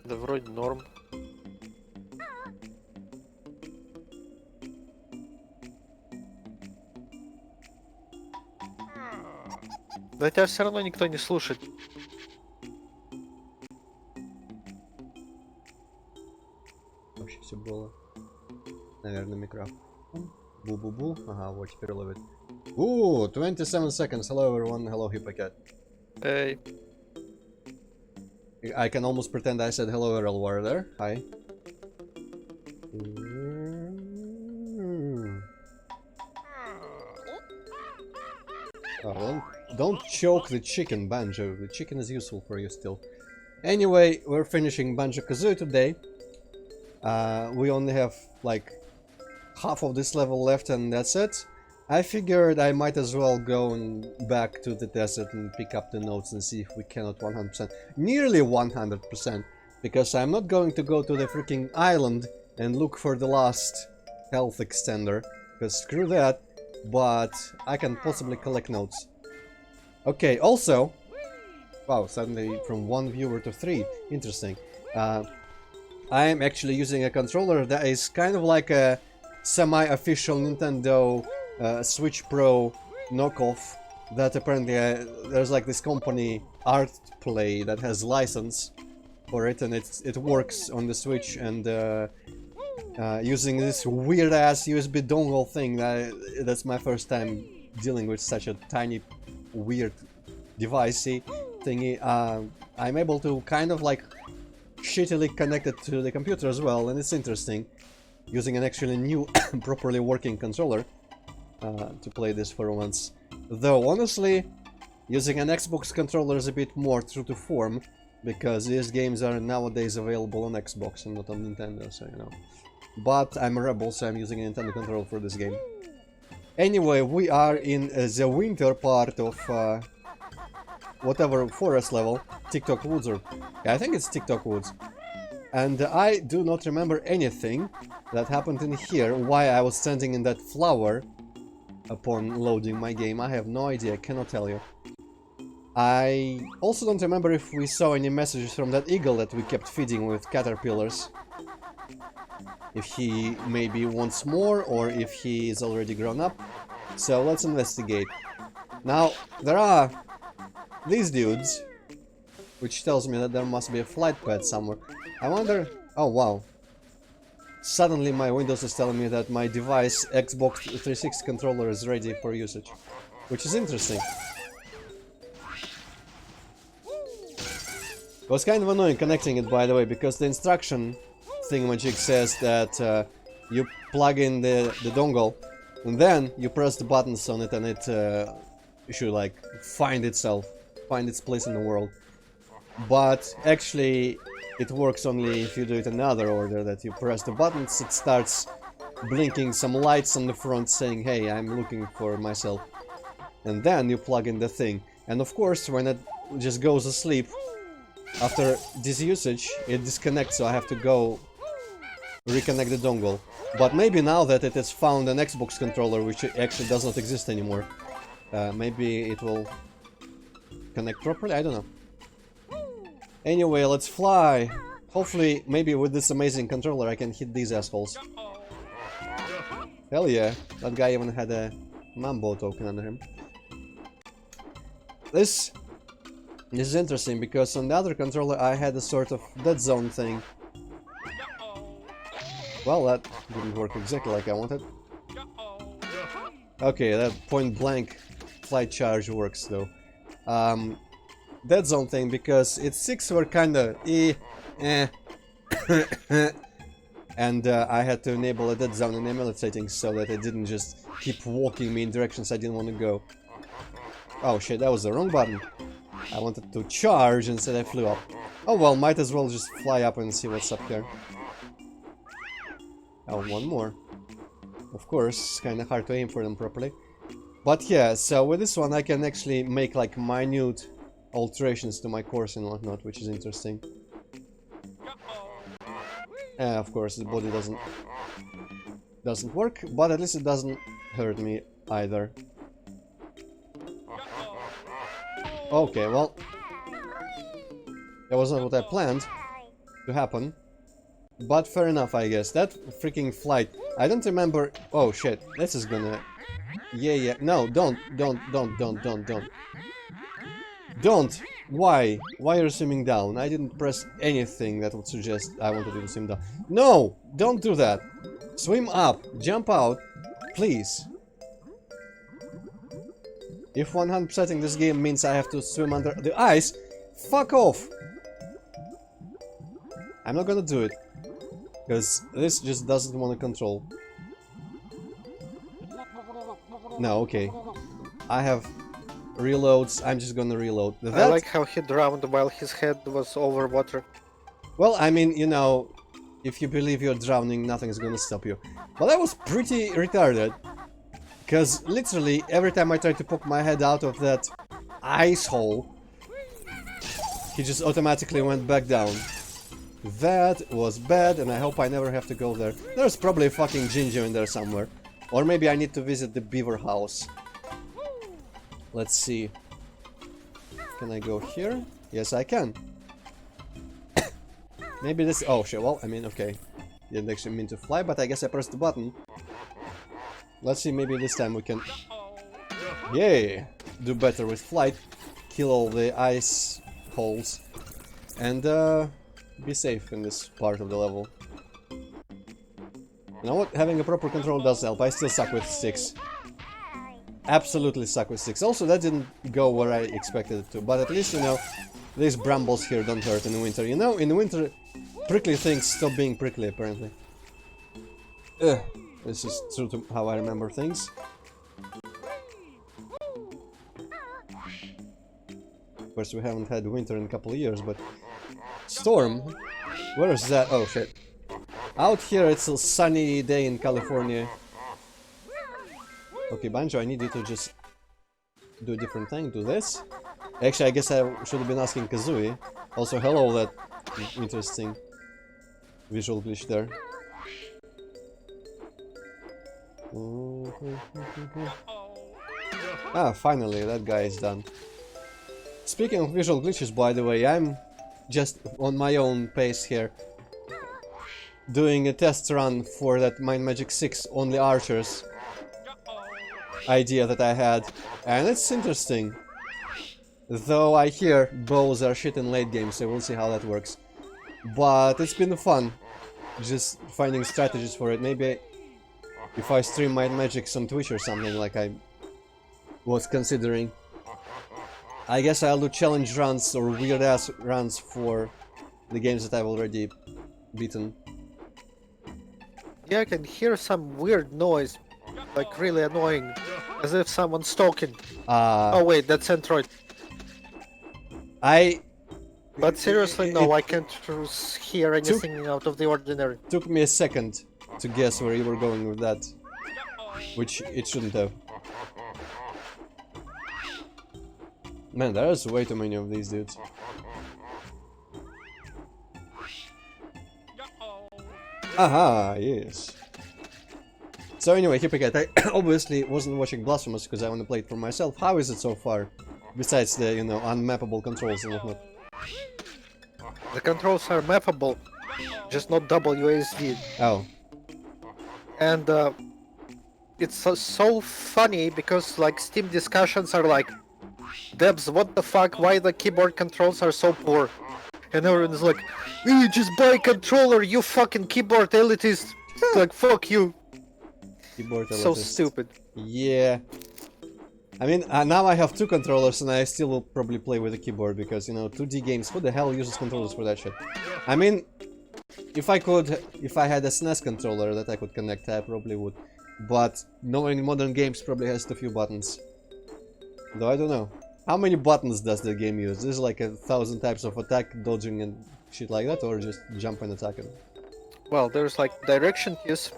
Да вроде норм. Да тебя все равно никто не слушает. Вообще все было. Наверное, микрофон. Бу-бу-бу. Ага, вот теперь ловит. Ooh, 27 seconds. Hello everyone. Hello Hippocat. Эй, I can almost pretend I said hello Earl War there. Hi. Oh, don't choke the chicken, Banjo. The chicken is useful for you still. Anyway, we're finishing Banjo-Kazooie today. We only have like half of this level left and that's it. I figured I might as well go back to the desert and pick up the notes and see if we cannot 100%, nearly 100%, because I'm not going to go to the freaking island and look for the last health extender, because screw that, but I can possibly collect notes. Okay, also, wow, suddenly from 1 viewer to 3, interesting. I am actually using a controller that is kind of like a semi-official Nintendo Switch Pro knockoff that apparently there's like this company Artplay that has license for it, and it works on the Switch, and using this weird ass USB dongle thing, that's my first time dealing with such a tiny weird devicey thingy. I'm able to kind of like shittily connect it to the computer as well, and it's interesting using an actually new properly working controller to play this for once. Though honestly, using an Xbox controller is a bit more true to form, because these games are nowadays available on Xbox and not on Nintendo, so you know. But I'm a rebel, so I'm using a Nintendo controller for this game. Anyway, we are in the winter part of whatever forest level, TikTok Woods, or I think it's TikTok Woods. And I do not remember anything that happened in here, why I was standing in that flower upon loading my game. I have no idea, I cannot tell you. I also don't remember if we saw any messages from that eagle that we kept feeding with caterpillars. If he maybe wants more, or if he is already grown up. So let's investigate. Now, there are these dudes, which tells me that there must be a flight pad somewhere. I wonder... Oh, wow. Suddenly my Windows is telling me that my device, Xbox 360 controller, is ready for usage. Which is interesting. It was kind of annoying connecting it, by the way, because the instruction thingamajig says that you plug in the dongle, and then you press the buttons on it, and it should like find its place in the world. But actually it works only if you do it in another order, that you press the buttons, it starts blinking some lights on the front saying, hey, I'm looking for myself. And then you plug in the thing. And of course, when it just goes asleep, after this usage, it disconnects, so I have to go reconnect the dongle. But maybe now that it has found an Xbox controller, which actually does not exist anymore, maybe it will connect properly, I don't know. Anyway, let's fly. Hopefully, maybe with this amazing controller I can hit these assholes. Hell yeah, that guy even had a Mambo token under him. This is interesting, because on the other controller I had a sort of dead zone thing. Well, that didn't work exactly like I wanted. Okay, that point blank flight charge works though. Dead zone thing, because its 6 were kinda and I had to enable a dead zone in emulate settings so that it didn't just keep walking me in directions I didn't want to go. Oh shit, that was the wrong button. I wanted to charge, instead I flew up. Oh well, might as well just fly up and see what's up here. Oh, one more. Of course, it's kinda hard to aim for them properly. But yeah, so with this one I can actually make like minute alterations to my course and whatnot, which is interesting. Of course, the body doesn't work, but at least it doesn't hurt me either. Okay, well, that was not what I planned. to happen. But fair enough, I guess. That freaking flight. I don't remember. Oh shit. This is gonna. Yeah. No, don't. Don't! Why? Why are you swimming down? I didn't press anything that would suggest I wanted you to swim down. No! Don't do that! Swim up! Jump out! Please! If 100%ing this game means I have to swim under the ice, fuck off! I'm not gonna do it. Because this just doesn't want to control. No, okay. I have reloads, I'm just gonna reload. I like how he drowned while his head was over water. Well, I mean, you know, if you believe you're drowning, nothing's gonna stop you. But that was pretty retarded. Because literally, every time I tried to poke my head out of that ice hole, he just automatically went back down. That was bad, and I hope I never have to go there. There's probably a fucking ginger in there somewhere. Or maybe I need to visit the beaver house. Let's see. Can I go here? Yes, I can. Maybe this... Oh, shit. Well, I mean, okay. Didn't actually mean to fly, but I guess I pressed the button. Let's see, maybe this time we can... Yay! Do better with flight. Kill all the ice holes. And, be safe in this part of the level. You know what? Having a proper control does help. I still suck with sticks. Absolutely suck with sticks. Also, that didn't go where I expected it to. But at least, you know, these brambles here don't hurt in the winter. You know, in the winter, prickly things stop being prickly, apparently. Ugh. This is true to how I remember things. Of course, we haven't had winter in a couple of years, but... Storm? Where is that? Oh, shit. Out here, it's a sunny day in California. Okay, Banjo, I need you to just do a different thing. Do this. Actually, I guess I should have been asking Kazooie. Also, hello, that interesting visual glitch there. Ah, finally, that guy is done. Speaking of visual glitches, by the way, I'm just on my own pace here, doing a test run for that Mind Magic 6 only archers idea that I had, and it's interesting. Though I hear bows are shit in late game, so we'll see how that works. But it's been fun, just finding strategies for it. Maybe if I stream Mind Magic on Twitch or something like I was considering. I guess I'll do challenge runs or weird ass runs for the games that I've already beaten. Yeah, I can hear some weird noise, like really annoying, as if someone's talking. Oh wait, that's Antroid. But seriously, no, I can't hear anything out of the ordinary. Took me a second to guess where you were going with that, which it shouldn't have. Man, there's way too many of these dudes. Aha, yes. So anyway, Hippiecat, I obviously wasn't watching Blasphemous because I want to play it for myself. How is it so far? Besides the, you know, unmappable controls and whatnot. The controls are mappable, just not WASD. Oh. And it's so funny because like Steam discussions are like, Debs, what the fuck, why the keyboard controls are so poor? And everyone's like, just buy a controller, you fucking keyboard elitist. Like, fuck you. Keyboard elitist. So stupid. Yeah. I mean, now I have two controllers and I still will probably play with a keyboard because, you know, 2D games, who the hell uses controllers for that shit? I mean, if I had a SNES controller that I could connect, I probably would. But knowing modern games probably has too few buttons. Though I don't know. How many buttons does the game use? Is like 1,000 types of attack, dodging and shit like that, or just jump and attack it? Well, there's like direction keys,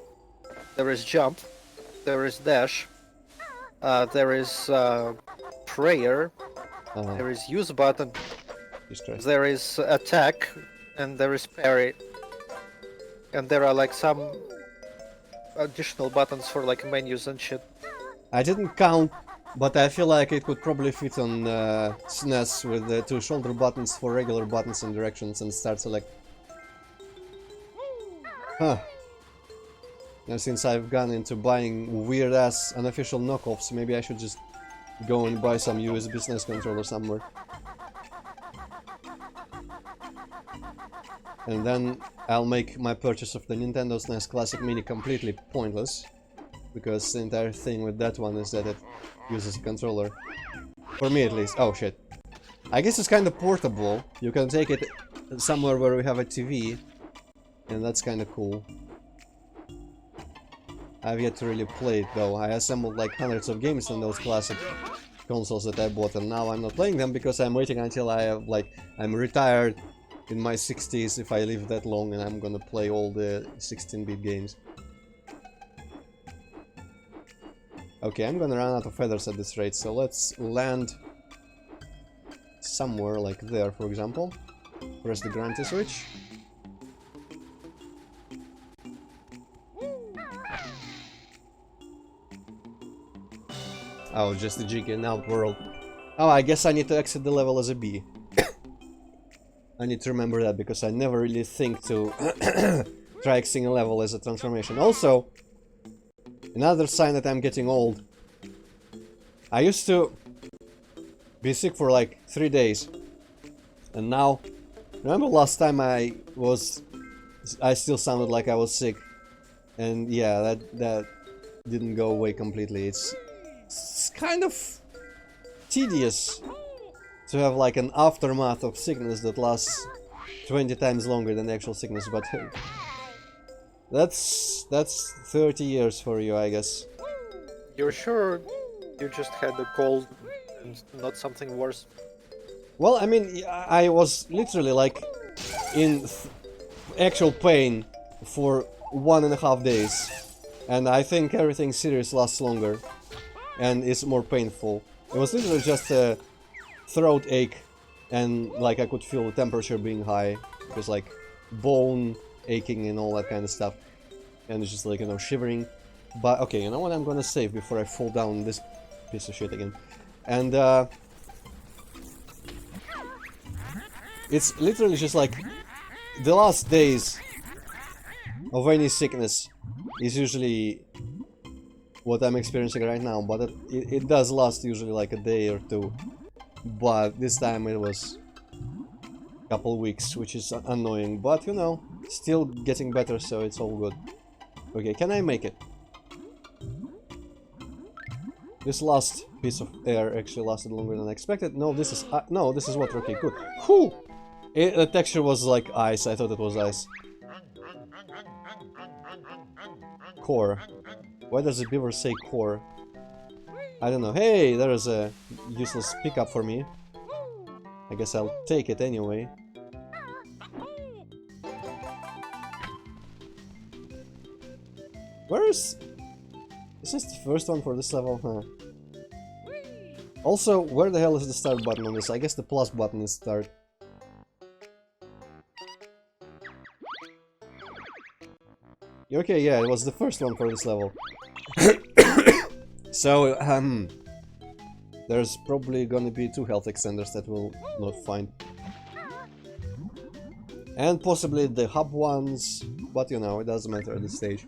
there is jump, there is dash, there is prayer, there is use button, there is attack, and there is parry. And there are like some additional buttons for like menus and shit. I didn't count, but I feel like it could probably fit on SNES with the two shoulder buttons for regular buttons and directions and start select. Huh. And since I've gone into buying weird-ass unofficial knockoffs, maybe I should just go and buy some USB SNES controller somewhere. And then I'll make my purchase of the Nintendo SNES Classic Mini completely pointless. Because the entire thing with that one is that it uses a controller. For me at least. Oh shit. I guess it's kind of portable. You can take it somewhere where we have a TV. And that's kind of cool. I've yet to really play it though. I assembled like hundreds of games on those classic consoles that I bought, and now I'm not playing them because I'm waiting until I have I'm retired in my 60s if I live that long, and I'm gonna play all the 16-bit games. Okay, I'm gonna run out of feathers at this rate, so let's land somewhere like there, for example. Press the gravity switch. Oh, just a chicken out world. Oh, I guess I need to exit the level as a bee. I need to remember that because I never really think to try exiting a level as a transformation. Also, another sign that I'm getting old. I used to be sick for like 3 days. And now, remember last time I still sounded like I was sick. And yeah, that didn't go away completely. It's kind of tedious to have like an aftermath of sickness that lasts 20 times longer than the actual sickness, but hey, that's 30 years for you, I guess. You're sure you just had a cold and not something worse? Well, I mean, I was literally like in actual pain for 1.5 days, and I think everything serious lasts longer and is more painful. It was literally just a throat ache, and like I could feel the temperature being high. It was like bone aching and all that kind of stuff, and it's just like, you know, shivering. But okay, you know what, I'm gonna save before I fall down this piece of shit again. And it's literally just like the last days of any sickness is usually what I'm experiencing right now, but it does last usually like a day or two. But this time it was a couple weeks, which is annoying, but you know, still getting better, so it's all good. Okay, can I make it? This last piece of air actually lasted longer than I expected. No, this is water. Okay, good. Whew! The texture was like ice. I thought it was ice. Core. Why does the beaver say core? I don't know. Hey, there is a useless pickup for me. I guess I'll take it anyway. Where is... Is this the first one for this level? Huh. Also, where the hell is the start button on this? I guess the plus button is start. Okay, yeah, it was the first one for this level. So, there's probably gonna be 2 health extenders that we'll not find. And possibly the hub ones, but you know, it doesn't matter at this stage.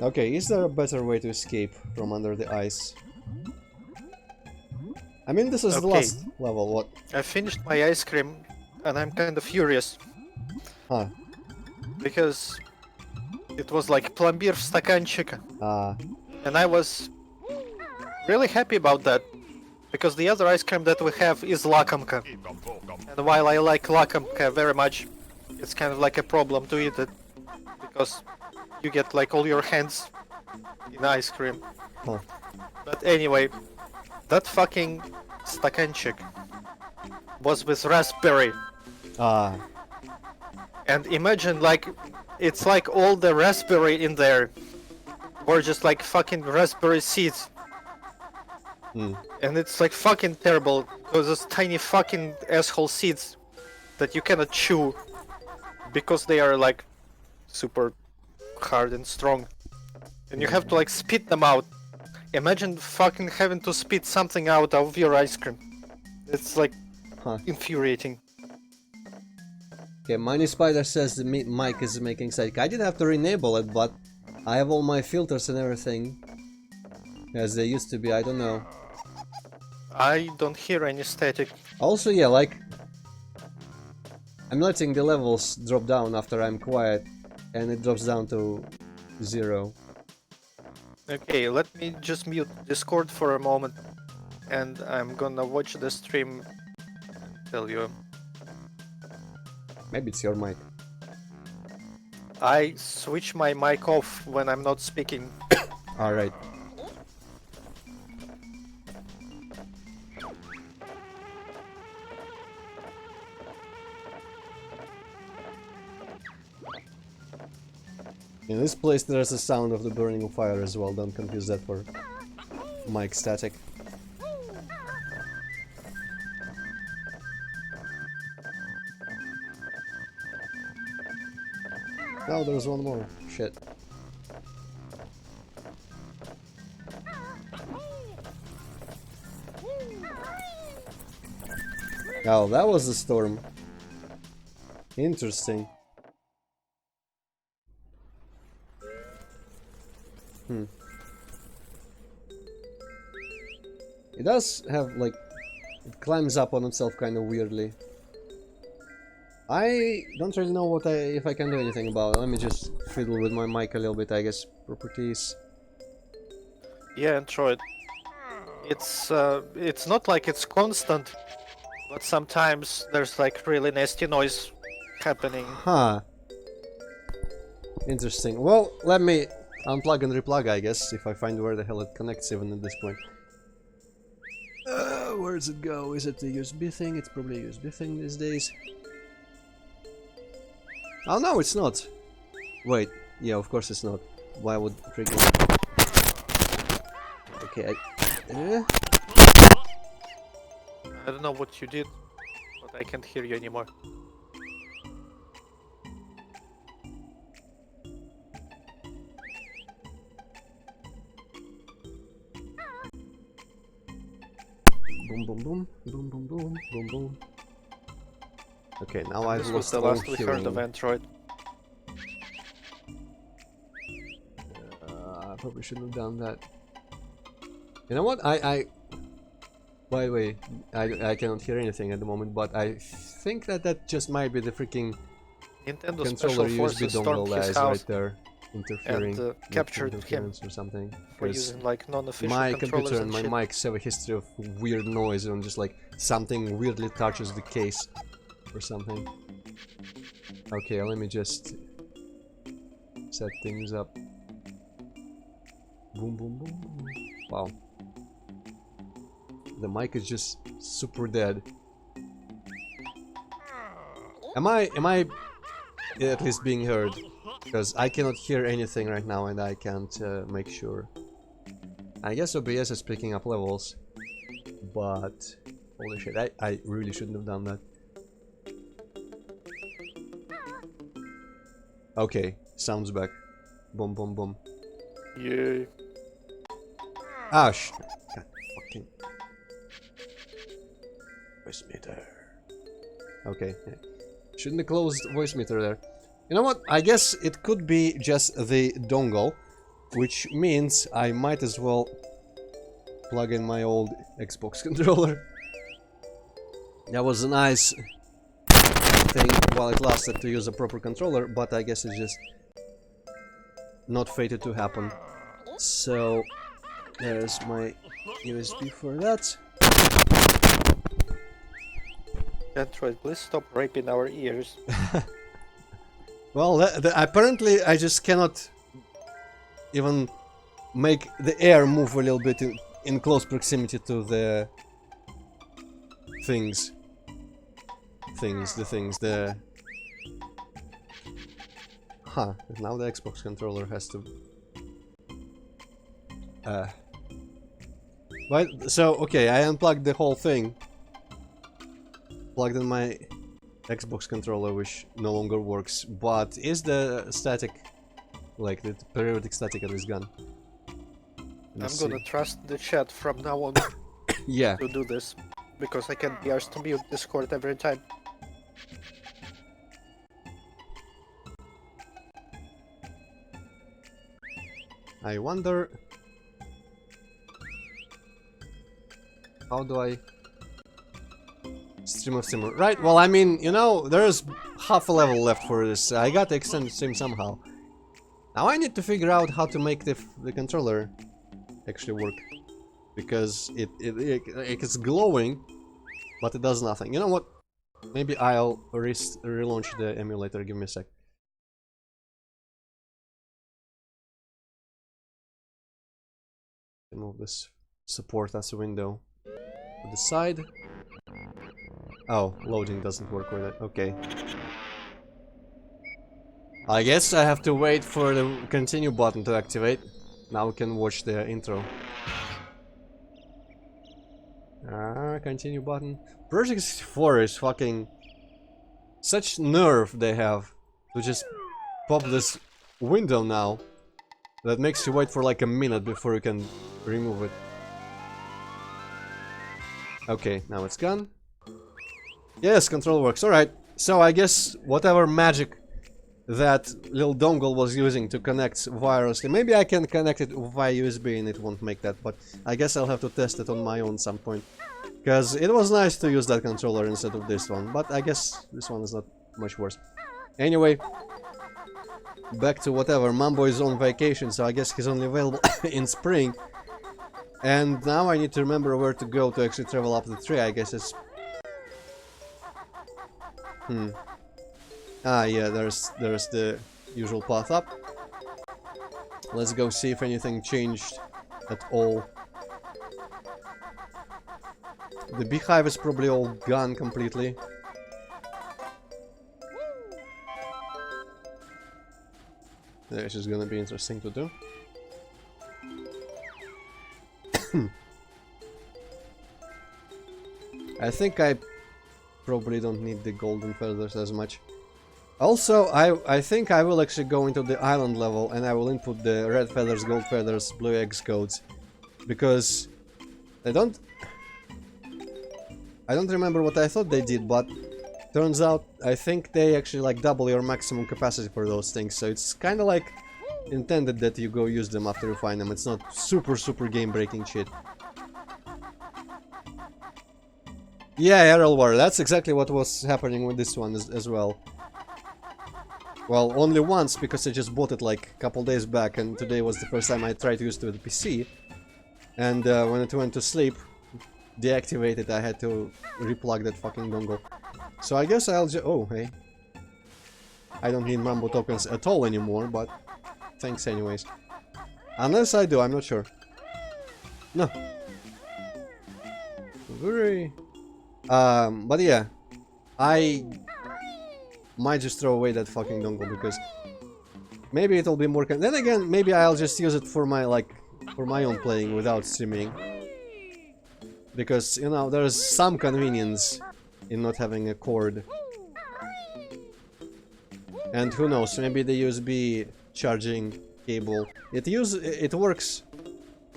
Okay, is there a better way to escape from under the ice? I mean, this is the last level, what? I finished my ice cream, and I'm kind of furious. Huh. Because it was like пломбир в стаканчик. Ah. And I was really happy about that. Because the other ice cream that we have is лакомка. And while I like лакомка very much, it's kind of like a problem to eat it. Because you get like all your hands in ice cream. Huh. But anyway, that fucking стаканчик was with raspberry. Ah. And imagine like, it's like all the raspberry in there were just like fucking raspberry seeds. Hmm. And it's like fucking terrible. Those tiny fucking asshole seeds that you cannot chew because they are like super hard and strong. And you have to like spit them out. Imagine fucking having to spit something out of your ice cream. It's like infuriating. Okay, Mini Spider says the mic is making static. I did have to re-enable it, but I have all my filters and everything as they used to be. I don't know. I don't hear any static. Also, yeah, like I'm letting the levels drop down after I'm quiet, and it drops down to 0. Okay, let me just mute Discord for a moment, and I'm gonna watch the stream and tell you. Maybe it's your mic. I switch my mic off when I'm not speaking. Alright. In this place there's a sound of the burning of fire as well, don't confuse that for mic static. Oh, there's one more. Shit. Oh, that was the storm. Interesting. It does have, like, it climbs up on itself kind of weirdly. I don't really know if I can do anything about it. Let me just fiddle with my mic a little bit, I guess. Properties. Yeah, Antroid. It's not like it's constant, but sometimes there's like really nasty noise happening. Huh. Interesting. Well, let me unplug and replug, I guess, if I find where the hell it connects even at this point. Where does it go? Is it a USB thing? It's probably a USB thing these days. Oh no, it's not. Wait, yeah, of course it's not. Why would freaking... Okay, I don't know what you did, but I can't hear you anymore. Boom, boom, boom, boom, boom, boom, boom, boom. Okay, now I've This was lost the all last we heard hearing. of Antroid. I probably shouldn't have done that. You know what? By the way, I cannot hear anything at the moment, but I think that just might be the freaking Nintendo controller Special USB Forces dongle stormed that his is house right there interfering. and captured him interference or something. for 'Cause using like non-official my controllers computer and my shit. mic have a history of weird noise and just like something weirdly touches the case or something. Okay, let me just set things up. Boom, boom, boom, boom. Wow. The mic is just super dead. Am I at least being heard? Because I cannot hear anything right now and I can't make sure. I guess OBS is picking up levels, but holy shit, I really shouldn't have done that. Okay, sounds back. Boom, boom, boom. Yeah. Ah, God, fucking voice meter. Okay, yeah. Shouldn't have closed voice meter there. You know what? I guess it could be just the dongle, which means I might as well plug in my old Xbox controller. That was a nice thing while it lasted to use a proper controller, but I guess it's just not fated to happen. So there's my USB for that. Antroid, please stop raping our ears. Well, apparently I just cannot even make the air move a little bit in close proximity to the things. Huh, now the Xbox controller has to... But, so, okay, I unplugged the whole thing. Plugged in my Xbox controller, which no longer works, but is the static, like the periodic static at least gone? I'm gonna trust the chat from now on Yeah. to do this, because I can't be asked to mute Discord every time. I wonder... How do I... Stream of Simmer. Right, well, I mean, you know, there's half a level left for this. I gotta extend the stream somehow. Now I need to figure out how to make the controller actually work. Because it's glowing, but it does nothing. You know what? Maybe I'll relaunch the emulator. Give me a sec. Move this support as a window to the side. Oh, loading doesn't work with it. Okay. I guess I have to wait for the continue button to activate. Now we can watch the intro. Continue button. Project 64 is fucking... Such nerve they have to just pop this window now. That makes you wait for like a minute before you can remove it. Okay, now it's gone. Yes, control works. Alright. So I guess whatever magic that little dongle was using to connect wirelessly. Maybe I can connect it via USB and it won't make that, but I guess I'll have to test it on my own some point. Because it was nice to use that controller instead of this one, but I guess this one is not much worse. Anyway, back to whatever. Mambo is on vacation, so I guess he's only available in spring. And now I need to remember where to go to actually travel up the tree. I guess it's... Ah, yeah, there's the usual path up. Let's go see if anything changed at all. The beehive is probably all gone completely. This is gonna be interesting to do. I think I probably don't need the golden feathers as much. Also, I think I will actually go into the island level and I will input the red feathers, gold feathers, blue eggs codes. Because I don't remember what I thought they did, but turns out I think they actually like double your maximum capacity for those things. So it's kind of like intended that you go use them after you find them. It's not super game breaking shit. Yeah, Aerial War, that's exactly what was happening with this one as well. Well, only once, because I just bought it like a couple days back, and today was the first time I tried to use it with the PC. And when it went to sleep, deactivated, I had to replug that fucking dongle. So I guess I'll just... Oh, hey. I don't need Mambo tokens at all anymore, but thanks anyways. Unless I do, I'm not sure. No. Very... but yeah, I might just throw away that fucking dongle because maybe it'll be more. Then again, maybe I'll just use it for my for my own playing without streaming, because you know there's some convenience in not having a cord. And who knows? Maybe the USB charging cable it works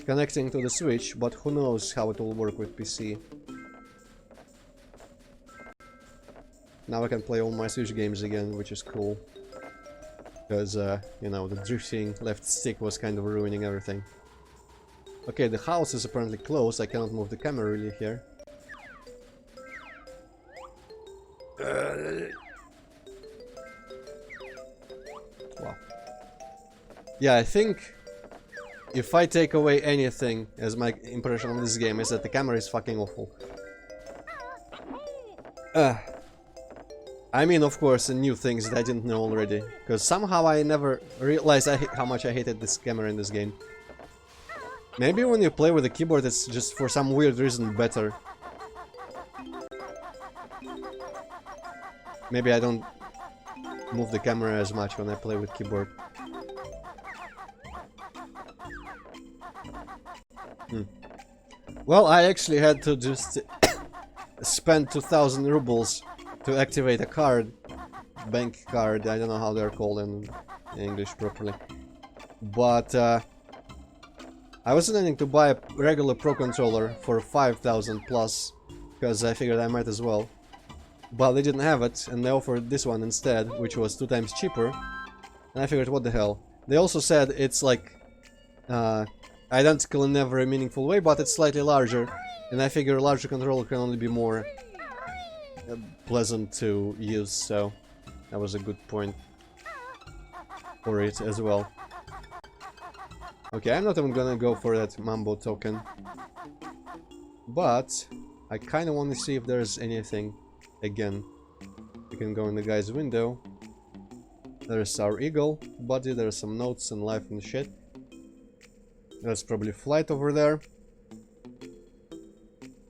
connecting to the Switch, but who knows how it will work with PC. Now I can play all my Switch games again, which is cool. Because, you know, the drifting left stick was kind of ruining everything. Okay, the house is apparently closed. I cannot move the camera really here. Wow. Yeah, I think if I take away anything as my impression of this game is that the camera is fucking awful. I mean, of course, new things that I didn't know already, because somehow I never realized how much I hated this camera in this game. Maybe when you play with the keyboard it's just for some weird reason better. Maybe I don't move the camera as much when I play with keyboard. Well, I actually had to just spend 2000 rubles to activate a card, bank card, I don't know how they're called in English properly. But I was intending to buy a regular Pro controller for 5000 plus, because I figured I might as well. But they didn't have it, and they offered this one instead, which was 2 times cheaper. And I figured, what the hell. They also said it's like identical in every meaningful way, but it's slightly larger, and I figure a larger controller can only be more pleasant to use, so that was a good point for it as well. Okay, I'm not even gonna go for that Mambo token, but I kind of want to see if there's anything. Again, we can go in the guy's window. There's our eagle body, there's some notes and life and shit. There's probably flight over there.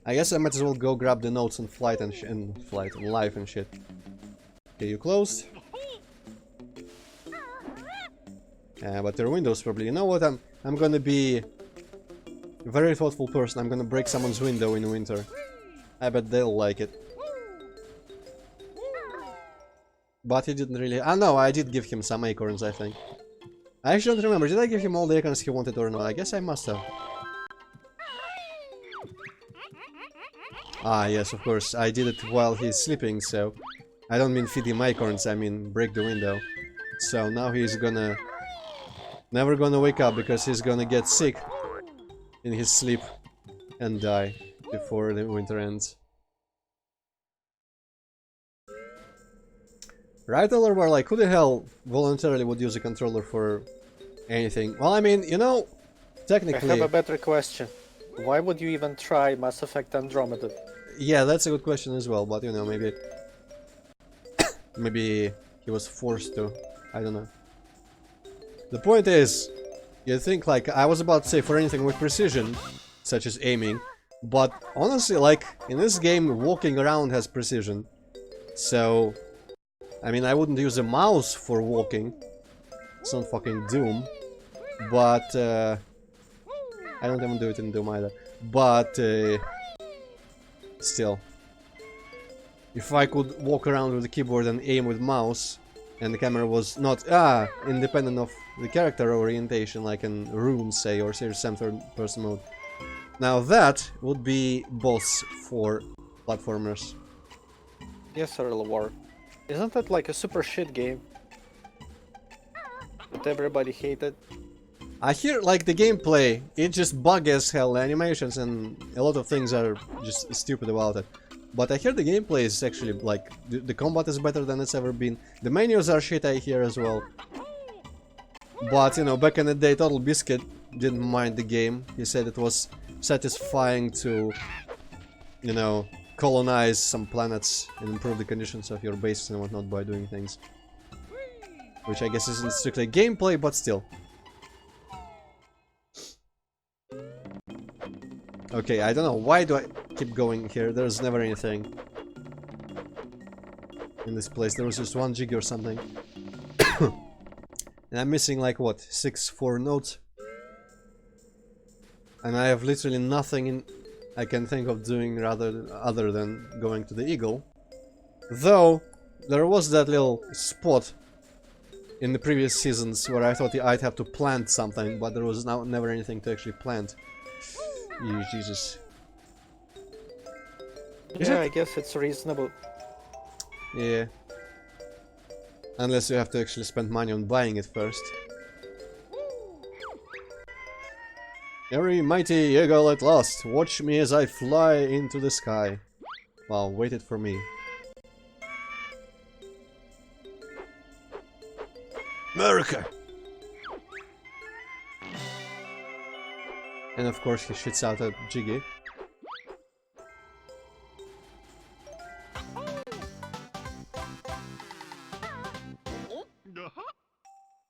I guess I might as well go grab the notes and flight and life and shit. Okay, you closed. But there are windows probably. You know what? I'm gonna be a very thoughtful person. I'm gonna break someone's window in winter. I bet they'll like it. But he didn't really... Ah, no, I did give him some acorns, I think. I actually don't remember. Did I give him all the acorns he wanted or not? I guess I must have. Ah, yes, of course. I did it while he's sleeping, so... I don't mean feed him acorns, I mean break the window. So now he's gonna... never gonna wake up because he's gonna get sick in his sleep and die before the winter ends. Right, Oliver? Like, who the hell voluntarily would use a controller for anything? Well, I mean, you know, technically... I have a better question. Why would you even try Mass Effect Andromeda? Yeah, that's a good question as well, but you know, maybe... maybe he was forced to. I don't know. The point is, you think, like, I was about to say for anything with precision, such as aiming, but honestly, like, in this game, walking around has precision. So... I mean, I wouldn't use a mouse for walking. It's not fucking Doom. But, I don't even do it in Doom either. But, still. If I could walk around with the keyboard and aim with mouse, and the camera was not, independent of the character orientation, like in Room, say, or Serious Sam third-person mode. Now that would be boss for platformers. Yes, Sir War. Isn't that like a super shit game that everybody hated? I hear, like, the gameplay, it's just buggy as hell, the animations and a lot of things are just stupid about it. But I hear the gameplay is actually, like, the combat is better than it's ever been. The menus are shit, I hear, as well. But, you know, back in the day, Total Biscuit didn't mind the game. He said it was satisfying to, you know, colonize some planets and improve the conditions of your bases and whatnot by doing things. Which I guess isn't strictly gameplay, but still. Okay, I don't know, why do I keep going here? There's never anything in this place. There was just 1 jig or something. And I'm missing, like, what, 4 notes? And I have literally nothing I can think of doing other than going to the eagle. Though, there was that little spot in the previous seasons where I thought I'd have to plant something, but there was never anything to actually plant. Jesus. Yeah, I guess it's reasonable. Yeah. Unless you have to actually spend money on buying it first. Every mighty eagle at last, watch me as I fly into the sky. Wow, waited for me. America! And of course he shits out a Jiggy.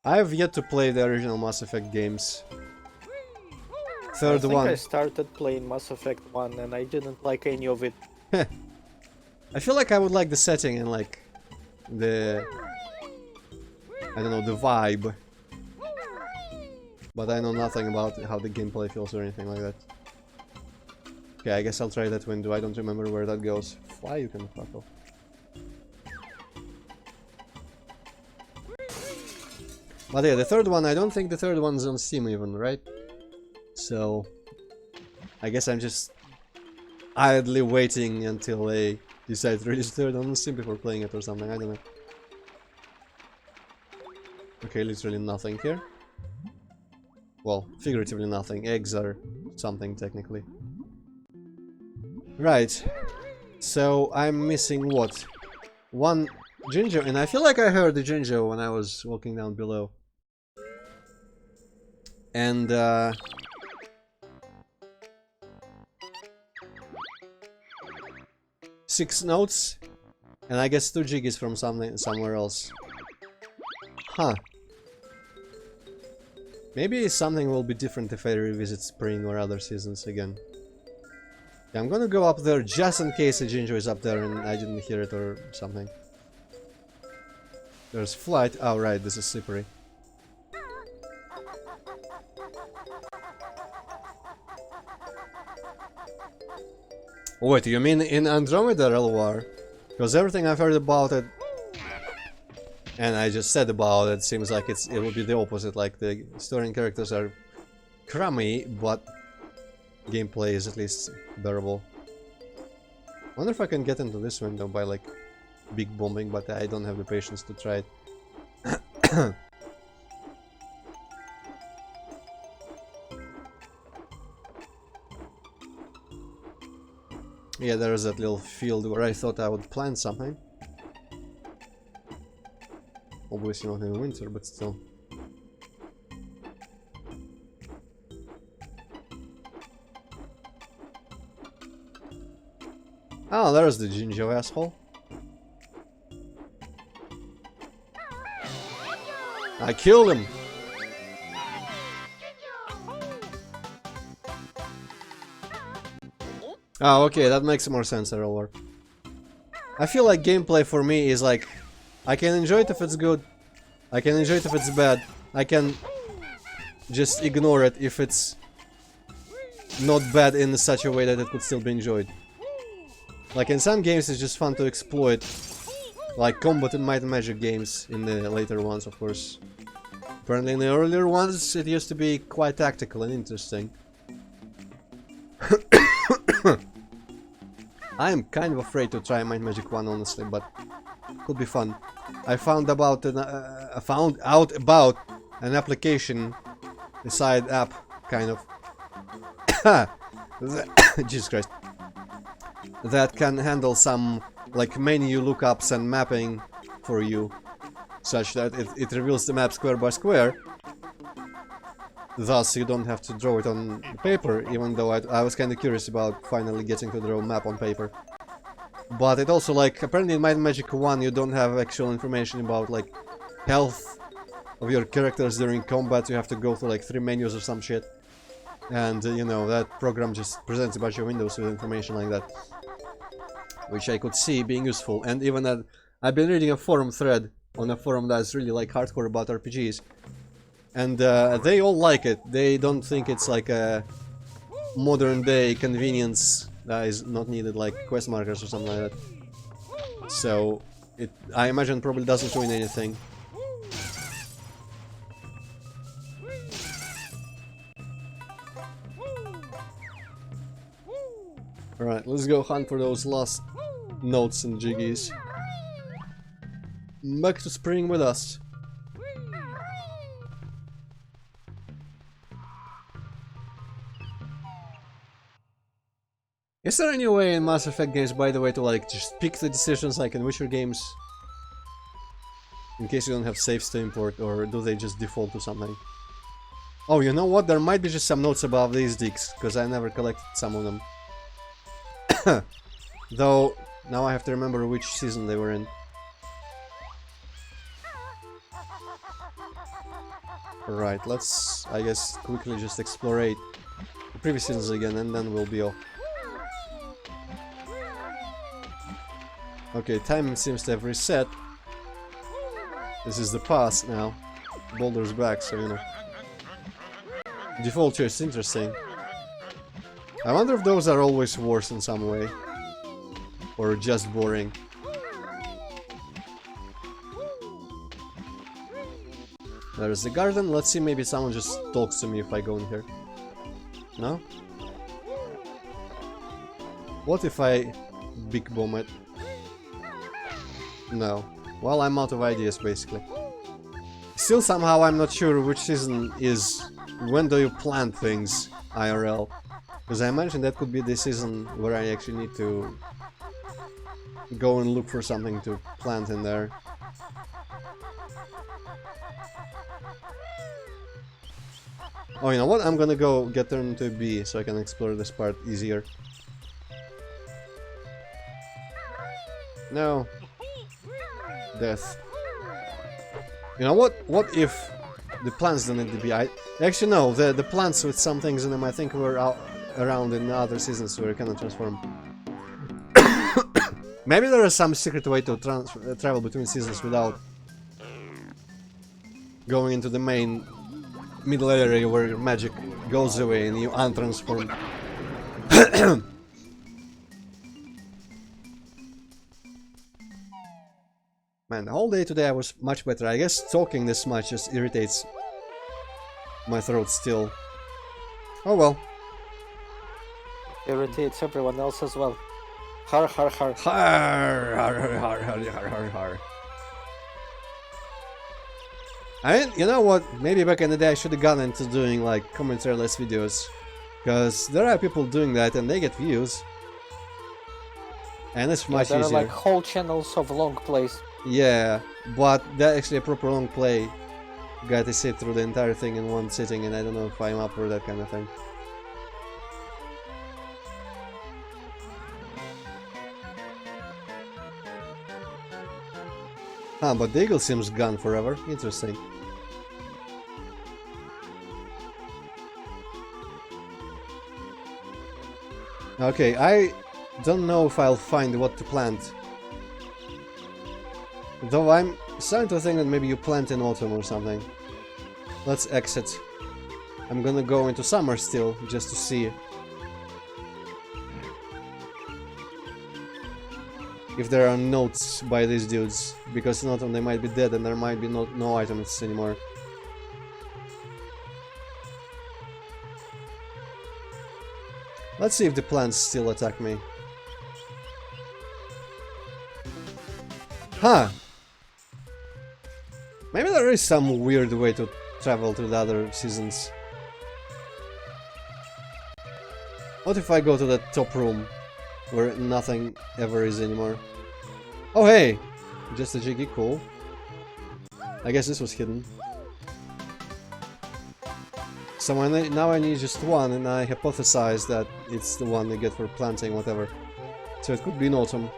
I have yet to play the original Mass Effect games. Third one. I started playing Mass Effect 1 and I didn't like any of it. I feel like I would like the setting and like the... I don't know, the vibe. But I know nothing about how the gameplay feels or anything like that. Okay, I guess I'll try that window. I don't remember where that goes. Fly, you can fuck off. But yeah, the third one, I don't think the third one's on Steam even, right? So, I guess I'm just idly waiting until they decide to release the third one on Steam before playing it or something, I don't know. Okay, literally nothing here. Well, figuratively nothing. Eggs are something, technically. Right. So, I'm missing what? One Jinjo, and I feel like I heard the Jinjo when I was walking down below. And, 6 notes, and I guess 2 jiggies from somewhere else. Huh. Maybe something will be different if I revisit spring or other seasons again. Yeah, I'm gonna go up there just in case a Jinjo is up there and I didn't hear it or something. There's flight. Oh right, this is slippery. Wait, you mean in Andromeda LWAR? Because everything I've heard about it, and I just said about it, seems like it will be the opposite. Like the story and characters are crummy, but gameplay is at least bearable. Wonder if I can get into this window by like big bombing, but I don't have the patience to try it. Yeah, there's that little field where I thought I would plant something. Obviously not in winter, but still. Oh, there's the Jinjo asshole. I killed him! Oh, okay, that makes more sense, Error. I feel like gameplay for me is like, I can enjoy it if it's good, I can enjoy it if it's bad, I can just ignore it if it's not bad in such a way that it could still be enjoyed. Like in some games it's just fun to exploit, like Combat and Might and Magic games in the later ones, of course. Apparently in the earlier ones it used to be quite tactical and interesting. I am kind of afraid to try Might Magic 1, honestly, but could be fun. I found out about an application, a side app, kind of. Jesus Christ. That can handle some like menu lookups and mapping for you, such that it reveals the map square by square. Thus, you don't have to draw it on paper, even though I was kind of curious about finally getting to draw a map on paper. But it also, like, apparently in Might and Magic 1 you don't have actual information about, like, health of your characters during combat. You have to go through, like, 3 menus or some shit. And, you know, that program just presents a bunch of windows with information like that. Which I could see being useful. And even that, I've been reading a forum thread on a forum that's really, like, hardcore about RPGs. And they all like it. They don't think it's like a modern day convenience that is not needed, like quest markers or something like that. So it, I imagine, probably doesn't ruin anything. Alright, let's go hunt for those last notes and jiggies. Back to spring with us. Is there any way in Mass Effect games, by the way, to like just pick the decisions like in Witcher games? In case you don't have saves to import, or do they just default to something? Oh, you know what? There might be just some notes above these digs, because I never collected some of them. Though, now I have to remember which season they were in. Right, let's, I guess, quickly just explore the previous seasons again, and then we'll be off. Okay, time seems to have reset. This is the past now. Boulder's back, so you know. Default choice, interesting. I wonder if those are always worse in some way. Or just boring. There's the garden. Let's see, maybe someone just talks to me if I go in here. No? What if I big bomb it? No. Well, I'm out of ideas, basically. Still, somehow, I'm not sure which season is when do you plant things, IRL? Because I imagine that could be the season where I actually need to go and look for something to plant in there. Oh, you know what? I'm gonna go get turned into a bee so I can explore this part easier. No. Death. You know what? What if the plants don't need to be... Actually, no. The plants with some things in them I think were out around in other seasons where you cannot transform. Maybe there is some secret way to travel between seasons without going into the main middle area where magic goes away and you untransform. Man, the whole day today I was much better. I guess talking this much just irritates my throat still. Oh well. Irritates everyone else as well. Har har har. Har har har har har har har. I mean, you know what? Maybe back in the day I should have gone into doing like commentary-less videos. Because there are people doing that and they get views. And it's much there easier. There are like whole channels of long plays. Yeah, but that actually a proper long play. Got to sit through the entire thing in one sitting, and I don't know if I'm up for that kind of thing. Ah, but the eagle seems gone forever. Interesting. Okay, I don't know if I'll find what to plant. Though I'm starting to think that maybe you plant in autumn or something. Let's exit. I'm gonna go into summer still, just to see if there are notes by these dudes, because in autumn they might be dead and there might be no items anymore. Let's see if the plants still attack me. Huh! Maybe there is some weird way to travel to the other seasons. What if I go to that top room where nothing ever is anymore? Oh hey! Just a jiggy, cool. I guess this was hidden. So now I need just one, and I hypothesize that it's the one they get for planting whatever. So it could be in autumn.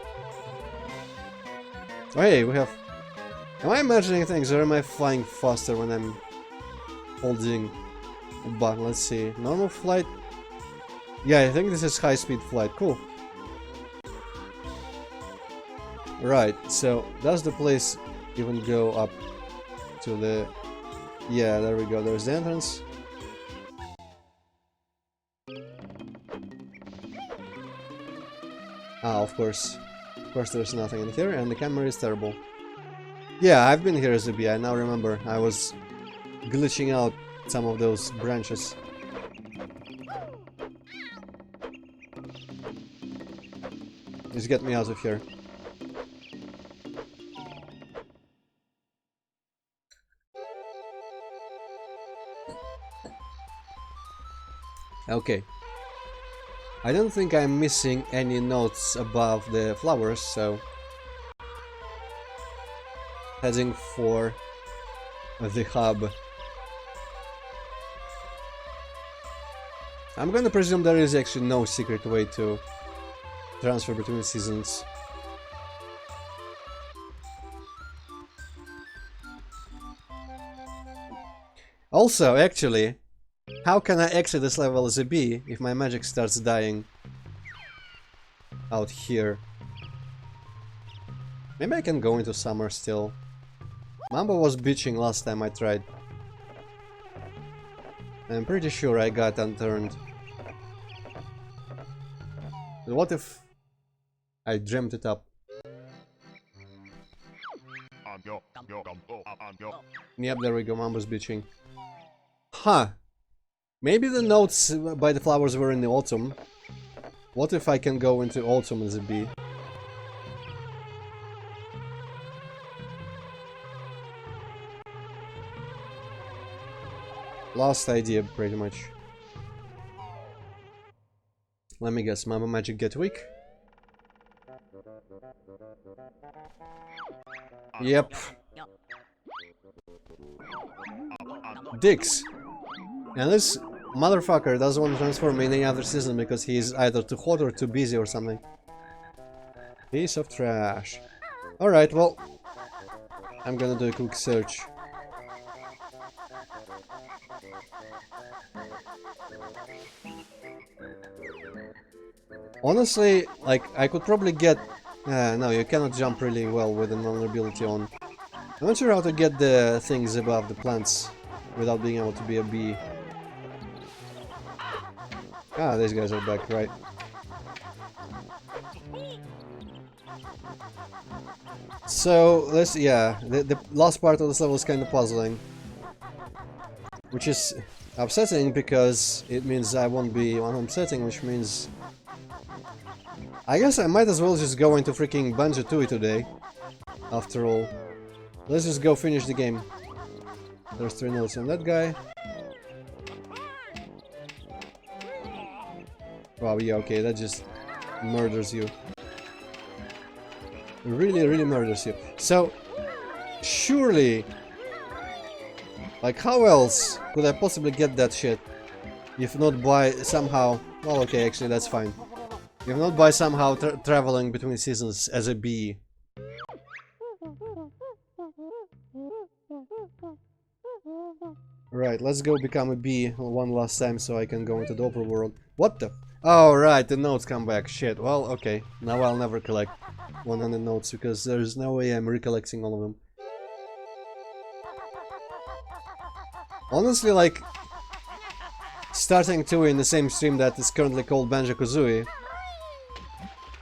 Oh hey, we have... Am I imagining things, or am I flying faster when I'm holding a button? Let's see. Normal flight? Yeah, I think this is high-speed flight. Cool. Right, so does the place even go up to the... Yeah, there we go. There's the entrance. Ah, of course. Of course there's nothing in here, and the camera is terrible. Yeah, I've been here as a bee, I now remember. I was glitching out some of those branches. Just get me out of here. Okay. I don't think I'm missing any notes above the flowers, so... Heading for the hub. I'm gonna presume there is actually no secret way to transfer between seasons. Also, actually, how can I exit this level as a bee if my magic starts dying out here? Maybe I can go into summer still. Mambo was bitching last time I tried. I'm pretty sure I got unturned. But what if I dreamt it up? Yep, there we go, Mambo's bitching. Huh. Maybe the notes by the flowers were in the autumn. What if I can go into autumn as a bee? Last idea, pretty much. Let me guess, Mama Magic get weak? Yep. Dicks. And this motherfucker doesn't want to transform in any other season because he's either too hot or too busy or something. Piece of trash. Alright, well, I'm gonna do a quick search. Honestly, like, I could probably get... no, you cannot jump really well with the vulnerability on. I'm not sure how to get the things above the plants without being able to be a bee. Ah, these guys are back, right. So, let's... yeah, the last part of this level is kind of puzzling. Which is upsetting because it means I won't be on home setting, which means... I guess I might as well just go into freaking Banjo-Tooie today. After all. Let's just go finish the game. There's 3 notes on that guy. Wow, yeah, okay, that just murders you. Really, really murders you. So, surely... like, how else could I possibly get that shit? If not by somehow... well, okay, actually, that's fine. If not by somehow traveling between seasons as a bee. Right, let's go become a bee one last time so I can go into the upper world. What the... oh, right, the notes come back. Shit, well, okay. Now I'll never collect 100 notes because there's no way I'm recollecting all of them. Honestly, like... starting 2 in the same stream that is currently called Banjo-Kazooie...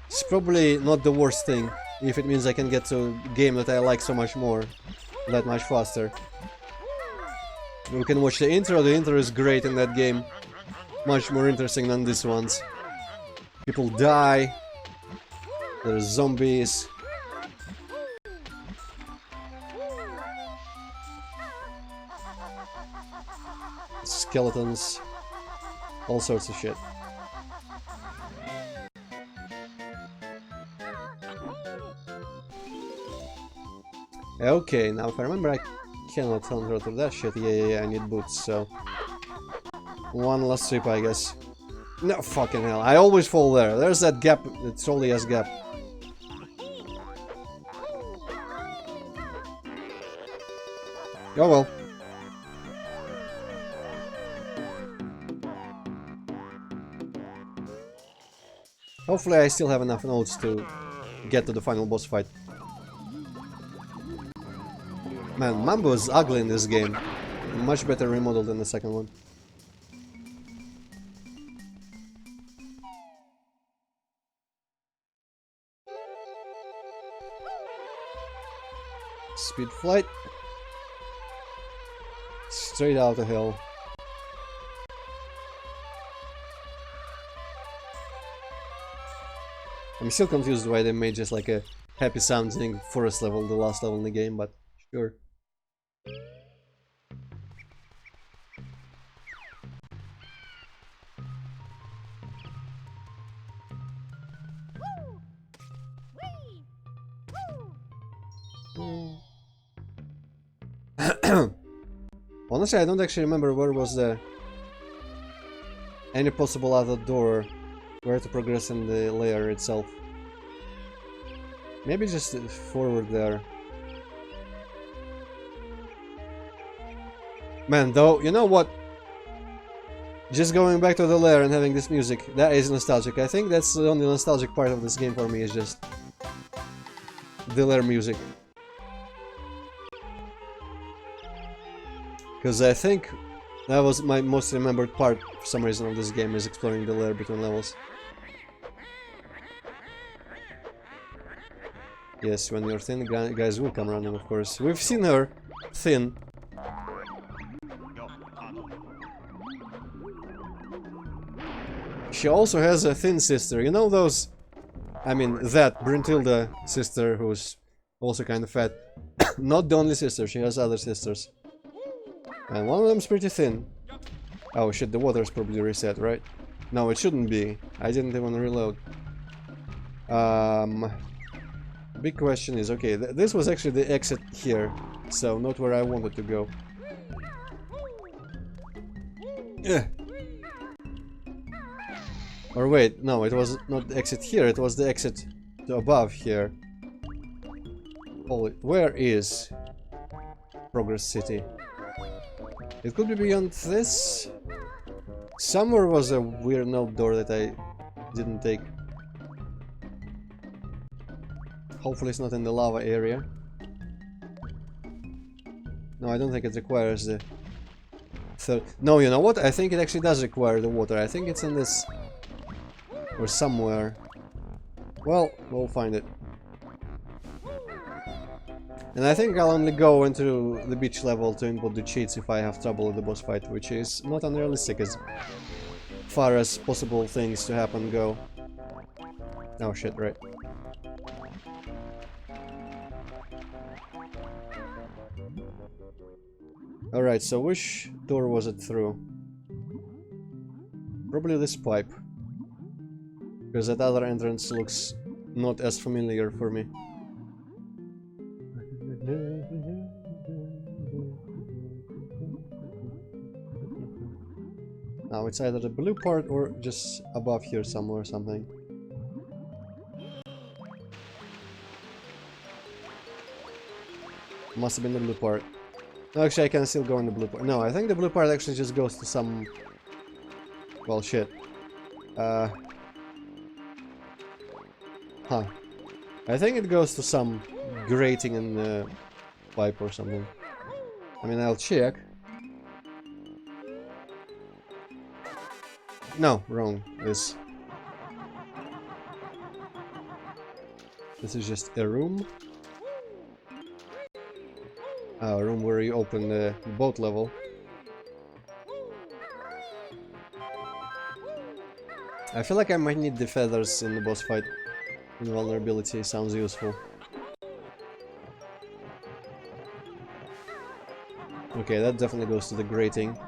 it's probably not the worst thing, if it means I can get to a game that I like so much more, that much faster. We can watch the intro is great in that game. Much more interesting than this one's. People die, there's zombies. Skeletons, all sorts of shit. Okay, now if I remember, I cannot control to that shit. Yeah, I need boots, so... one last trip, I guess. No, fucking hell, I always fall there. There's that gap, it's only as gap. Oh well. Hopefully I still have enough notes to get to the final boss fight. Man, Mambo is ugly in this game. Much better remodeled than the second one. Speed flight. Straight out of hell. I'm still confused why they made just like a happy sounding forest level, the last level in the game, but sure. Honestly, I don't actually remember where was the any possible other door where to progress in the layer itself. Maybe just forward there. Man, though, you know what? Just going back to the lair and having this music, that is nostalgic. I think that's the only nostalgic part of this game for me, is just the lair music. Because I think that was my most remembered part, for some reason, of this game, is exploring the lair between levels. Yes, when you're thin, guys will come running, of course. We've seen her thin. She also has a thin sister, you know those... I mean, that Bruntilda sister, who's also kind of fat. Not the only sister, she has other sisters. And one of them's pretty thin. Oh shit, the water's probably reset, right? No, it shouldn't be. I didn't even reload. Big question is, okay, this was actually the exit here, so not where I wanted to go. Yeah. Or wait, no, it was not the exit here, it was the exit to above here. Holy, where is Progress City? It could be beyond this. Somewhere was a weird note door that I didn't take. Hopefully it's not in the lava area. No, I don't think it requires the third. No, you know what? I think it actually does require the water. I think it's in this or somewhere. Well, we'll find it. And I think I'll only go into the beach level to input the cheats if I have trouble with the boss fight, which is not unrealistic as far as possible things to happen go. Oh shit, right. Alright, so which door was it through? Probably this pipe. Because that other entrance looks not as familiar for me. Now it's either the blue part or just above here somewhere or something. Must have been the blue part. No, actually I can still go in the blue part. No, I think the blue part actually just goes to some... Well, shit. Huh. I think it goes to some grating in the pipe or something. I mean, I'll check. No, wrong. This is just a room. A room where you open the boat level. I feel like I might need the feathers in the boss fight. Invulnerability sounds useful. Okay, that definitely goes to the grating.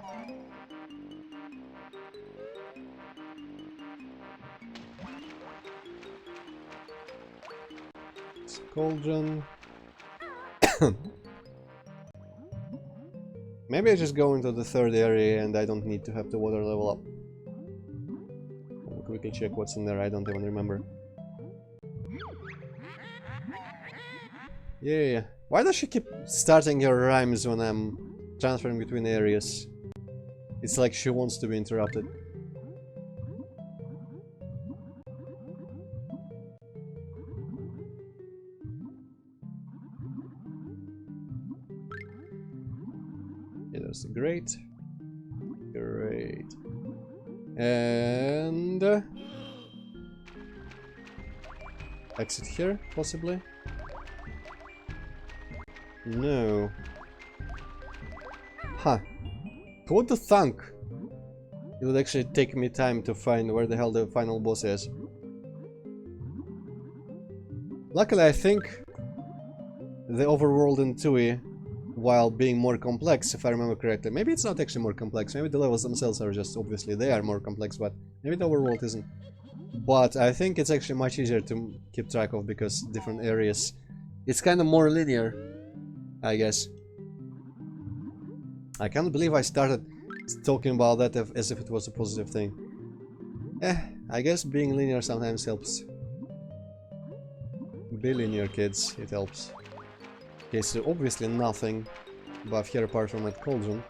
Cauldron. Maybe I just go into the third area and I don't need to have the water level up. I'll quickly check what's in there, I don't even remember. Yeah. Why does she keep starting her rhymes when I'm transferring between areas? It's like she wants to be interrupted. Yeah, that's great. Great. And... exit here, possibly? No. Huh. Who would thunk? It would actually take me time to find where the hell the final boss is. Luckily, I think the overworld in Tooie, while being more complex, if I remember correctly, maybe it's not actually more complex, maybe the levels themselves are just, obviously, they are more complex, but maybe the overworld isn't. But I think it's actually much easier to keep track of because different areas. It's kind of more linear, I guess. I can't believe I started talking about that as if it was a positive thing. I guess being linear sometimes helps. Be linear, kids, it helps. Okay, so obviously nothing above here apart from that cauldron.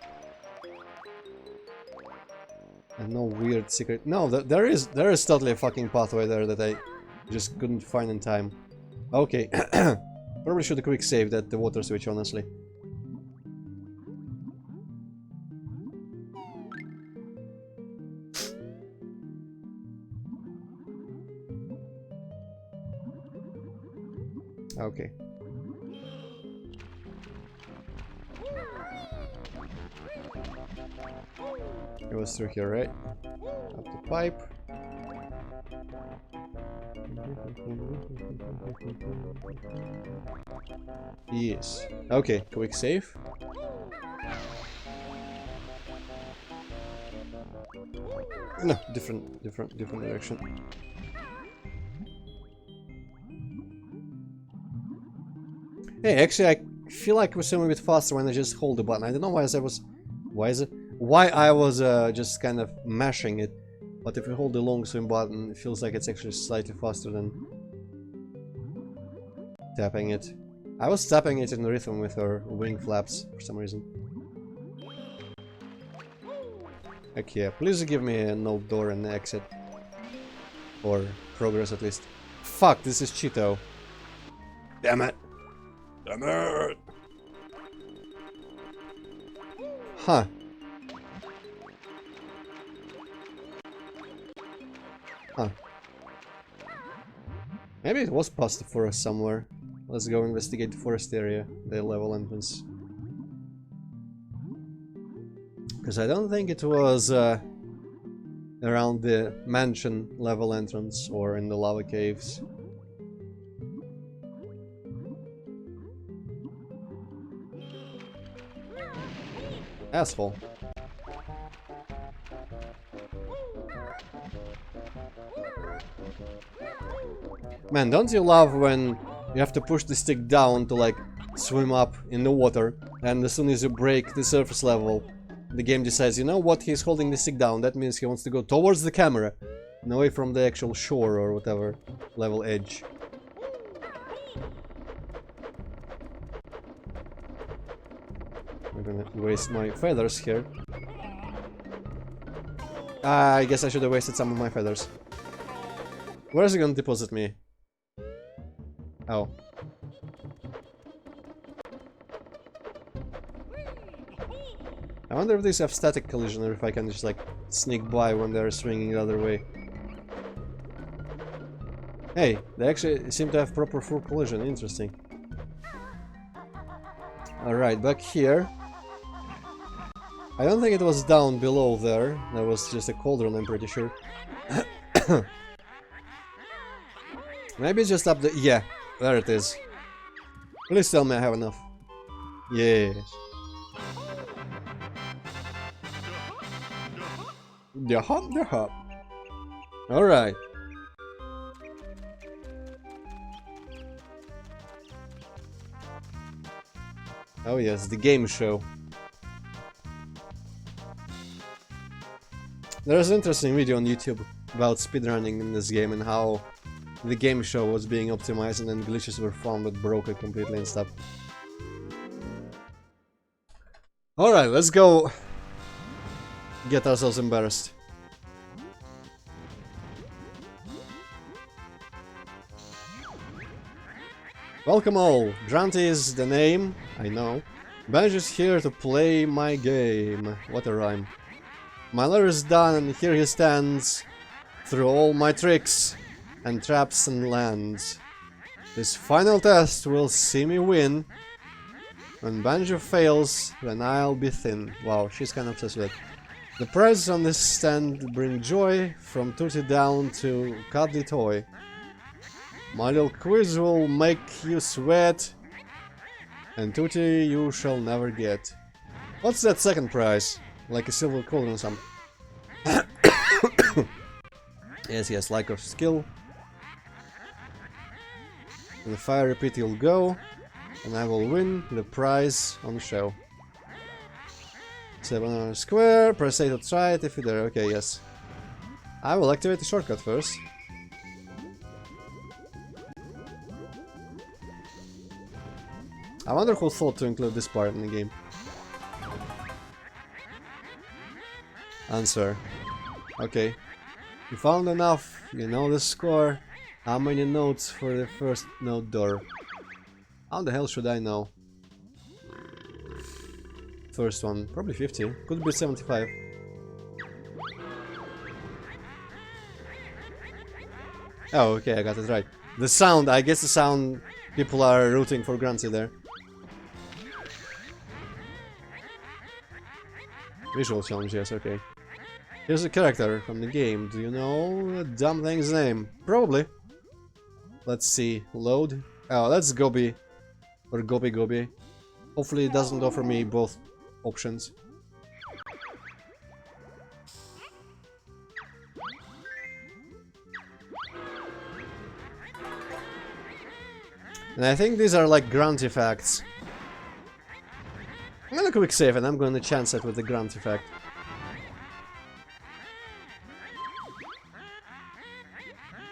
And no weird secret. No, there is totally a fucking pathway there that I just couldn't find in time. Okay. Probably should quick save that the water switch, honestly. Okay. It was through here, right? Up the pipe. Yes. Okay, quick save. No, different direction. Hey, actually, I feel like we're swimming a bit faster when I just hold the button. I don't know why I was just kind of mashing it. But if you hold the long swim button, it feels like it's actually slightly faster than tapping it. I was tapping it in rhythm with her wing flaps for some reason. Okay, please give me a note door and exit. Or progress at least. Fuck, this is Cheeto. Damn it. Damn it. Huh. Huh. Maybe it was past the forest somewhere. Let's go investigate the forest area, the level entrance. Because I don't think it was around the mansion level entrance or in the lava caves. Asshole. Man, don't you love when you have to push the stick down to like swim up in the water, and as soon as you break the surface level, the game decides, you know what, he's holding the stick down, that means he wants to go towards the camera and away from the actual shore or whatever level edge. I'm gonna waste my feathers here. I guess I should have wasted some of my feathers. Where is he gonna deposit me? Oh. I wonder if these have static collision or if I can just like sneak by when they're swinging the other way. Hey, they actually seem to have proper full collision, interesting. Alright, back here. I don't think it was down below there, that was just a cauldron, I'm pretty sure. Maybe it's just up the... yeah, there it is. Please tell me I have enough. Yeah. The hop. Alright. Oh yes, the game show. There's an interesting video on YouTube about speedrunning in this game and how the game show was being optimized and then glitches were found that broke it completely and stuff. Alright, let's go get ourselves embarrassed. Welcome all, Grunty is the name, I know. Banjo's here to play my game. What a rhyme. My letter is done and here he stands, through all my tricks and traps and lands. This final test will see me win. When Banjo fails, then I'll be thin. Wow, she's kind of obsessed with it. The prizes on this stand bring joy, from Tootie down to Cuddly Toy. My little quiz will make you sweat, and Tootie you shall never get. What's that second prize? Like a silver cauldron or something. Yes, lack of skill. And if I repeat, you'll go, and I will win the prize on the show. 7 square, press A to try it if you're there. Okay, yes. I will activate the shortcut first. I wonder who thought to include this part in the game. Answer. Okay. You found enough. You know the score. How many notes for the first note door? How the hell should I know? First one. Probably 50. Could be 75. Oh, okay, I got it right. The sound. I guess the sound. People are rooting for Grunty there. Visual challenge, yes, okay. Here's a character from the game. Do you know the dumb thing's name? Probably. Let's see. Load. Oh, that's Gobi. Or Gobi. Hopefully it doesn't offer me both options. And I think these are like grunt effects. I'm gonna quick save and I'm gonna chance it with the grunt effect.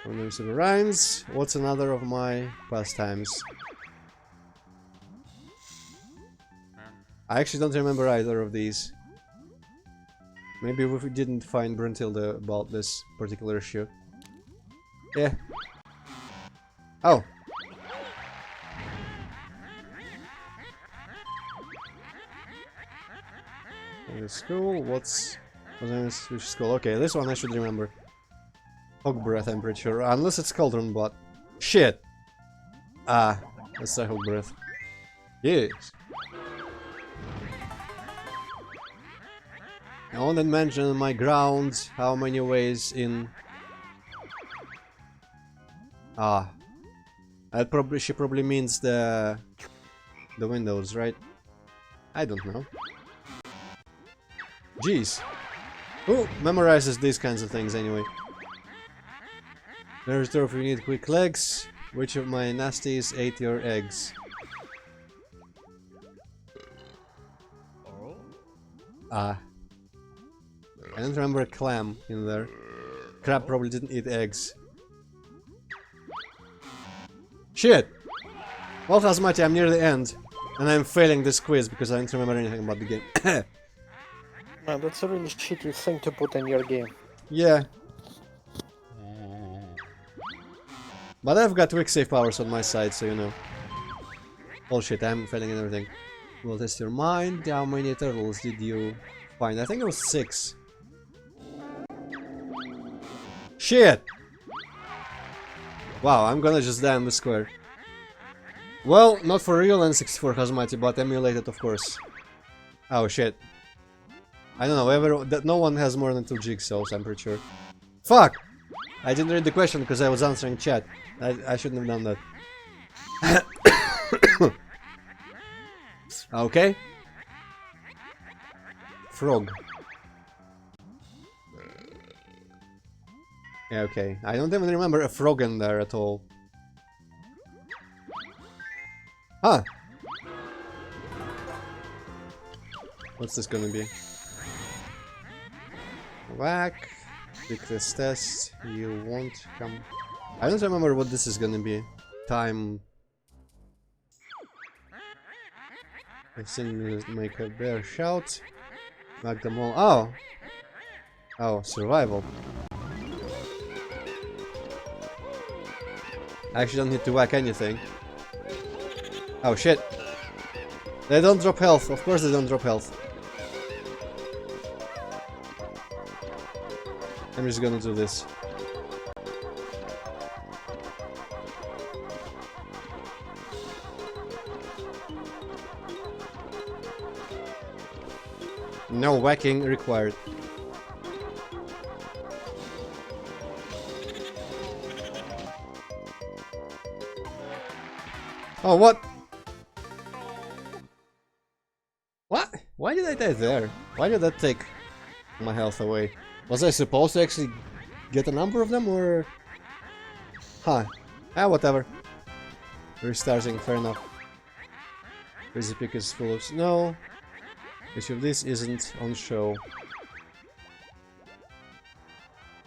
Wonder Super Rhymes. What's another of my pastimes? I actually don't remember either of these. Maybe we didn't find Bruntilda about this particular issue. Yeah. Oh. School, what's the name is which school? Okay, this one I should remember. Hog breath, I'm pretty sure. Unless it's Cauldron Bot. Shit! Ah, let's try Hog breath. Yes. I want to mention my ground how many ways in. Ah. That probably she probably means the windows, right? I don't know. Jeez. Who memorizes these kinds of things anyway? There's door if you need quick legs. Which of my nasties ate your eggs? Ah. I don't remember a clam in there. Crab probably didn't eat eggs. Shit! Well, Hazmati, I'm near the end. And I'm failing this quiz because I don't remember anything about the game. Man, that's a really shitty thing to put in your game. Yeah. But I've got quick save powers on my side, so you know. Oh shit, I'm failing in everything. We'll test your mind. How many turtles did you find? I think it was 6. Shit! Wow, I'm gonna just die on the square. Well, not for real N64 Hazmati, but emulated of course. Oh shit. I don't know, no one has more than 2 jigsaws, I'm pretty sure. Fuck! I didn't read the question because I was answering chat. I shouldn't have done that. Okay. Frog. Yeah, okay. I don't even remember a frog in there at all. Huh. What's this gonna be? Whack. Pick this test. You won't come. I don't remember what this is gonna be. Time. I think make a bear shout. Knock them all. Oh! Oh, survival. I actually don't need to whack anything. Oh shit. They don't drop health. Of course they don't drop health. I'm just gonna do this. No whacking required. Oh, what? What? Why did I die there? Why did that take my health away? Was I supposed to actually get a number of them, or... Huh. Ah, whatever. Restarting, fair enough. Crazy Pick is full of snow. Which of this isn't on show?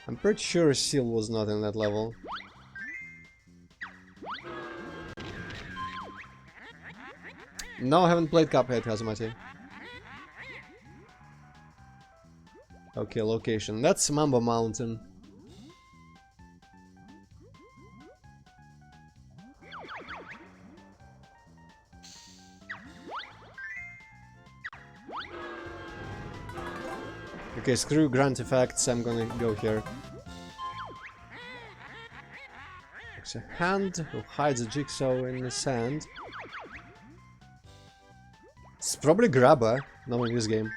I'm pretty sure Seal was not in that level. No, I haven't played Cuphead, Hazmati. Okay, location. That's Mamba Mountain. Okay, screw grunt effects, I'm gonna go here. There's a hand who hides a jigsaw in the sand. It's probably Grabba, knowing this game.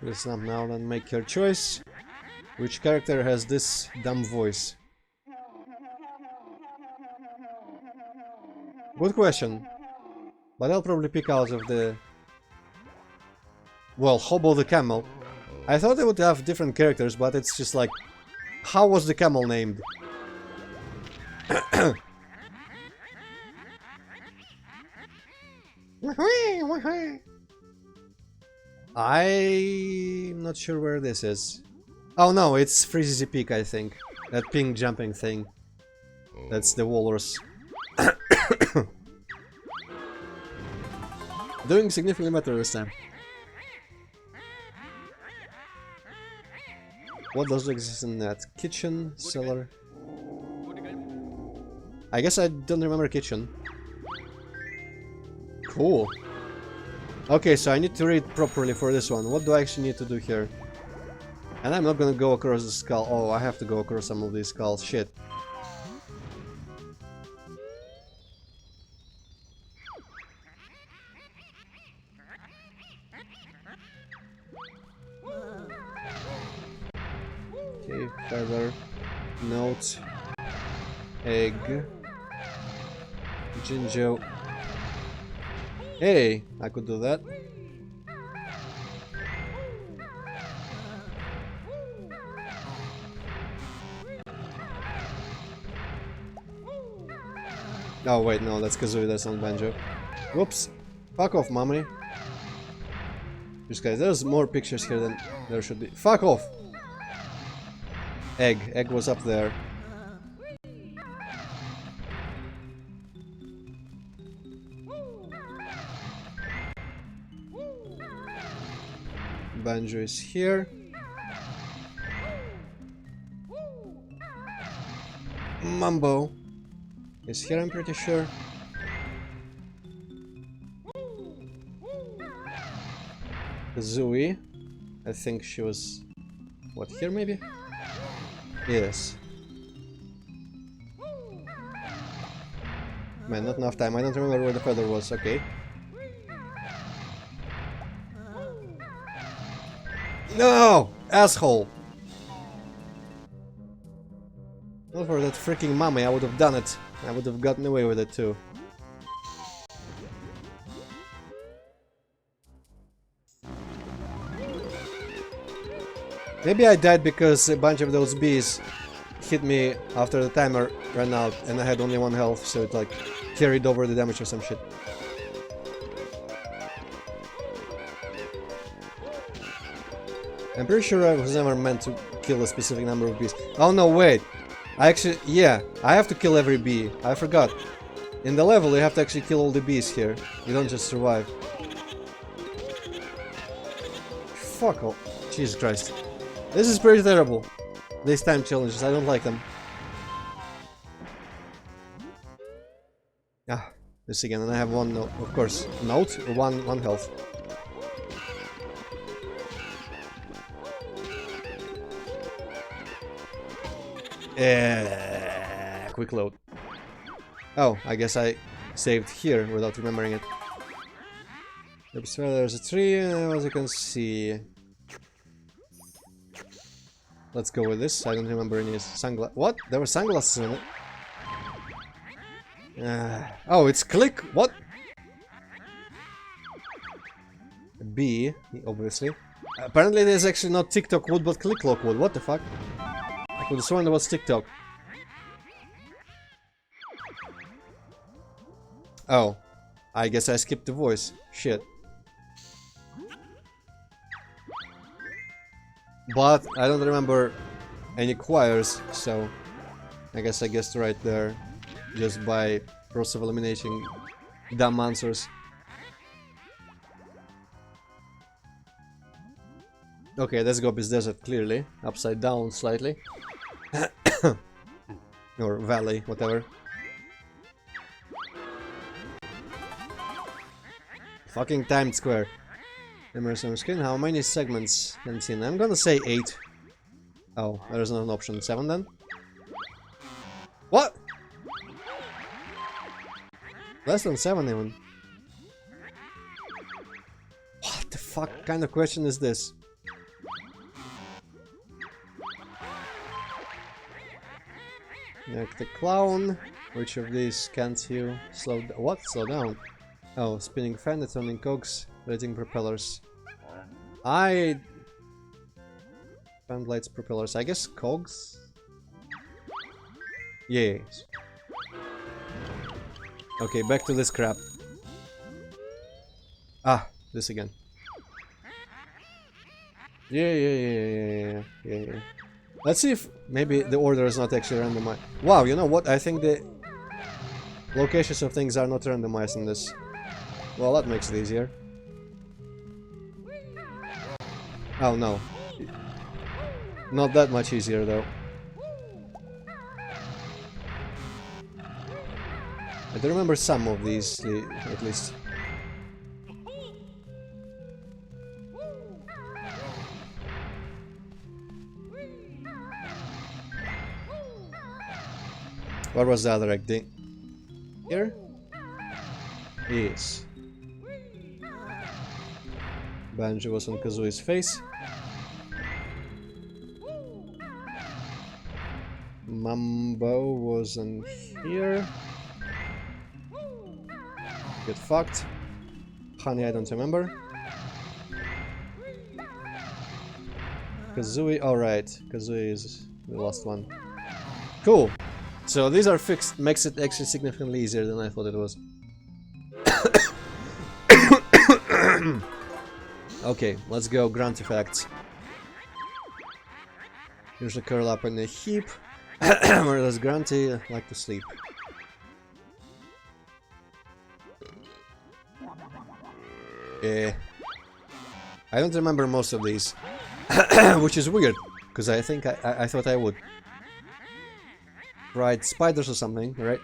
Listen up now, then make your choice. Which character has this dumb voice? Good question. But I'll probably pick out of the... Well, Hobo the Camel. I thought they would have different characters, but it's just like How was the camel named? I'm not sure where this is. Oh no, it's Freezy Peak, I think. That pink jumping thing. That's the walrus. Doing significantly better this time. What does exist in that? Kitchen, cellar. I guess I don't remember kitchen. Cool. Okay, so I need to read properly for this one. What do I actually need to do here? And I'm not gonna go across the skull. Oh, I have to go across some of these skulls. Shit. Okay, feather, note, egg, Jinjo. Hey, I could do that. Oh wait, no, that's Kazooie, that's not Banjo. Whoops. Fuck off, mommy. Just guys, there's more pictures here than there should be. Fuck off! Egg. Egg was up there. Banjo is here. Mumbo is here, I'm pretty sure. Kazooie. I think she was... what, here maybe? Yes. Man, not enough time. I don't remember where the feather was. Okay. No! Asshole! Not for that freaking mummy, I would have done it. I would have gotten away with it too. Maybe I died because a bunch of those bees hit me after the timer ran out and I had only 1 health, so it like carried over the damage or some shit. I'm pretty sure I was never meant to kill a specific number of bees. Oh no, wait! I actually, yeah, I have to kill every bee. I forgot. In the level you have to actually kill all the bees here. You don't just survive. Fuck off. Jesus Christ. This is pretty terrible. These time challenges, I don't like them. Ah, this again, and I have 1 note, of course. Note, 1 health. Quick load. Oh, I guess I saved here without remembering it. There's a tree, as you can see. Let's go with this. I don't remember any sunglasses. What? There were sunglasses in it. Oh, it's click. What? B, obviously. Apparently, there's actually not TikTok wood, but click lock wood. What the fuck? I could have sworn there was TikTok. Oh, I guess I skipped the voice. Shit. But I don't remember any choirs, so I guess I guessed right there just by process of eliminating dumb answers. Okay, let's go up this desert clearly. Upside down slightly. Or valley, whatever. Fucking timed square. Immerse on screen. How many segments can see? I'm gonna say 8. Oh, there's not an option. 7 then? What? Less than 7 even. What the fuck kind of question is this? Like the clown. Which of these can't you slow down? What? Slow down? Oh, spinning fan, turning cogs, raising propellers. Fan lights, propellers. I guess cogs? Yes. Okay, back to this crap. Ah, this again. Yeah. Let's see if maybe the order is not actually randomized. Wow, you know what? I think the locations of things are not randomized in this. Well, that makes it easier. Oh no. Not that much easier though. I do remember some of these, at least. Where was the other acting? Here? Yes. Banjo was on Kazooie's face. Mambo was on here. Get fucked. Honey, I don't remember. Kazooie, alright. Kazooie is the last one. Cool. So these are fixed, makes it actually significantly easier than I thought it was. Okay, let's go grunt effects. Usually curl up in a heap, whereas Grunty like to sleep. I don't remember most of these, which is weird, because I think I thought I would. Right, spiders or something, right?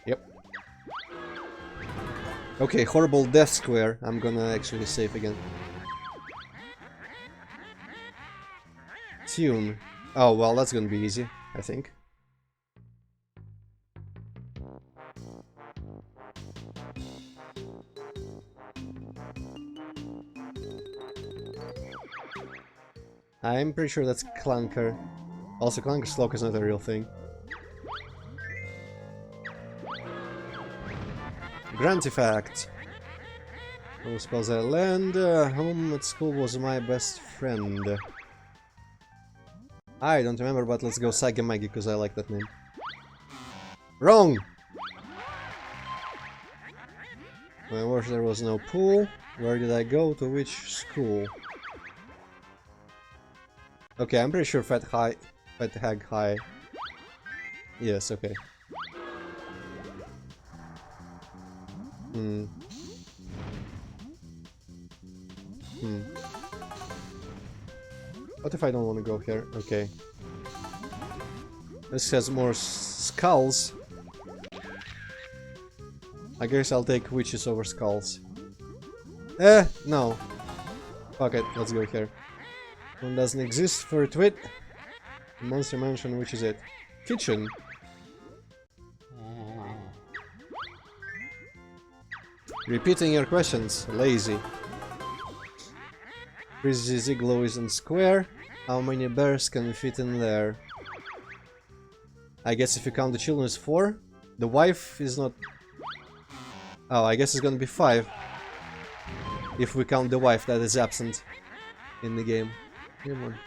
Yep. Okay, horrible death square. I'm gonna actually save again. Tune. Oh, well, that's gonna be easy, I think. I'm pretty sure that's Clunker. Also, Clunker's Slock is not a real thing. Gruntifact. Who spells I land? Home at school was my best friend. I don't remember, but let's go Sagamagi because I like that name. Wrong! I wish there was no pool. Where did I go? To which school? Okay, I'm pretty sure Fat Hag High. Yes, okay. What if I don't want to go here? Okay. This has more skulls. I guess I'll take witches over skulls. No. Fuck it, let's go here. One doesn't exist for a twit. Monster Mansion, which is it? Kitchen. Repeating your questions, lazy. Frizzy's igloo isn't square. How many bears can fit in there? I guess if you count the children, it's 4. The wife is not... Oh, I guess it's gonna be 5. If we count the wife that is absent in the game. Come on.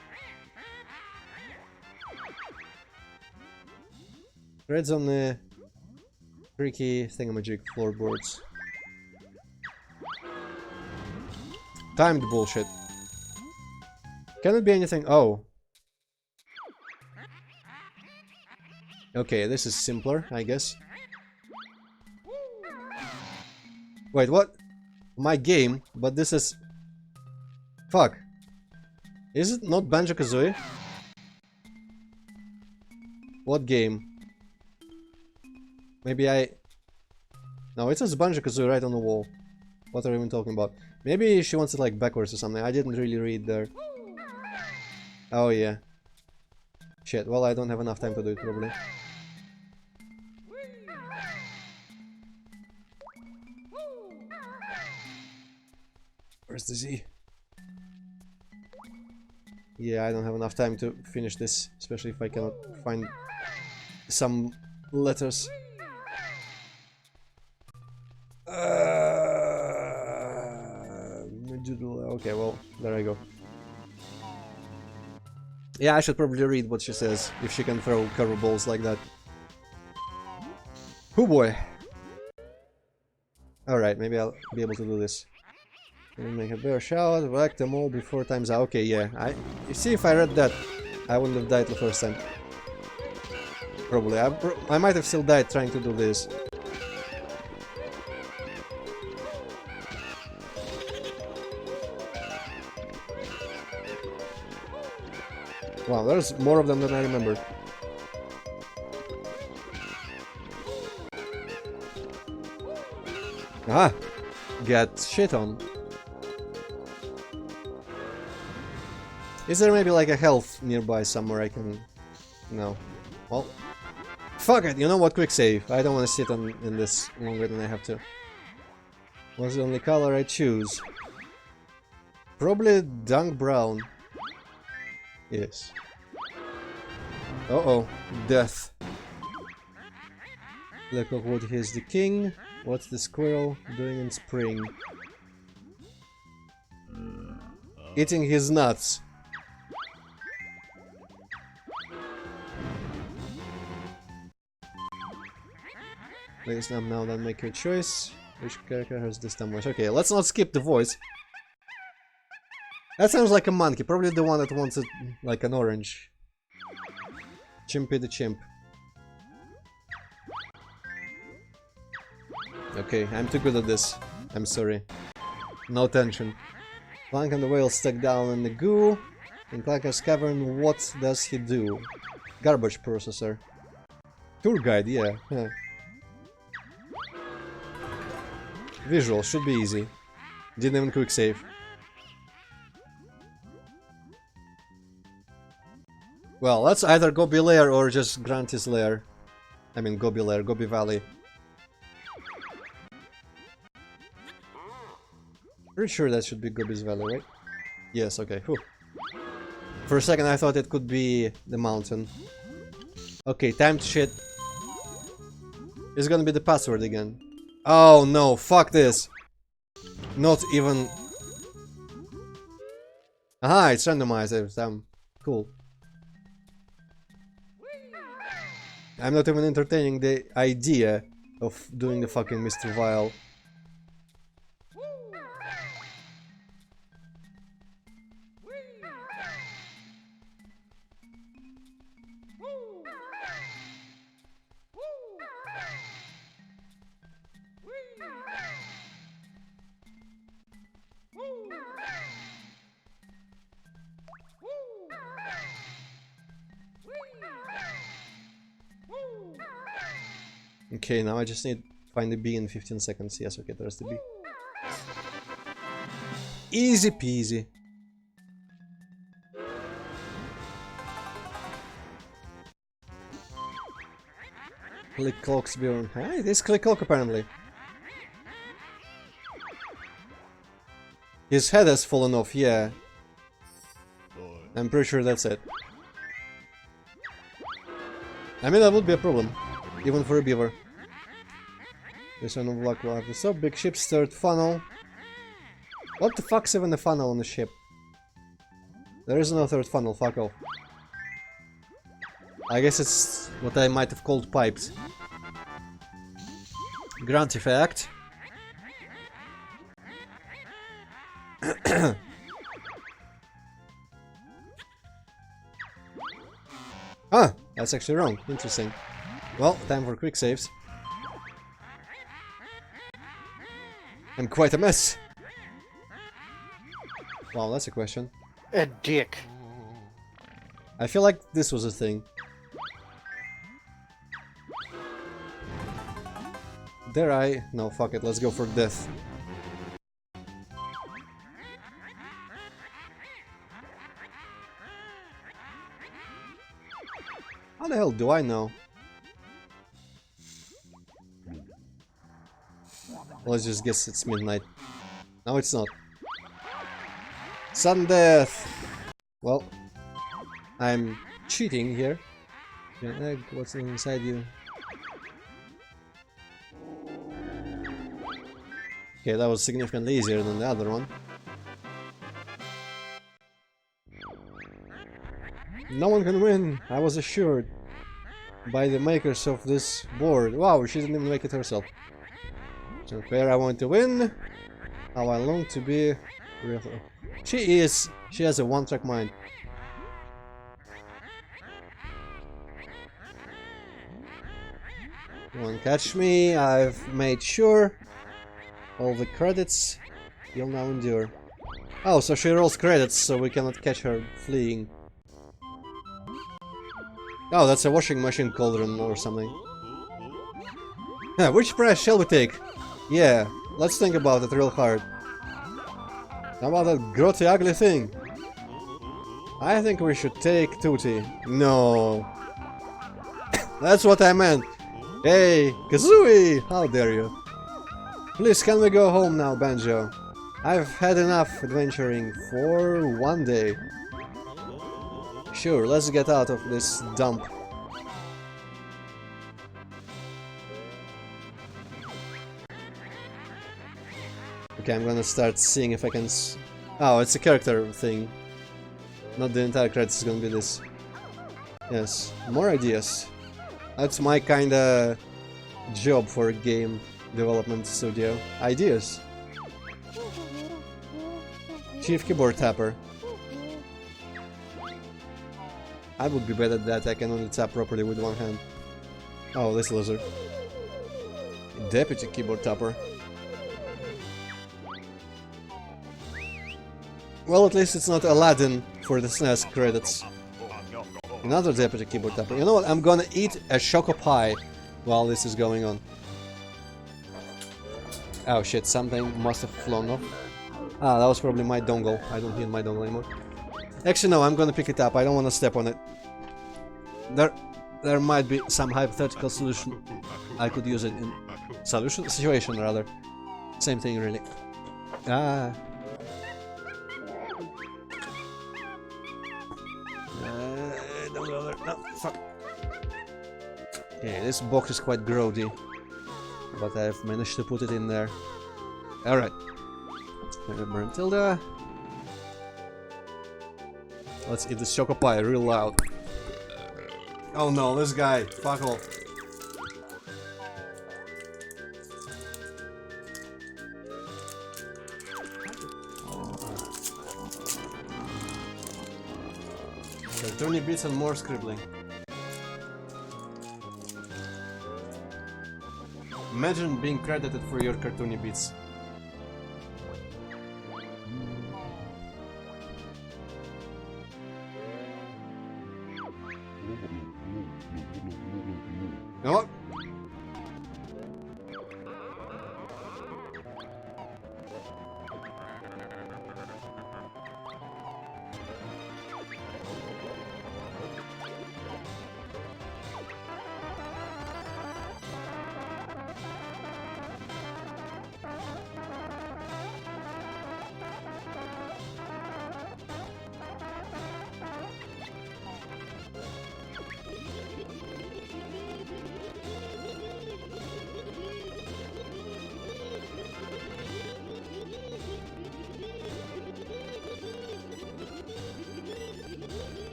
Threads on the tricky thingamajig floorboards. Timed bullshit. Can it be anything? Oh. Okay, this is simpler, I guess. Wait, what? My game, but this is... Fuck. Is it not Banjo-Kazooie? What game? Maybe I... No, it says Banjo-Kazooie right on the wall. What are we even talking about? Maybe she wants it like backwards or something. I didn't really read there. Oh yeah. Shit, well I don't have enough time to do it probably. Where's the Z? Yeah, I don't have enough time to finish this, especially if I cannot find some letters. Okay, well, there I go. Yeah, I should probably read what she says, if she can throw curveballs like that. Oh boy. Alright, maybe I'll be able to do this. Make a bear shout, whack them all before time's out. Okay, yeah. You see, if I read that, I wouldn't have died the first time. Probably. I might have still died trying to do this. Wow, there's more of them than I remembered. Ah! Get shit on. Is there maybe like a health nearby somewhere I can... No. Well... Fuck it! You know what? Quick save. I don't want to sit in this longer than I have to. What's the only color I choose? Probably dunk brown. Yes. Uh-oh. Death. Black of wood, here's the king. What's the squirrel doing in spring? Eating his nuts. Please now then make your choice. Which character has this dumb voice? Okay, let's not skip the voice. That sounds like a monkey, probably the one that wants it like an orange. Chimpy the chimp. Okay, I'm too good at this. I'm sorry. No tension. Clank and the whale stuck down in the goo. In Clanker's cavern, what does he do? Garbage processor. Tour guide, yeah. Visual, should be easy. Didn't even quick save. Well, let's either Gobi Lair or just Granty's Lair. I mean Gobi Lair, Gobi Valley. Pretty sure that should be Gobi's Valley, right? Yes, okay. Whew. For a second I thought it could be the mountain. Okay, time to shit. It's gonna be the password again. Oh no, fuck this. Not even... Aha, it's randomized every time. Cool. I'm not even entertaining the idea of doing the fucking Mr. Vile. Okay, now I just need to find the bee in 15 seconds. Yes, okay, there's the bee. Easy peasy. Click clock's beyond. Hey, it is click clock apparently. His head has fallen off, yeah. I'm pretty sure that's it. I mean, that would be a problem. Even for a beaver. This one of luck will have to stop. Big ship's third funnel. What the fuck's even a funnel on the ship? There is no third funnel, fuck off. I guess it's what I might have called pipes. Grunt effect. Ah, that's actually wrong. Interesting. Well, time for quick saves. I'm quite a mess. Wow, that's a question. A dick. I feel like this was a thing. Dare I? No, fuck it, let's go for death. How the hell do I know? Let's just guess it's midnight. No, it's not. Sudden death! Well, I'm cheating here. An egg, what's inside you? Okay, that was significantly easier than the other one. No one can win, I was assured by the makers of this board. Wow, she didn't even make it herself. So where I want to win, how I long to be real. She has a one-track mind. You won't catch me, I've made sure. All the credits you'll now endure. Oh, so she rolls credits, so we cannot catch her fleeing. Oh, that's a washing machine cauldron or something. Which prize shall we take? Yeah, let's think about it real hard. How about that grotty ugly thing? I think we should take Tootie. No. That's what I meant. Hey, Kazooie! How dare you? Please, can we go home now, Banjo? I've had enough adventuring for one day. Sure, let's get out of this dump. Okay, I'm gonna start seeing if I can oh, it's a character thing. Not the entire credits is gonna be this. Yes, more ideas. That's my kinda job for a game development studio. Ideas. Chief keyboard tapper. I would be better at that, I can only tap properly with one hand. Oh, this loser. Deputy keyboard tapper. Well, at least it's not Aladdin for the SNES credits. Another deputy keyboard tapper. You know what? I'm gonna eat a choco pie while this is going on. Oh shit, something must have flown off. Ah, that was probably my dongle. I don't need my dongle anymore. Actually, no, I'm gonna pick it up. I don't want to step on it. There might be some hypothetical solution. I could use it in situation rather. Same thing, really. Ah. Don't go there. No, fuck. Okay, this box is quite grody, but I've managed to put it in there. Alright. Remember Tilda. Let's eat this choco pie real loud. Oh no, this guy. Fuck off. Cartoony bits and more scribbling. Imagine being credited for your cartoony bits. Oh.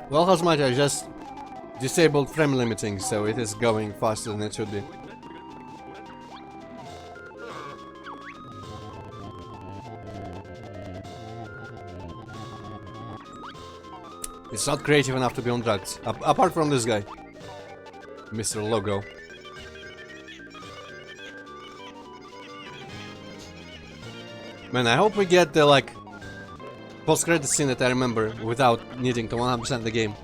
Well, how much I just disabled frame limiting, so it is going faster than it should be. It's not creative enough to be on drugs, apart from this guy, Mr. Logo. Man, I hope we get the like post-credit scene that I remember without needing to 100% the game.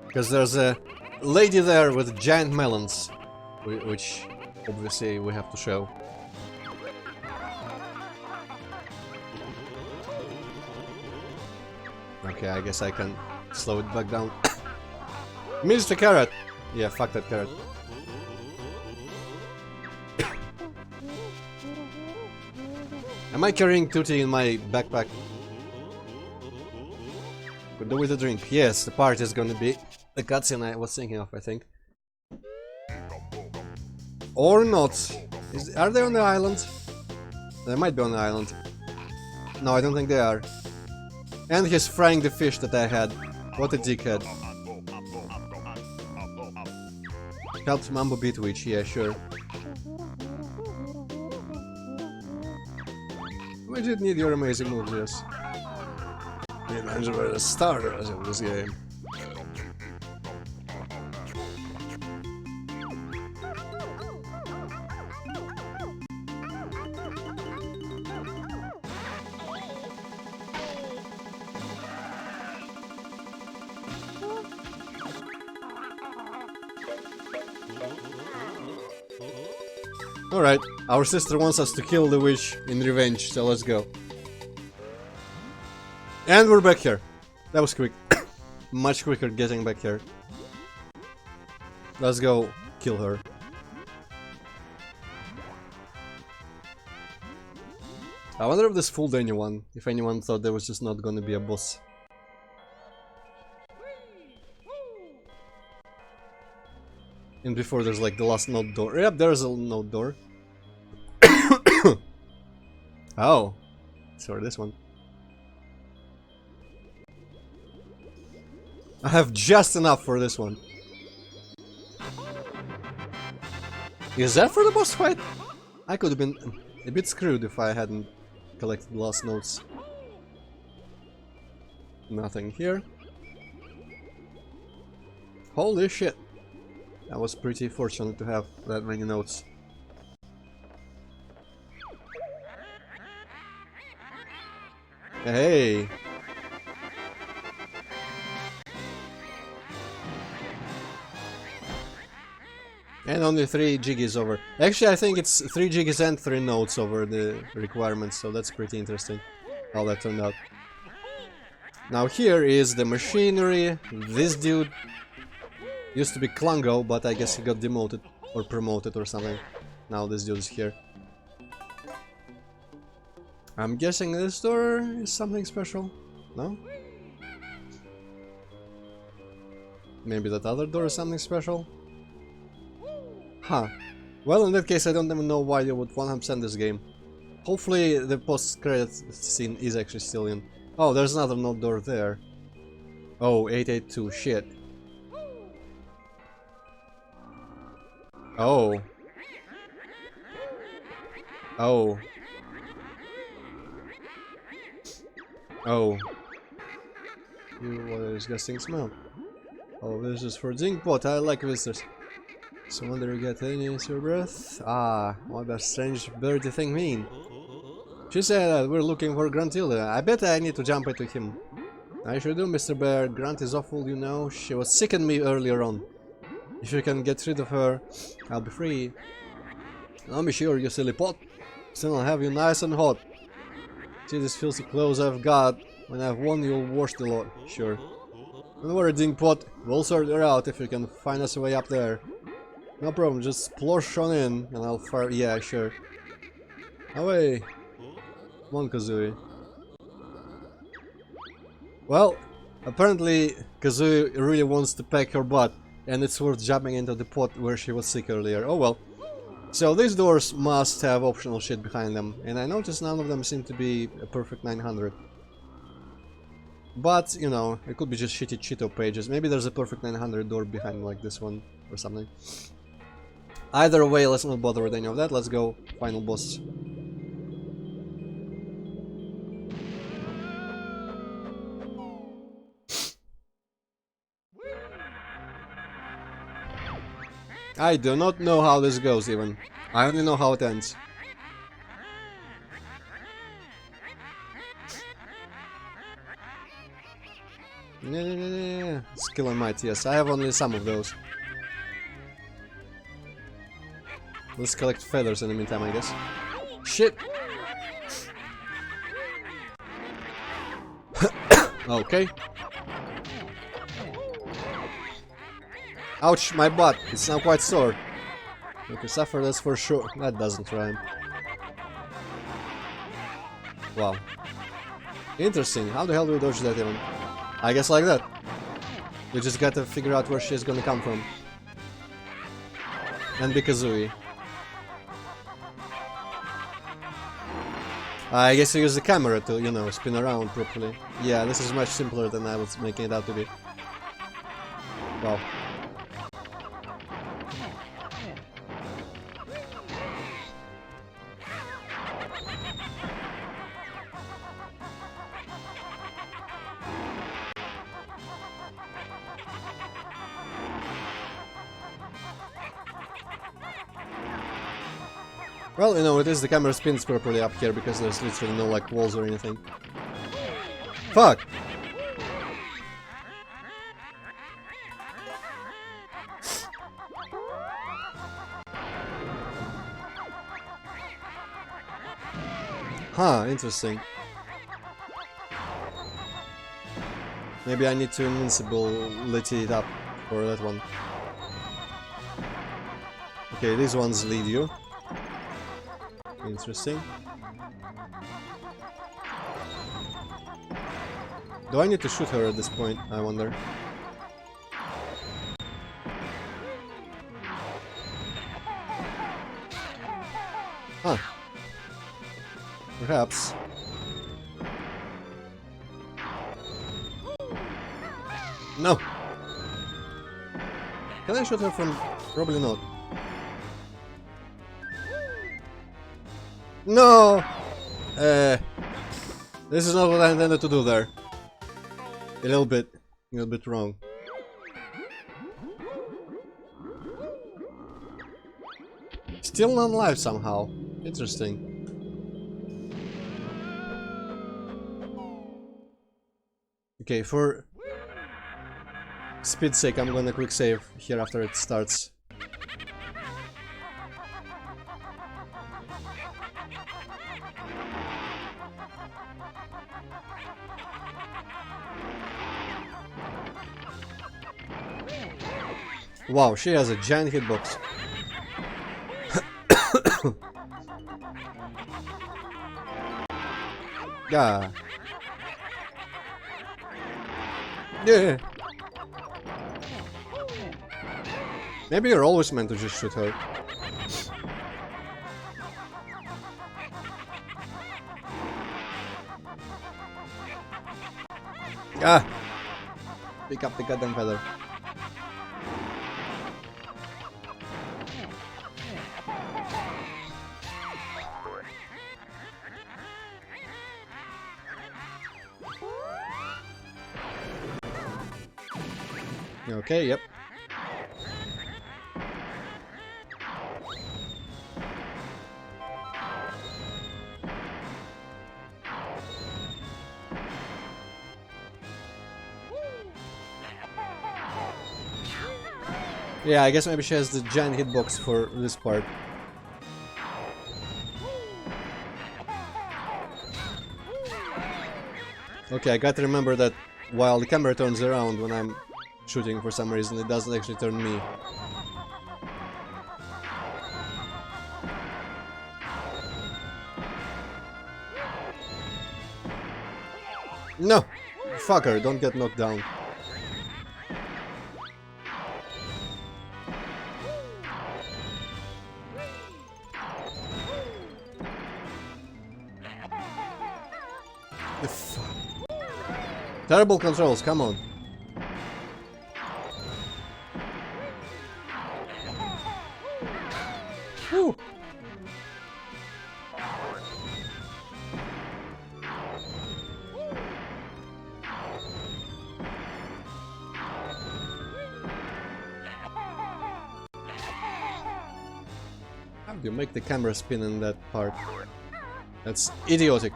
Because there's a lady there with giant melons, which obviously we have to show. Okay, I guess I can slow it back down. Mr. Carrot! Yeah, fuck that carrot. Am I carrying Tootie in my backpack? Could do with a drink. Yes, the part is gonna be the cutscene I was thinking of, I think. Or not. Are they on the island? They might be on the island. No, I don't think they are. And he's frying the fish that I had. What a dickhead. Helped Mambo beat Witch, yeah, sure. We did need your amazing moves, yes. The Banjo were the starters of this game. Alright, our sister wants us to kill the witch in revenge, so let's go. And we're back here. That was quick. Much quicker getting back here. Let's go kill her. I wonder if this fooled anyone. If anyone thought there was just not gonna be a boss. And before there's like the last node door. Yep, there's a node door. Oh. Sorry, this one. I have just enough for this one. Is that for the boss fight? I could have been a bit screwed if I hadn't collected the last notes. Nothing here. Holy shit. I was pretty fortunate to have that many notes. Hey! And only 3 jiggies over. Actually, I think it's 3 jiggies and 3 notes over the requirements, so that's pretty interesting how that turned out. Now here is the machinery. This dude used to be Klungo, but I guess he got demoted or promoted or something. Now this dude is here. I'm guessing this door is something special? No? Maybe that other door is something special? Huh. Well, in that case, I don't even know why you would 100% this game. Hopefully the post-credit scene is actually still in. Oh, there's another node door there. Oh, 882, shit. Oh. Oh. Oh. What a disgusting smell. Oh, this is for zinc pot. I like visitors. So wonder you get any in your breath? Ah, what does strange birdie thing mean? She said that we're looking for Gruntilda. I bet I need to jump into him. I sure do, Mr. Bear. Grunt is awful, you know. She was sicking me earlier on. If you can get rid of her, I'll be free. I'll be sure, you silly pot. Soon I'll have you nice and hot. See these filthy clothes I've got. When I've won, you'll wash the lot. Sure. Don't worry, Dingpot. We'll sort her out if you can find us a way up there. No problem, just splosh on in and I'll fire. Yeah, sure. Away. Come on, Kazooie. Well, apparently Kazooie really wants to peck her butt, and it's worth jumping into the pot where she was sick earlier. Oh well. So these doors must have optional shit behind them, and I noticed none of them seem to be a perfect 900. But, you know, it could be just shitty Cheeto pages. Maybe there's a perfect 900 door behind like this one or something. Either way, let's not bother with any of that. Let's go final boss. I do not know how this goes even. I only know how it ends. Yeah. Skill and might, yes. I have only some of those. Let's collect feathers in the meantime, I guess. Shit! Okay. Ouch, my butt. It's now quite sore. Okay, suffer, that's for sure. That doesn't rhyme. Wow. Interesting. How the hell do we dodge that even? I guess like that. We just gotta figure out where she's gonna come from. And be Kazooie. I guess you use the camera to, you know, spin around properly. Yeah, this is much simpler than I was making it out to be. Wow. Well, you know, it is the camera spins properly up here because there's literally no like walls or anything. Fuck! Huh, interesting. Maybe I need to invincibility it up for that one. Okay, these ones lead you. Interesting. Do I need to shoot her at this point, I wonder? Huh. Perhaps. No! Can I shoot her from... Probably not. No! This is not what I intended to do there. A little bit wrong. Still not alive somehow. Interesting. Okay, for speed's sake, I'm gonna quick save here after it starts. Wow, she has a giant hitbox. Yeah. Yeah. Maybe you're always meant to just shoot her. Ah! Pick up the goddamn feather. Okay, yep. Yeah, I guess maybe she has the giant hitbox for this part. Okay, I gotta remember that while the camera turns around when I'm shooting for some reason, it doesn't actually turn me. No! Fucker, don't get knocked down. Terrible controls, come on. Whew. How do you make the camera spin in that part? That's idiotic.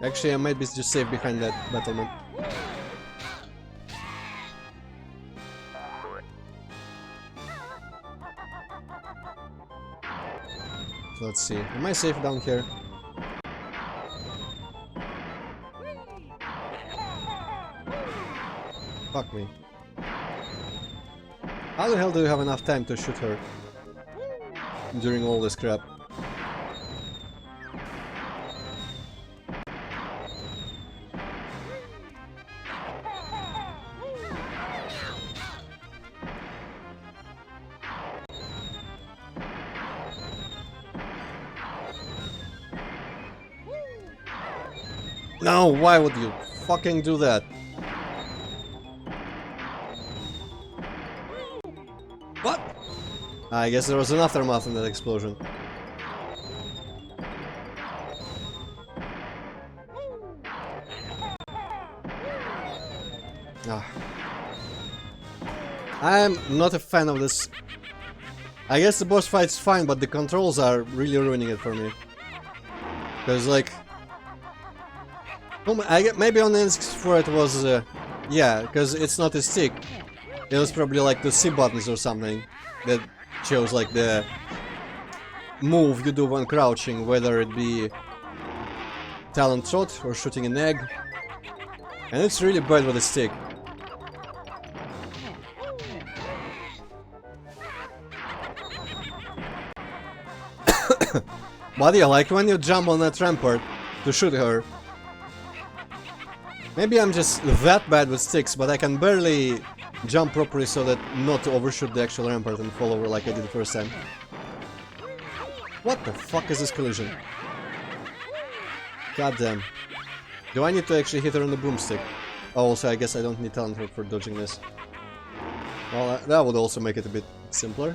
Actually I might be just safe behind that battlement. So let's see, am I safe down here? Fuck me. How the hell do you have enough time to shoot her during all this crap? No, why would you fucking do that? What? I guess there was an aftermath in that explosion. Ah. I'm not a fan of this. I guess the boss fight's fine, but the controls are really ruining it for me. Because, like... Well, maybe on the N64 it was... yeah, because it's not a stick. It was probably like the C buttons or something that shows like the move you do when crouching, whether it be talent shot or shooting an egg. And it's really bad with a stick. But yeah, like when you jump on that rampart to shoot her. Maybe I'm just that bad with sticks, but I can barely jump properly so that not to overshoot the actual rampart and fall over like I did the first time. What the fuck is this collision? God damn. Do I need to actually hit her on the broomstick? Oh, also I guess I don't need talent hook for dodging this. Well, that would also make it a bit simpler.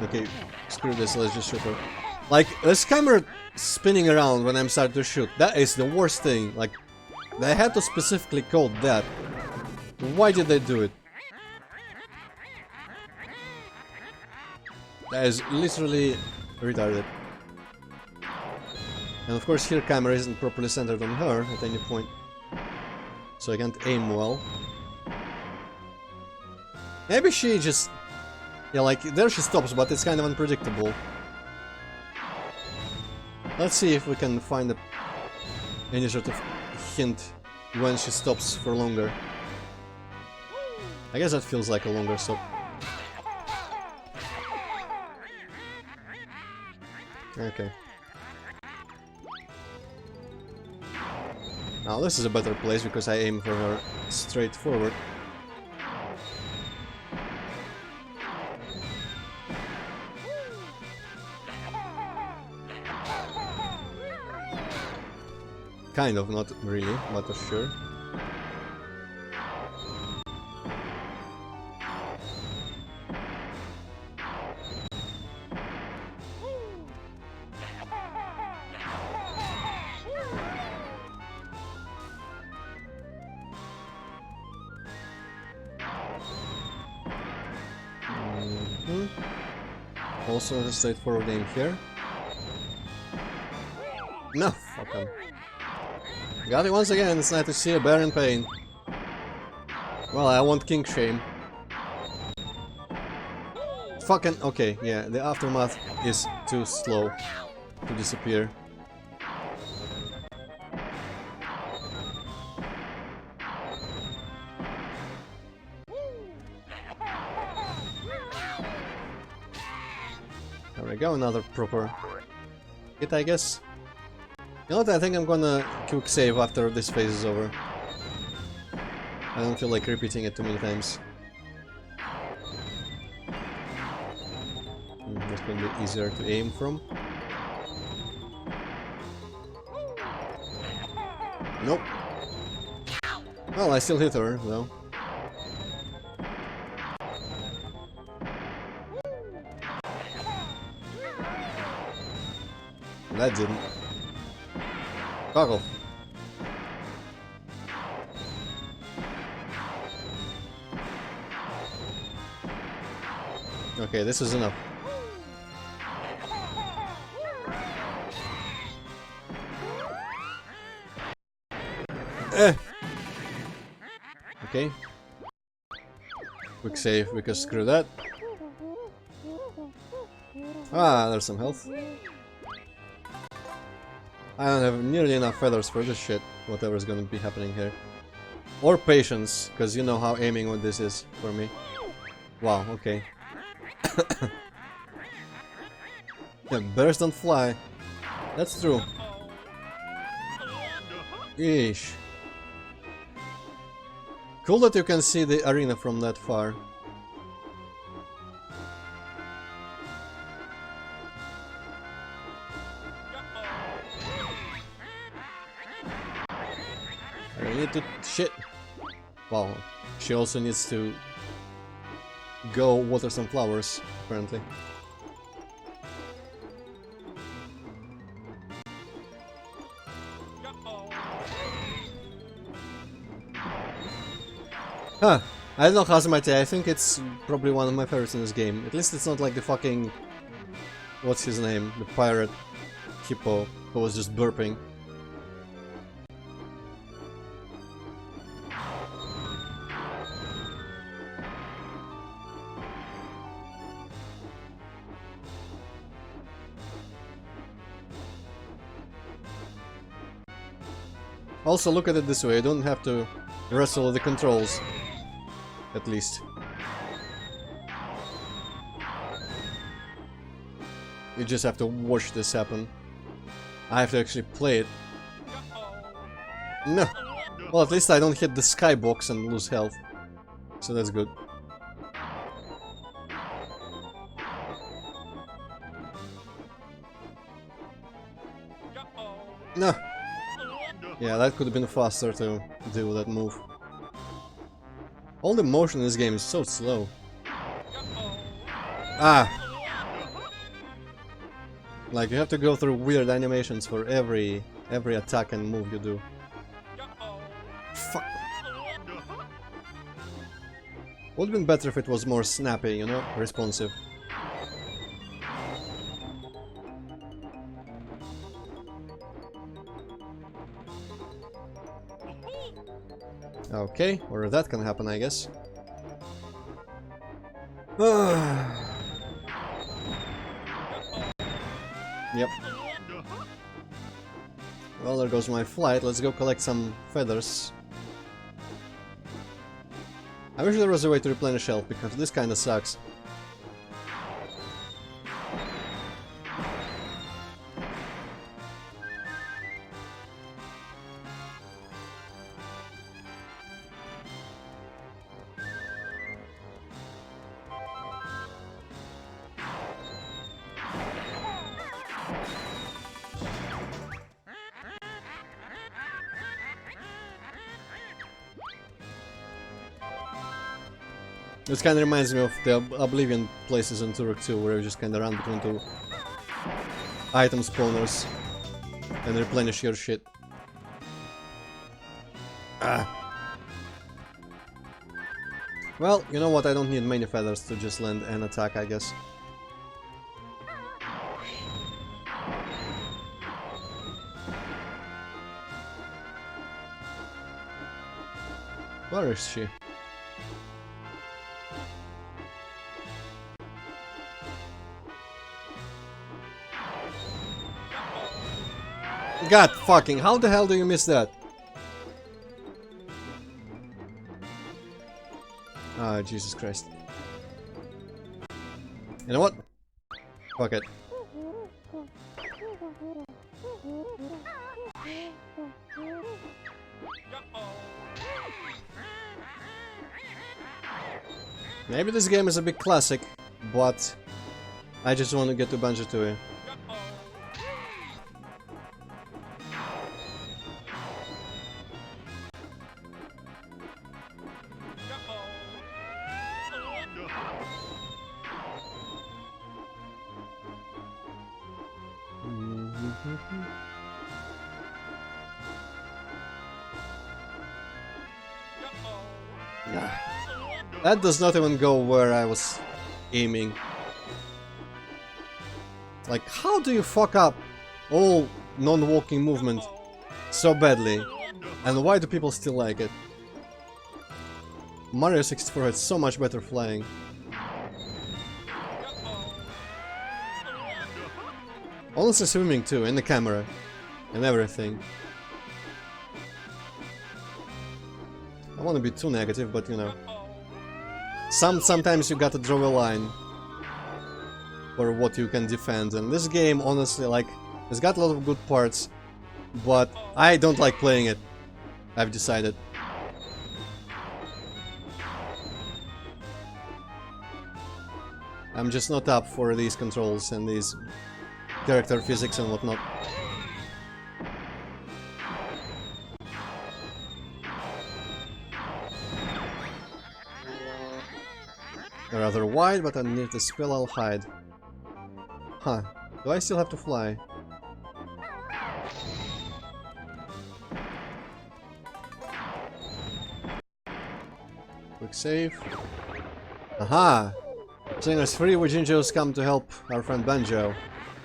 Okay, screw this, let's just shoot her. Like, this camera spinning around when I'm starting to shoot, that is the worst thing. Like, they had to specifically code that. Why did they do it? That is literally retarded. And of course here camera isn't properly centered on her at any point. So I can't aim well. Maybe she just... Yeah, like, there she stops, but it's kind of unpredictable. Let's see if we can find any sort of hint when she stops for longer. I guess that feels like a longer stop. Okay. Now this is a better place because I aim for her straight forward. Kind of, not really, but sure. Also a straightforward aim here. No, fuck him. Got it once again, it's nice to see a bear in pain. Well, I want king shame. Fucking okay, yeah, the aftermath is too slow to disappear. There we go, another proper hit, I guess. You know what, I think I'm gonna quick save after this phase is over. I don't feel like repeating it too many times. That's gonna be easier to aim from. Nope. Well, I still hit her, though. That didn't. Fuck off. Okay, this is enough. Okay. Quick save because screw that. Ah, there's some health. I don't have nearly enough feathers for this shit, whatever's gonna be happening here. Or patience, because you know how aiming with this is for me. Wow, okay. Yeah, bears don't fly. That's true. Yeesh. Cool that you can see the arena from that far. need to... shit. Wow. She also needs to go water some flowers, apparently. Huh. I don't know, Hazamate, I think it's probably one of my favorites in this game. At least it's not like the fucking... what's his name? The pirate hippo who was just burping. Also, look at it this way, you don't have to wrestle with the controls. At least. You just have to watch this happen. I have to actually play it. No! Well, at least I don't hit the skybox and lose health. So that's good. No! Yeah, that could have been faster to do that move. All the motion in this game is so slow. Ah! Like, you have to go through weird animations for every attack and move you do. Fuck. Would have been better if it was more snappy, you know? Responsive. Okay, or that can happen, I guess. Yep. Well, there goes my flight. Let's go collect some feathers. I wish there was a way to replenish health, because this kinda sucks. This kind of reminds me of the Oblivion places in Turok 2, where you just kind of run between two item spawners and replenish your shit. Ah. Well, you know what, I don't need many feathers to just land an attack, I guess. Where is she? God fucking, how the hell do you miss that? Ah, Jesus Christ. You know what? Fuck it. Maybe this game is a big classic, but I just want to get to Banjo-Tooie. That does not even go where I was aiming. Like, how do you fuck up all non-walking movement so badly? And why do people still like it? Mario 64 had so much better flying. Honestly, swimming too, and the camera, and everything. I don't want to be too negative, but you know. Sometimes you gotta draw a line for what you can defend, and this game, honestly, like, it's got a lot of good parts, but I don't like playing it. I've decided. I'm just not up for these controls and these character physics and whatnot. rather wide, but underneath the spell I'll hide. Huh. Do I still have to fly? Quick save. Aha! Singer's free with Jinjo's come to help our friend Banjo.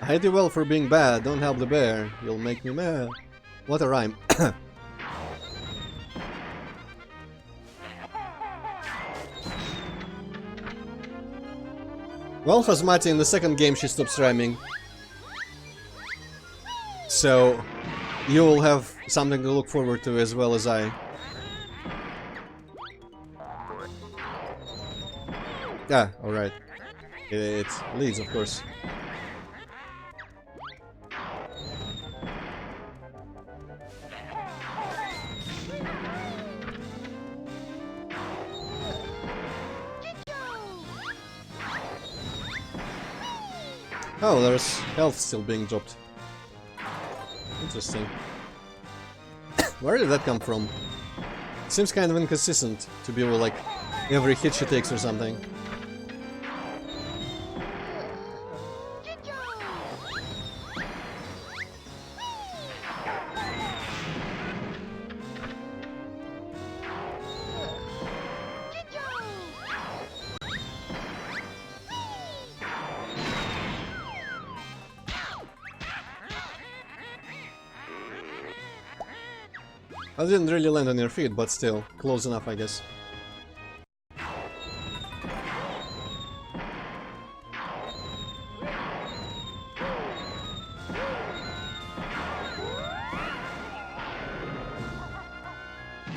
I hate you well for being bad, don't help the bear, you'll make me mad. What a rhyme. Well, Phasmati, in the second game she stops rhyming. So, you will have something to look forward to as well as I. Yeah, alright. It leads, of course. Oh, there's health still being dropped. Interesting. Where did that come from? Seems kind of inconsistent to be with, like, every hit she takes or something. I didn't really land on your feet, but still, close enough, I guess.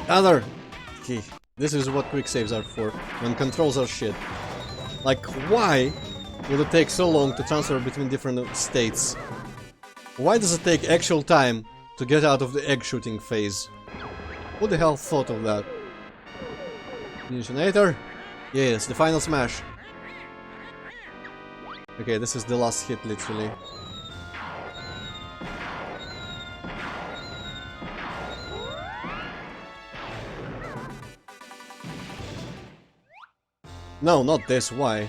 Other key. This is what quick saves are for, when controls are shit. Like, why would it take so long to transfer between different states? Why does it take actual time to get out of the egg shooting phase? Who the hell thought of that? Initiator? Yes, the final smash. Okay, this is the last hit, literally. No, not this, why?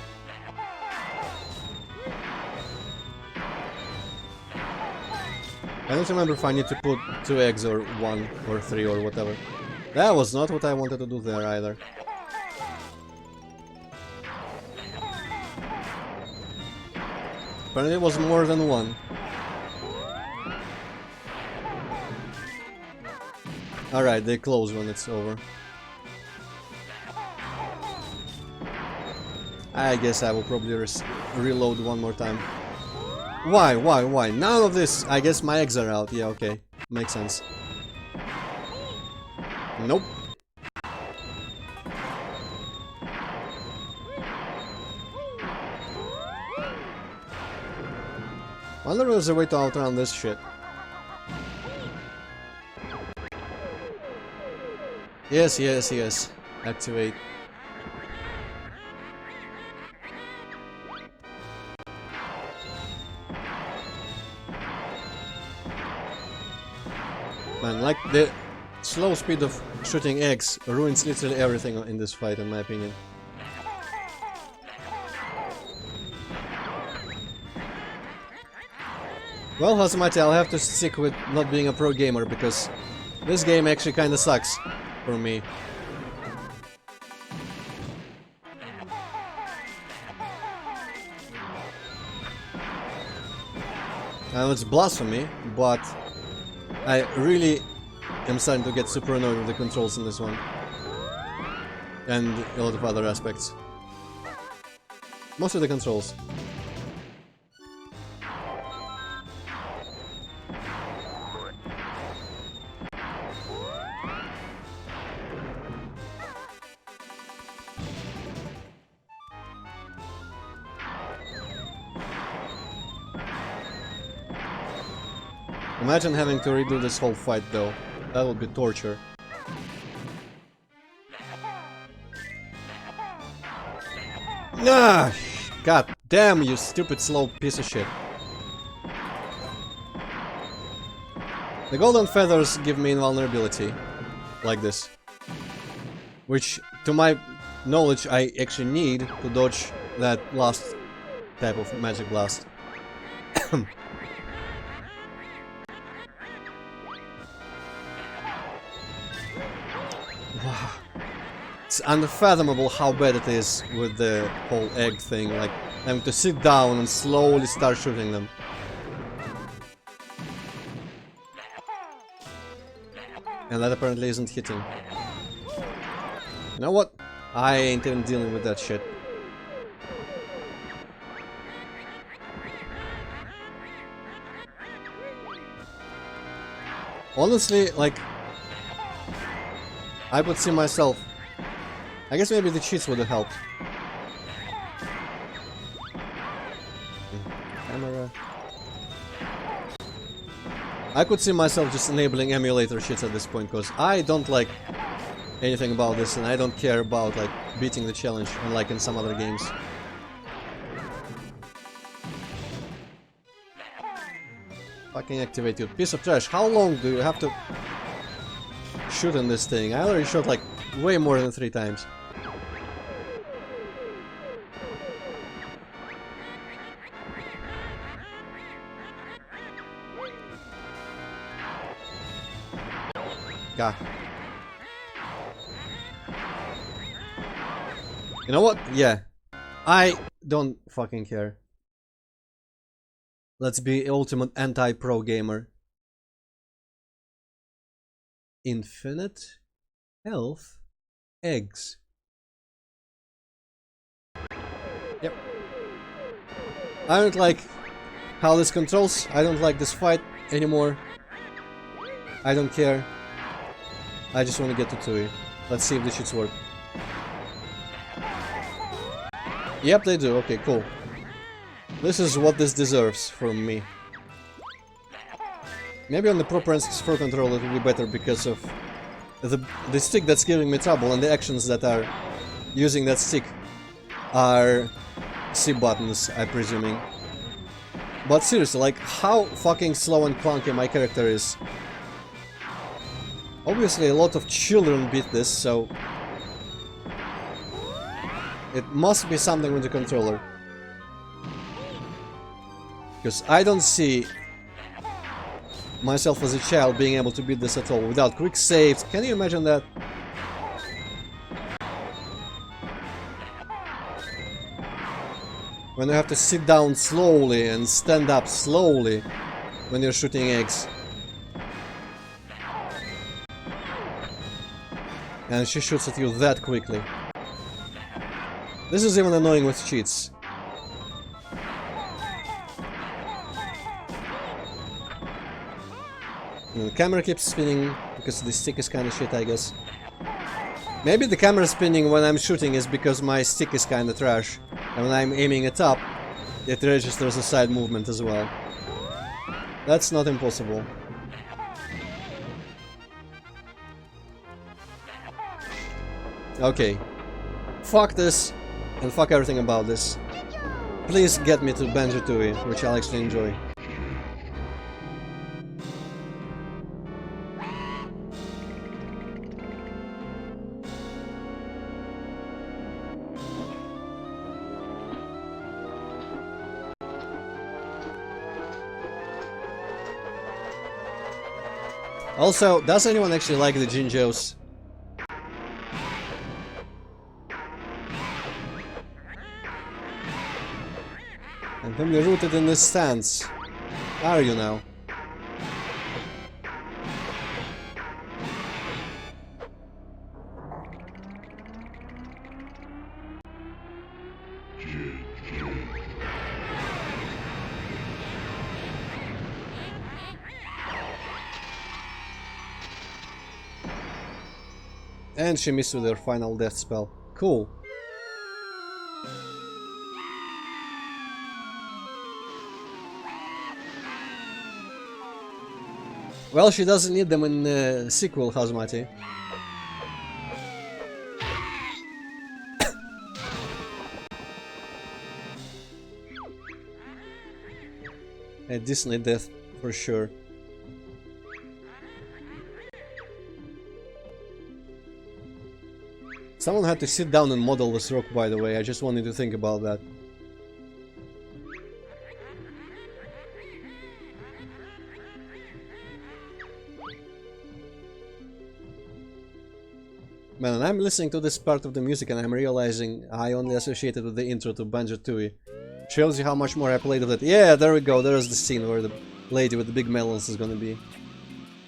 I don't remember if I need to put 2 eggs or 1 or 3 or whatever. That was not what I wanted to do there either. Apparently it was more than 1. Alright, they close when it's over. I guess I will probably reload one more time. Why? None of this! I guess my eggs are out. Yeah, okay. Makes sense. Nope. I wonder if there's a way to outrun this shit. Yes. Activate. Man, like, the slow speed of shooting eggs ruins literally everything in this fight, in my opinion. Well, Hazamati, I'll have to stick with not being a pro gamer, because this game actually kinda sucks for me. And it's blasphemy, but I really am starting to get super annoyed with the controls in this one. And a lot of other aspects. Most of the controls. Imagine having to redo this whole fight though. That would be torture. Ah! God damn, you stupid slow piece of shit. The golden feathers give me invulnerability. Like this. Which, to my knowledge I actually need to dodge that last type of magic blast. Wow. It's unfathomable how bad it is with the whole egg thing, like having to sit down and slowly start shooting them. And that apparently isn't hitting. You know what? I ain't even dealing with that shit. Honestly, like, I would see myself. I guess maybe the cheats would have helped. Camera. I could see myself just enabling emulator cheats at this point, because I don't like anything about this, and I don't care about like beating the challenge, unlike in some other games. Fucking activate you piece of trash. How long do you have to shoot in this thing? I already shot like way more than 3 times. God. You know what? Yeah. I don't fucking care. Let's be ultimate anti-pro gamer. Infinite health eggs. Yep. I don't like how this controls. I don't like this fight anymore. I don't care. I just want to get to Tooie. Let's see if this shits work. Yep, they do. Okay, cool. This is what this deserves from me. Maybe on the proper N64 controller it will be better because of the stick that's giving me trouble, and the actions that are using that stick are C buttons, I'm presuming. But seriously, like, how fucking slow and clunky my character is. Obviously a lot of children beat this, so it must be something with the controller. Because I don't see myself as a child being able to beat this at all without quick saves. Can you imagine that? When you have to sit down slowly and stand up slowly when you're shooting eggs. And she shoots at you that quickly. This is even annoying with cheats. And the camera keeps spinning because the stick is kinda shit, I guess. Maybe the camera spinning when I'm shooting is because my stick is kinda trash. And when I'm aiming it up, it registers a side movement as well. That's not impossible. Okay. Fuck this, and fuck everything about this. Please get me to Banjo-Tooie, which I'll actually enjoy. Also, does anyone actually like the Jinjos? I'm firmly rooted in this stance. Are you now? And she missed with her final death spell. Cool. Well, she doesn't need them in the sequel, Hazmati. A Disney death, for sure. Someone had to sit down and model this rock, by the way. I just wanted to think about that. Man, and I'm listening to this part of the music and I'm realizing I only associated with the intro to Banjo-Tooie. Shows you how much more I played with it. Yeah, there we go. There's the scene where the lady with the big melons is gonna be.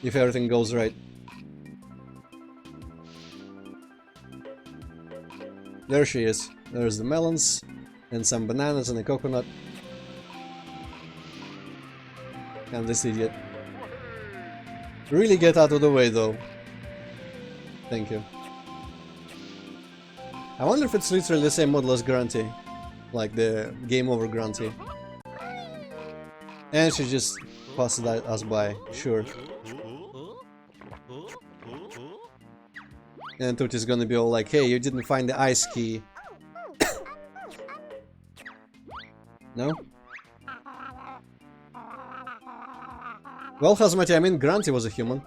If everything goes right. There she is. There's the melons and some bananas and a coconut. And this idiot. Really get out of the way though. Thank you. I wonder if it's literally the same model as Grunty. Like the game over Grunty. And she just passed us by, sure. And Tootie's gonna be all like, hey, you didn't find the ice key. No? Well, Hazmati, I mean, Grunty was a human.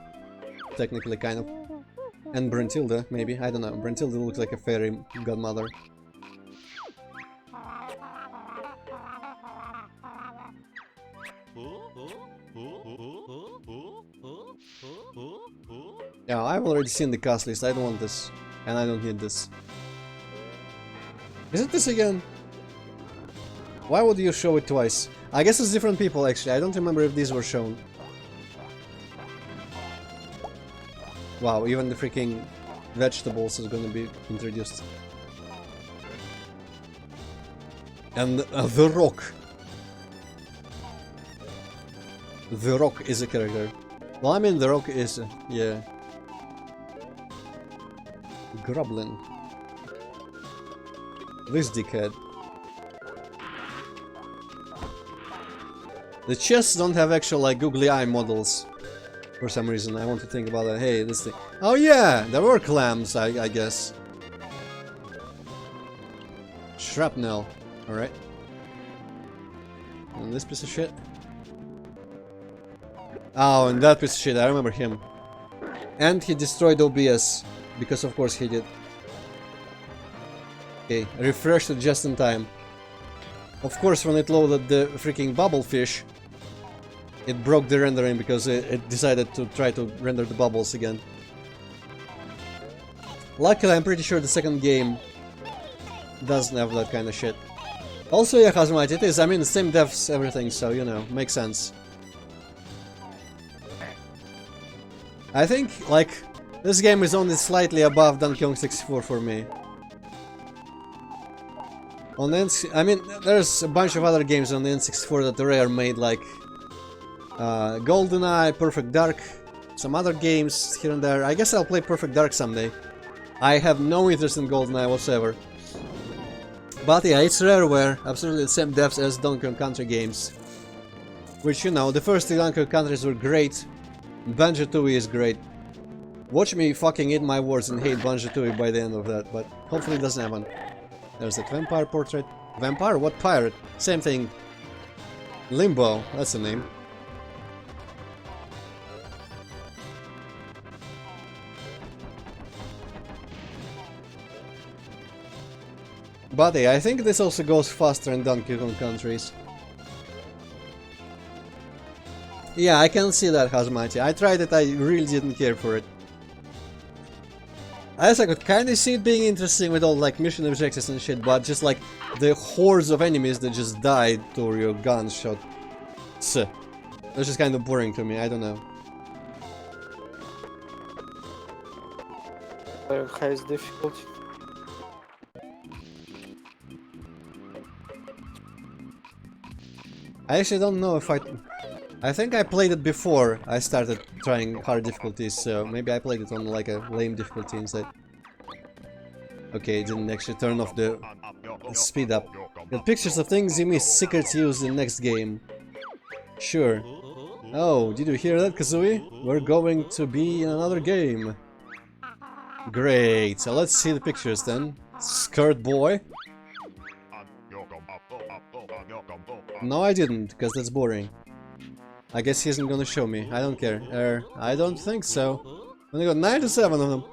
Technically, kind of. And Bruntilda, maybe, I don't know. Bruntilda looked like a fairy godmother. Yeah, I've already seen the cast list, I don't want this. And I don't need this. Is it this again? Why would you show it twice? I guess it's different people actually, I don't remember if these were shown. Wow, even the freaking vegetables is gonna be introduced. And The Rock. The Rock is a character. Well, I mean, The Rock is, yeah. Grublin. This dickhead. The chests don't have actual, like, googly eye models. For some reason, I want to think about that. Hey, this thing. Oh yeah, there were clams, I guess. Shrapnel. Alright. And this piece of shit. Oh, and that piece of shit, I remember him. And he destroyed OBS. Because of course he did. Okay, refreshed it just in time. Of course, when it loaded the freaking bubble fish, it broke the rendering because it decided to try to render the bubbles again. Luckily, I'm pretty sure the second game doesn't have that kind of shit. Also, yeah, Hazmat, it is. I mean, the same devs, everything, so, you know, makes sense. I think, like, this game is only slightly above Donkey Kong 64 for me. On the I mean, there's a bunch of other games on the N64 that Rare made, like GoldenEye, Perfect Dark, some other games here and there. I guess I'll play Perfect Dark someday. I have no interest in GoldenEye whatsoever. But yeah, it's Rareware, absolutely the same devs as Donkey Kong Country games. Which, you know, the first three Donkey Kong Countries were great. Banjo-Tooie is great. Watch me fucking eat my words and hate Banjo-Tooie by the end of that, but hopefully it doesn't happen. There's that vampire portrait. Vampire? What pirate? Same thing. Limbo, that's the name. But yeah, I think this also goes faster in Donkey Kong Countries. Yeah, I can see that, Hazmati. I tried it, I really didn't care for it. I guess I could kinda see it being interesting with all like mission objectives and shit, but just like the hordes of enemies that just died to your gunshot. That's just kind of boring to me, I don't know. Highest difficulty. I actually don't know if I think I played it before I started trying hard difficulties, so maybe I played it on like a lame difficulty instead. Okay, it didn't actually turn off the speed up. Got pictures of things you missed, secrets used in next game. Sure. Oh, did you hear that, Kazooie? We're going to be in another game. Great, so let's see the pictures then. Skirt boy. No, I didn't, because that's boring. I guess he isn't gonna show me. I don't care. I don't think so. Only got 97 of them.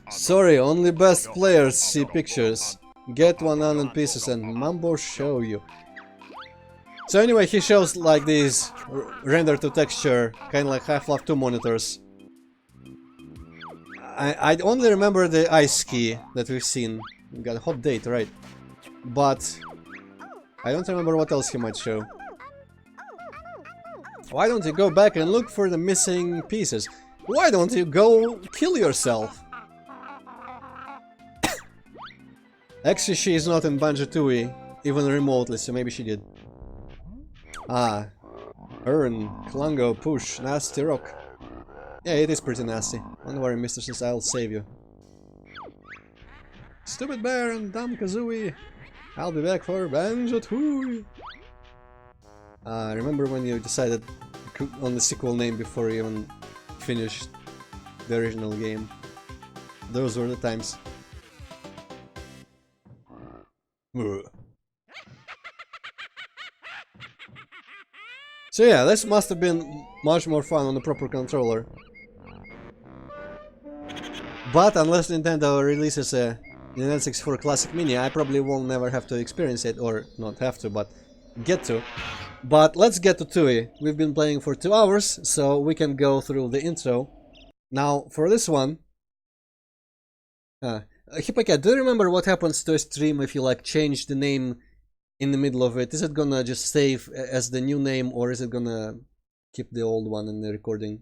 Sorry, only best players see pictures. Get 100 pieces and Mambo show you. So anyway, he shows like these render to texture, kind of like Half-Life 2 monitors. I only remember the ice key that we've seen. We got a hot date, right? But I don't remember what else he might show. Why don't you go back and look for the missing pieces? Why don't you go kill yourself? Actually, she is not in Banjo-Tooie, even remotely, so maybe she did. Ah, Earn, Clango, Push, Nasty Rock. Yeah, it is pretty nasty. Don't worry, Mr. Sis, I'll save you. Stupid Bear and Dumb Kazooie. I'll be back for Banjo-Tooie. Remember when you decided on the sequel name before you even finished the original game? Those were the times. So yeah, this must have been much more fun on the proper controller. But unless Nintendo releases a Nintendo 64 Classic Mini, I probably will never have to experience it, or not have to, but get to. But let's get to Tooie. We've been playing for 2 hours, so we can go through the intro. Now, for this one... Hippocat, do you remember what happens to a stream if you like change the name in the middle of it? Is it gonna just save as the new name, or is it gonna keep the old one in the recording?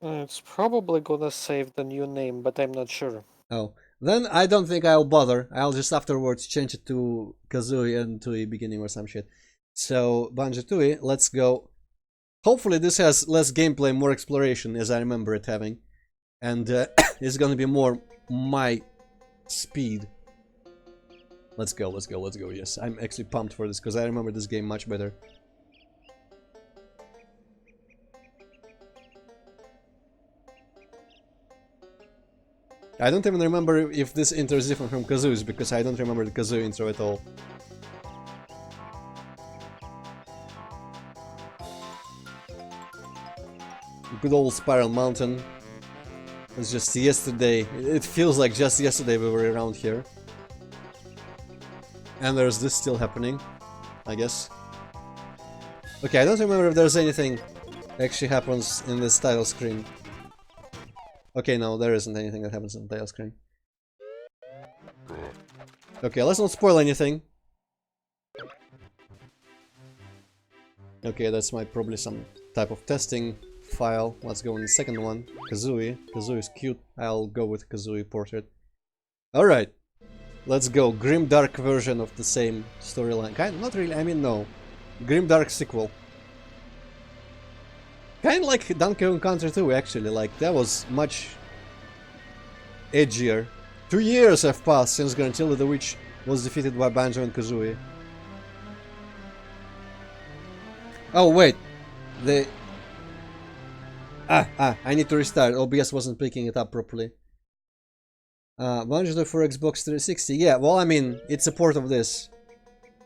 It's probably gonna save the new name, but I'm not sure. Oh, then I don't think I'll bother. I'll just afterwards change it to Kazooie and Tooie beginning or some shit. So, Banjo-Tooie, let's go. Hopefully this has less gameplay, more exploration, as I remember it having. And it's gonna be more my speed. Let's go, let's go, let's go. Yes, I'm actually pumped for this, because I remember this game much better. I don't even remember if this intro is different from Kazooie's, because I don't remember the Kazooie intro at all. Good old Spiral Mountain. It's just yesterday. It feels like just yesterday we were around here. And there's this still happening, I guess. Okay, I don't remember if there's anything actually happens in this title screen. Okay, no, there isn't anything that happens in the title screen. Okay, let's not spoil anything. Okay, that's probably some type of testing file. Let's go in the second one. Kazooie. Kazooie is cute. I'll go with Kazooie portrait. Alright. Let's go. Grim-dark version of the same storyline. Not really, I mean, no. Grim-dark sequel. Kinda like Donkey Kong Country 2, actually. Like, that was much edgier. 2 years have passed since Gruntilda the Witch was defeated by Banjo and Kazooie. Oh, wait. I need to restart. OBS wasn't picking it up properly. Banjo-Tooie for Xbox 360. Yeah, well, I mean, it's a port of this.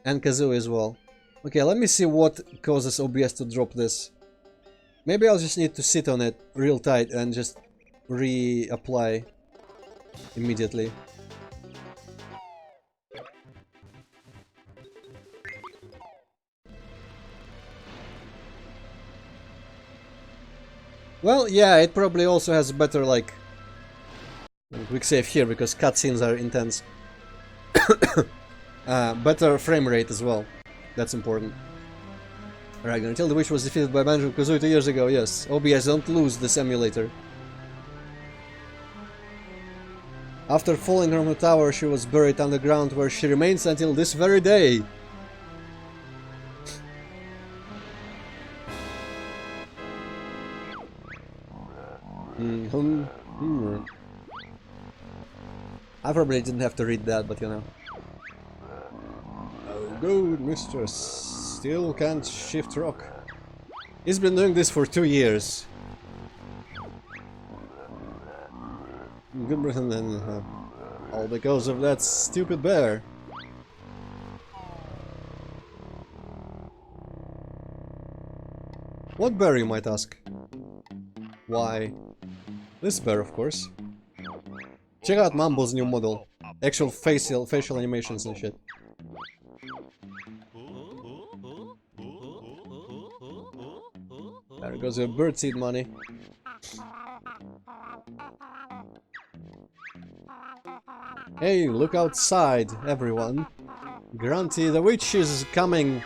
And Kazooie as well. Okay, let me see what causes OBS to drop this. Maybe I'll just need to sit on it real tight and just reapply immediately. Well, yeah, it probably also has better, like, quick save here because cutscenes are intense. Better frame rate as well. That's important. Alright, Gruntilda the Witch was defeated by Banjo and Kazooie 2 years ago, yes. OBS, don't lose this emulator. After falling from the tower, she was buried underground where she remains until this very day. I probably didn't have to read that, but you know. Oh, good mistress. Still can't shift rock. He's been doing this for 2 years. Good and then all because of that stupid bear. What bear, you might ask? Why, this bear, of course. Check out Mambo's new model. Actual facial animations and shit. There goes your birdseed money. Hey, look outside, everyone. Grunty the witch is coming.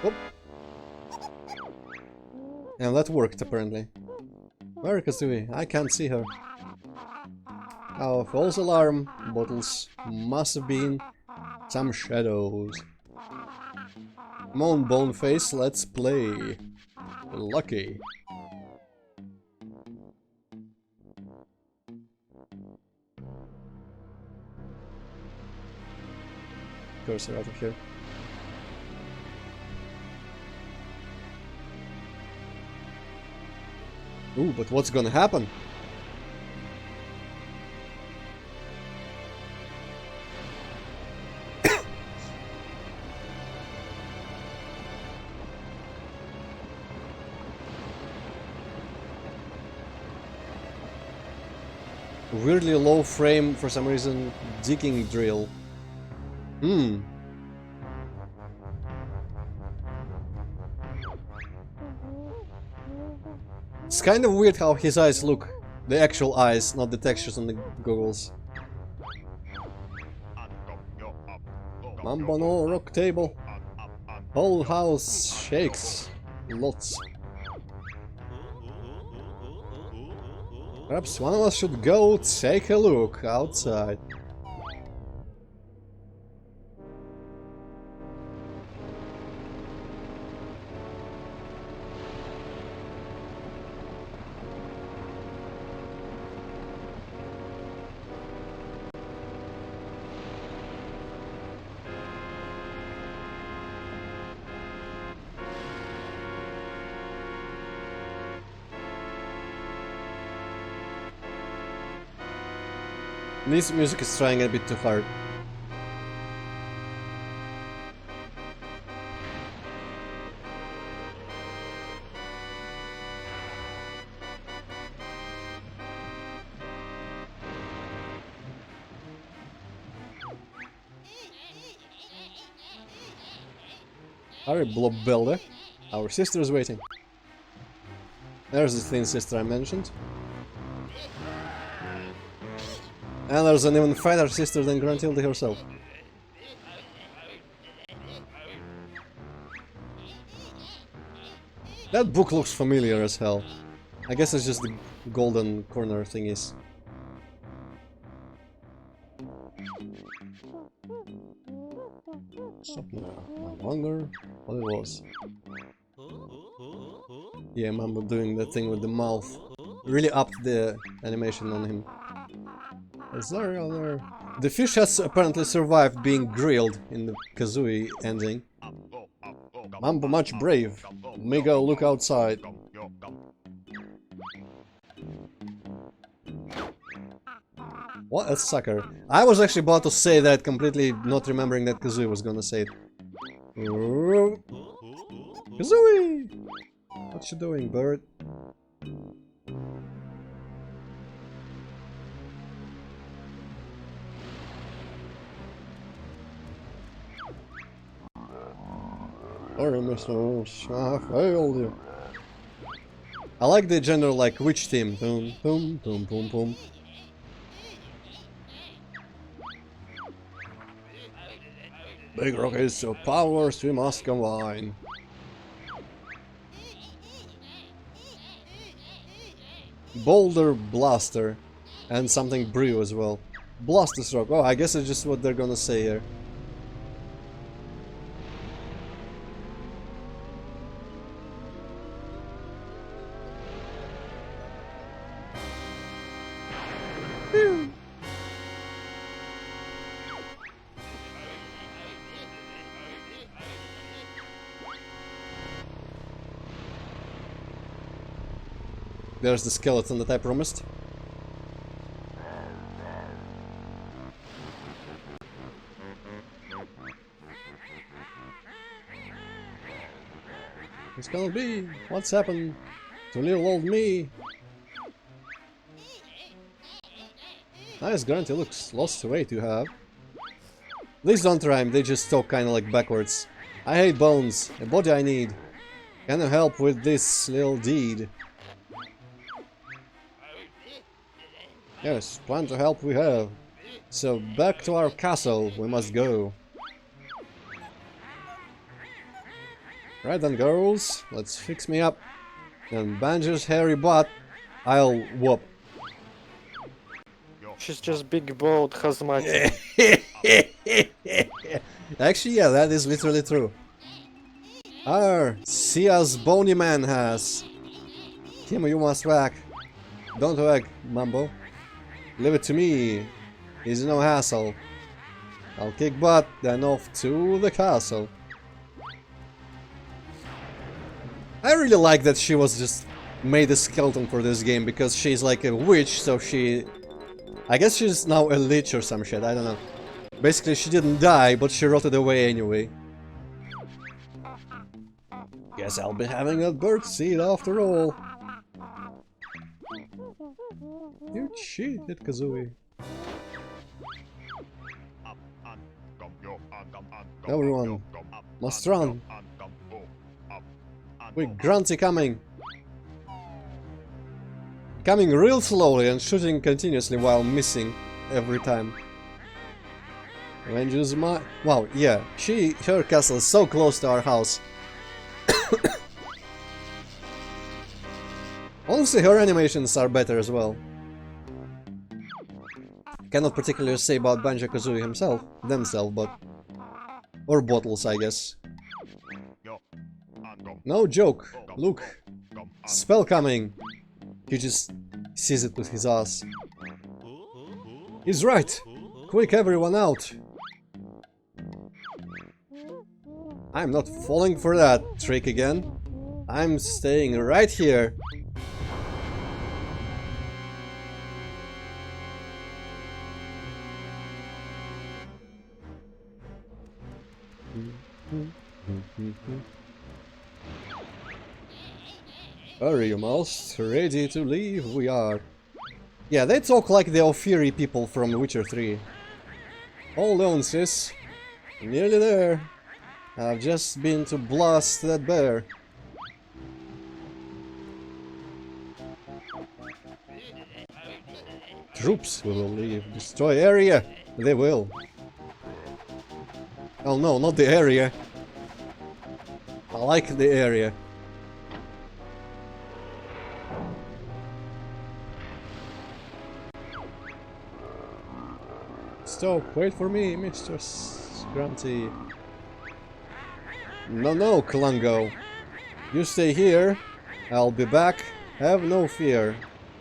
Oh. And that worked, apparently. Where is Kazooie? I can't see her. Oh, false alarm. Bottles must have been some shadows. Come on, Boneface, let's play. Lucky. Cursor out of here. Ooh, but what's gonna happen? Weirdly low frame for some reason. Digging drill. It's kind of weird how his eyes look. The actual eyes, not the textures on the goggles. Mambo no rock table. Whole house shakes. Lots. Perhaps one of us should go take a look outside. This music is trying a bit too hard. Hurry, Blob Builder. Our sister is waiting. There's the thin sister I mentioned. And there's an even fatter sister than Gruntilde herself. That book looks familiar as hell. I guess it's just the golden corner thingies. Stop now. I wonder what it was. Yeah, Mambo doing that thing with the mouth. Really upped the animation on him. Is there other... The fish has apparently survived being grilled in the Kazooie ending. Mambo much brave. May go look outside. What a sucker. I was actually about to say that, completely not remembering that Kazooie was gonna say it. Kazooie! What you doing, bird? Sorry, Mr. I failed you. I like the general, like, witch theme. Boom, boom, boom, boom, boom. Big rockets of powers we must combine. Boulder Blaster. And something brew as well. Blaster Rock. Oh, I guess it's just what they're gonna say here. There's the skeleton that I promised. It's gonna be. What's happened to little old me? Nice, Grunty, looks lost weight you have. These don't rhyme, they just talk kinda like backwards. I hate bones, a body I need. Can you help with this little deed? Yes, plan to help we have. So back to our castle we must go. Right then, girls, let's fix me up. And Banjo's hairy butt I'll whoop. She's just big bald hazmat. Actually, yeah, that is literally true. See us bony man has. Him you must whack. Don't whack, Mambo. Leave it to me. It's no hassle. I'll kick butt, then off to the castle. I really like that she was just made a skeleton for this game, because she's like a witch, so she... I guess she's now a lich or some shit, I don't know. Basically, she didn't die, but she rotted away anyway. Guess I'll be having a bird seed after all. You cheated, Kazooie. Everyone, must run. With Grunty coming. Coming real slowly and shooting continuously while missing every time. Ranges my... Wow, yeah, her castle is so close to our house. Honestly, her animations are better as well. Cannot particularly say about Banjo-Kazooie themselves, but... Or Bottles, I guess. No joke, look. Spell coming. He just sees it with his ass. He's right. Quick, everyone out. I'm not falling for that trick again. I'm staying right here. Hurry, almost ready to leave we are. Yeah, they talk like the Ophiri people from Witcher 3. Hold on, sis. Nearly there. I've just been to blast that bear. Troops will leave. Destroy area. They will. Oh no, not the area. I like the area. Stop, wait for me, Mr. Grunty. No, Klungo. You stay here. I'll be back. Have no fear.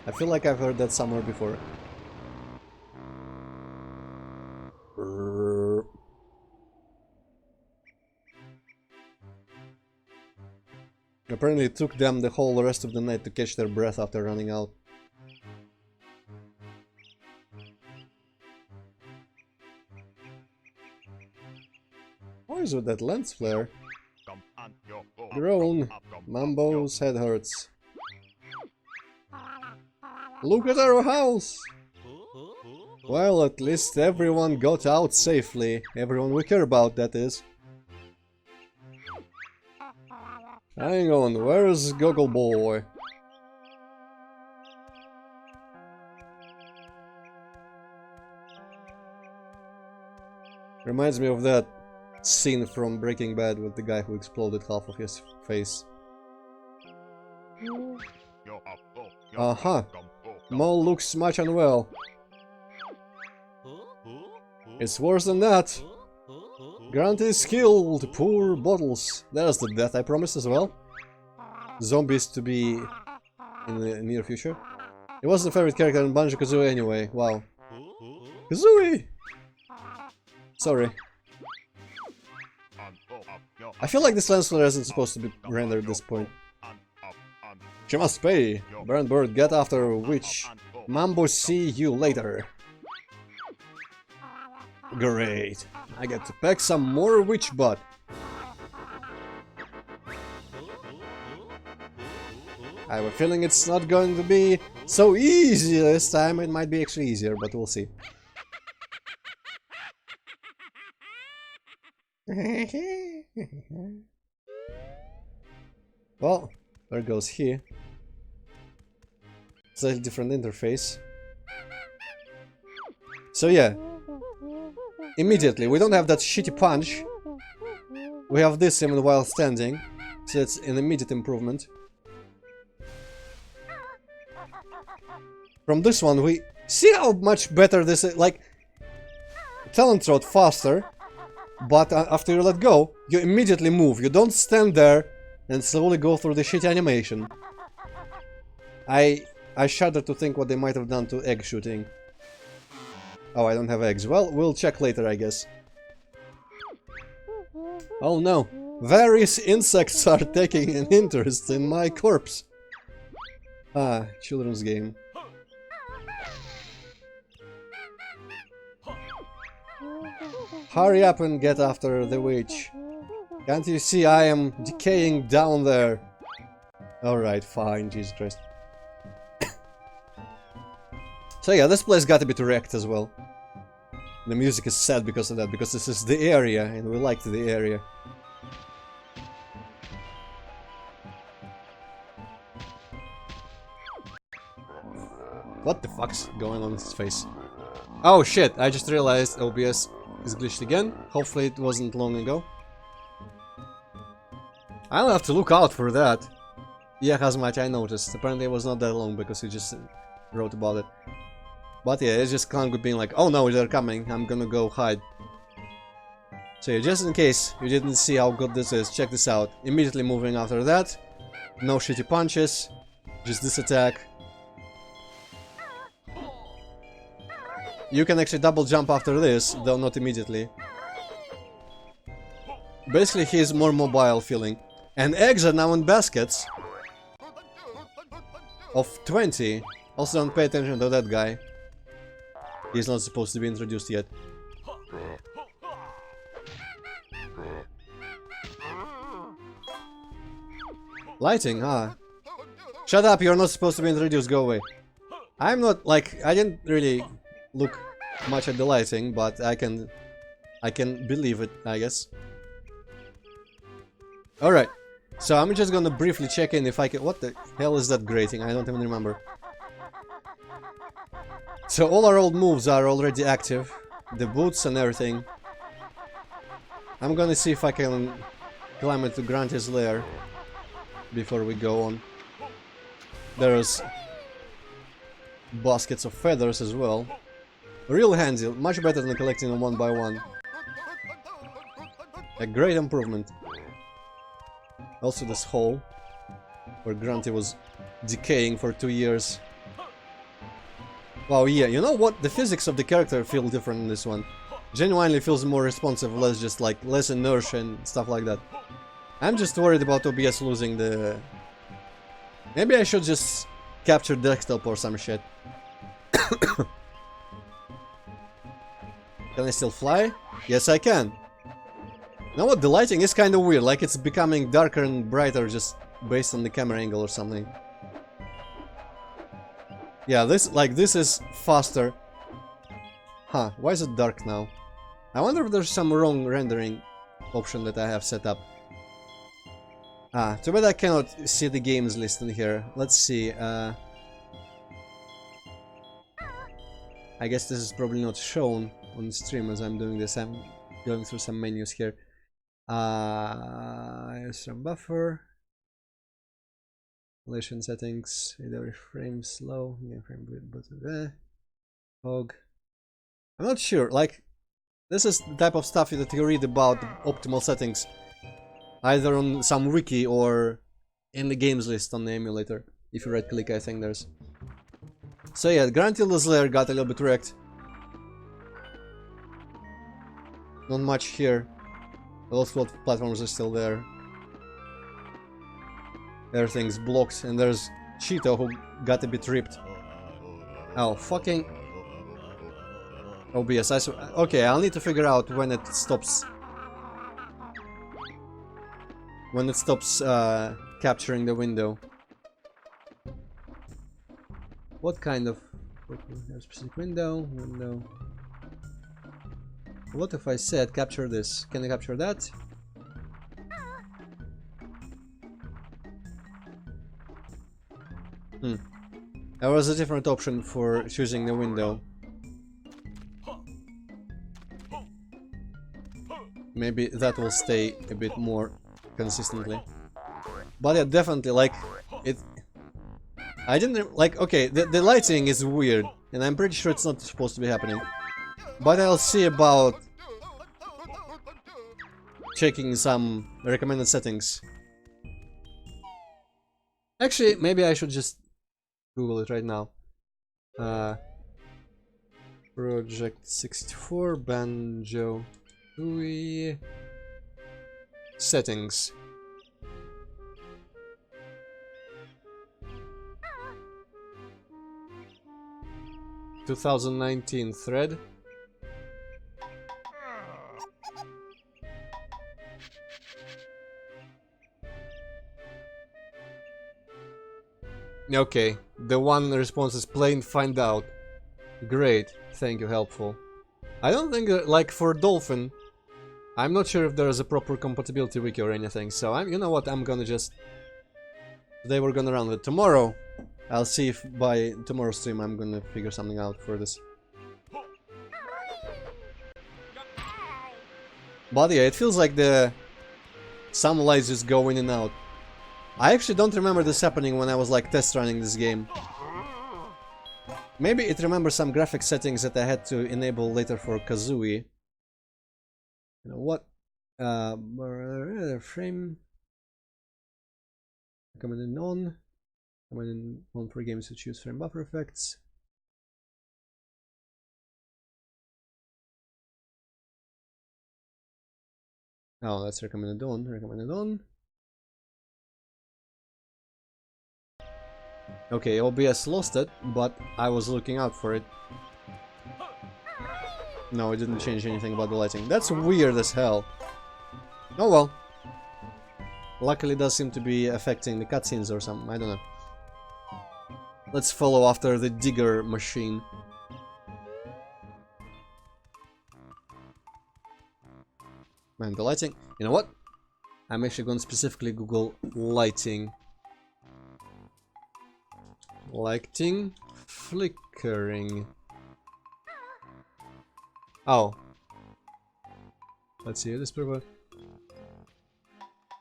I feel like I've heard that somewhere before. Apparently it took them the whole rest of the night to catch their breath after running out. What is with that lens flare? Groan. Mambo's head hurts. Look at our house! Well, at least everyone got out safely. Everyone we care about, that is. Hang on, where's Goggle Boy? Reminds me of that scene from Breaking Bad with the guy who exploded half of his face. Aha! Mole looks much unwell. It's worse than that. Grant is killed, poor Bottles. There's the death I promised as well. Zombies to be in the near future. He was the favorite character in Banjo-Kazooie anyway, wow. Kazooie! Sorry. I feel like this lens flare isn't supposed to be rendered at this point. She must pay. Burn Bird, get after Witch. Mambo, see you later. Great. I get to pack some more witch butt. I have a feeling it's not going to be so easy this time. It might be actually easier, but we'll see. Well, there goes he. Slightly different interface. So yeah, immediately we don't have that shitty punch. We have this even while standing, so it's an immediate improvement. From this one we see how much better this is, like Antroid faster, but after you let go, you immediately move. You don't stand there and slowly go through the shitty animation. I shudder to think what they might have done to egg shooting. Oh, I don't have eggs. Well, we'll check later, I guess. Oh no, various insects are taking an interest in my corpse. Ah, children's game. Hurry up and get after the witch. Can't you see I am decaying down there? Alright, fine, Jesus Christ. So yeah, this place got a bit wrecked as well. The music is sad because of that, because this is the area, and we liked the area. What the fuck's going on with his face? Oh shit, I just realized OBS is glitched again. Hopefully it wasn't long ago. I'll have to look out for that. Yeah, Hazmat, I noticed. Apparently it was not that long because he just wrote about it. But yeah, it's just Clank being like, oh no, they're coming, I'm gonna go hide. So yeah, just in case you didn't see how good this is, check this out. Immediately moving after that. No shitty punches. Just this attack. You can actually double jump after this, though not immediately. Basically, he's more mobile feeling. And eggs are now in baskets. Of 20. Also don't pay attention to that guy. He's not supposed to be introduced yet. Lighting, huh? Shut up, you're not supposed to be introduced, go away. I'm not, like, I didn't really look much at the lighting, but I can believe it, I guess. Alright, so I'm just gonna briefly check in if I can... What the hell is that grating? I don't even remember. So all our old moves are already active. The boots and everything. I'm gonna see if I can climb into Grunty's lair before we go on. There's baskets of feathers as well. Real handy, much better than collecting them one by one. A great improvement. Also this hole, where Grunty was decaying for 2 years. Wow, yeah, you know what? The physics of the character feel different in this one. Genuinely feels more responsive, less inertia and stuff like that. I'm just worried about OBS losing the... Maybe I should just capture desktop or some shit. Can I still fly? Yes, I can. You know what? The lighting is kind of weird, like it's becoming darker and brighter just based on the camera angle or something. Yeah, this is faster. Huh, why is it dark now? I wonder if there's some wrong rendering option that I have set up. Ah, too bad I cannot see the games list in here. Let's see, I guess this is probably not shown on stream as I'm doing this. I'm going through some menus here. Some buffer. Relation settings, every frame slow, yeah, frame width button, fog. I'm not sure, like, this is the type of stuff that you read about optimal settings, either on some wiki or in the games list on the emulator. If you right click, I think there's. So yeah, Grunty's lair got a little bit wrecked. Not much here. Those platforms are still there. Everything's blocked, and there's Cheeto who got a bit ripped. Oh, fucking... OBS, okay, I'll need to figure out when it stops... When it stops capturing the window. What kind of specific window? What if I said capture this? Can I capture that? There was a different option for choosing the window. Maybe that will stay a bit more consistently. But yeah, definitely, like, it... I didn't... Like, okay, the lighting is weird, and I'm pretty sure it's not supposed to be happening. But I'll see about checking some recommended settings. Actually, maybe I should just Google it right now. Project 64 Banjo-Tooie settings. (2019) thread. Okay, the one response is plain find out. Great, thank you, helpful. I don't think, like, for Dolphin, I'm not sure if there's a proper compatibility wiki or anything, so you know what, I'm gonna just... Today we're gonna run with it. Tomorrow, I'll see if by tomorrow's stream I'm gonna figure something out for this. But yeah, it feels like some lights just go in and out. I actually don't remember this happening when I was like test running this game. Maybe it remembers some graphic settings that I had to enable later for Kazooie. You know what? Frame recommended on. Recommended on for games to choose frame buffer effects. Oh, that's recommended on. Recommended on. Okay, OBS lost it, but I was looking out for it. No, it didn't change anything about the lighting. That's weird as hell. Oh well. Luckily it does seem to be affecting the cutscenes or something, I don't know. Let's follow after the digger machine. Man, the lighting... You know what? I'm actually going to specifically Google lighting. Lighting flickering. Oh. Let's see this purple.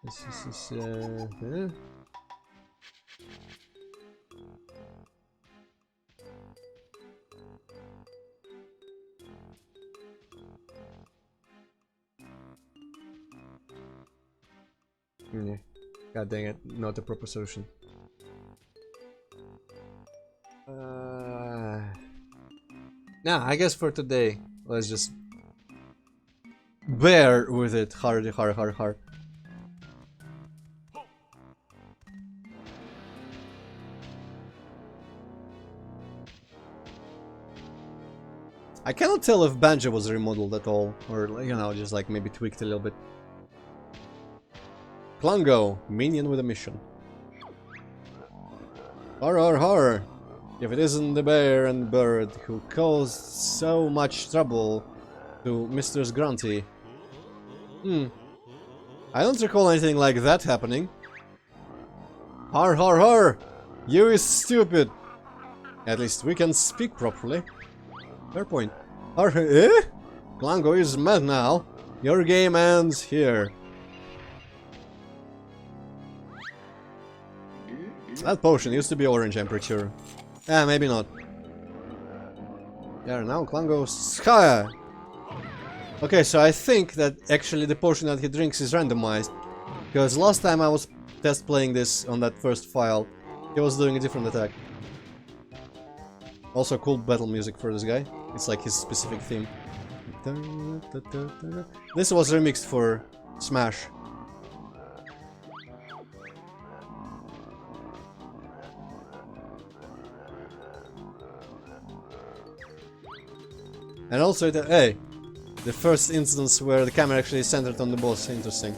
This is yeah. God dang it, not the proper solution. Nah, I guess for today, let's just bear with it. Hard. I cannot tell if Banjo was remodeled at all, or, you know, just like maybe tweaked a little bit. Klungo, minion with a mission. Horror. If it isn't the bear and bird who caused so much trouble to Mistress Grunty. I don't recall anything like that happening. Har! You is stupid! At least we can speak properly. Fair point. Eh? Klungo is mad now. Your game ends here. That potion used to be orange, I'm pretty sure. Yeah, maybe not. Yeah, now Klungo's Skya! Okay, so I think that actually the potion that he drinks is randomized. Because last time I was test playing this on that first file, he was doing a different attack. Also cool battle music for this guy. It's like his specific theme. This was remixed for Smash. And also, hey, the first instance where the camera actually is centered on the boss, interesting.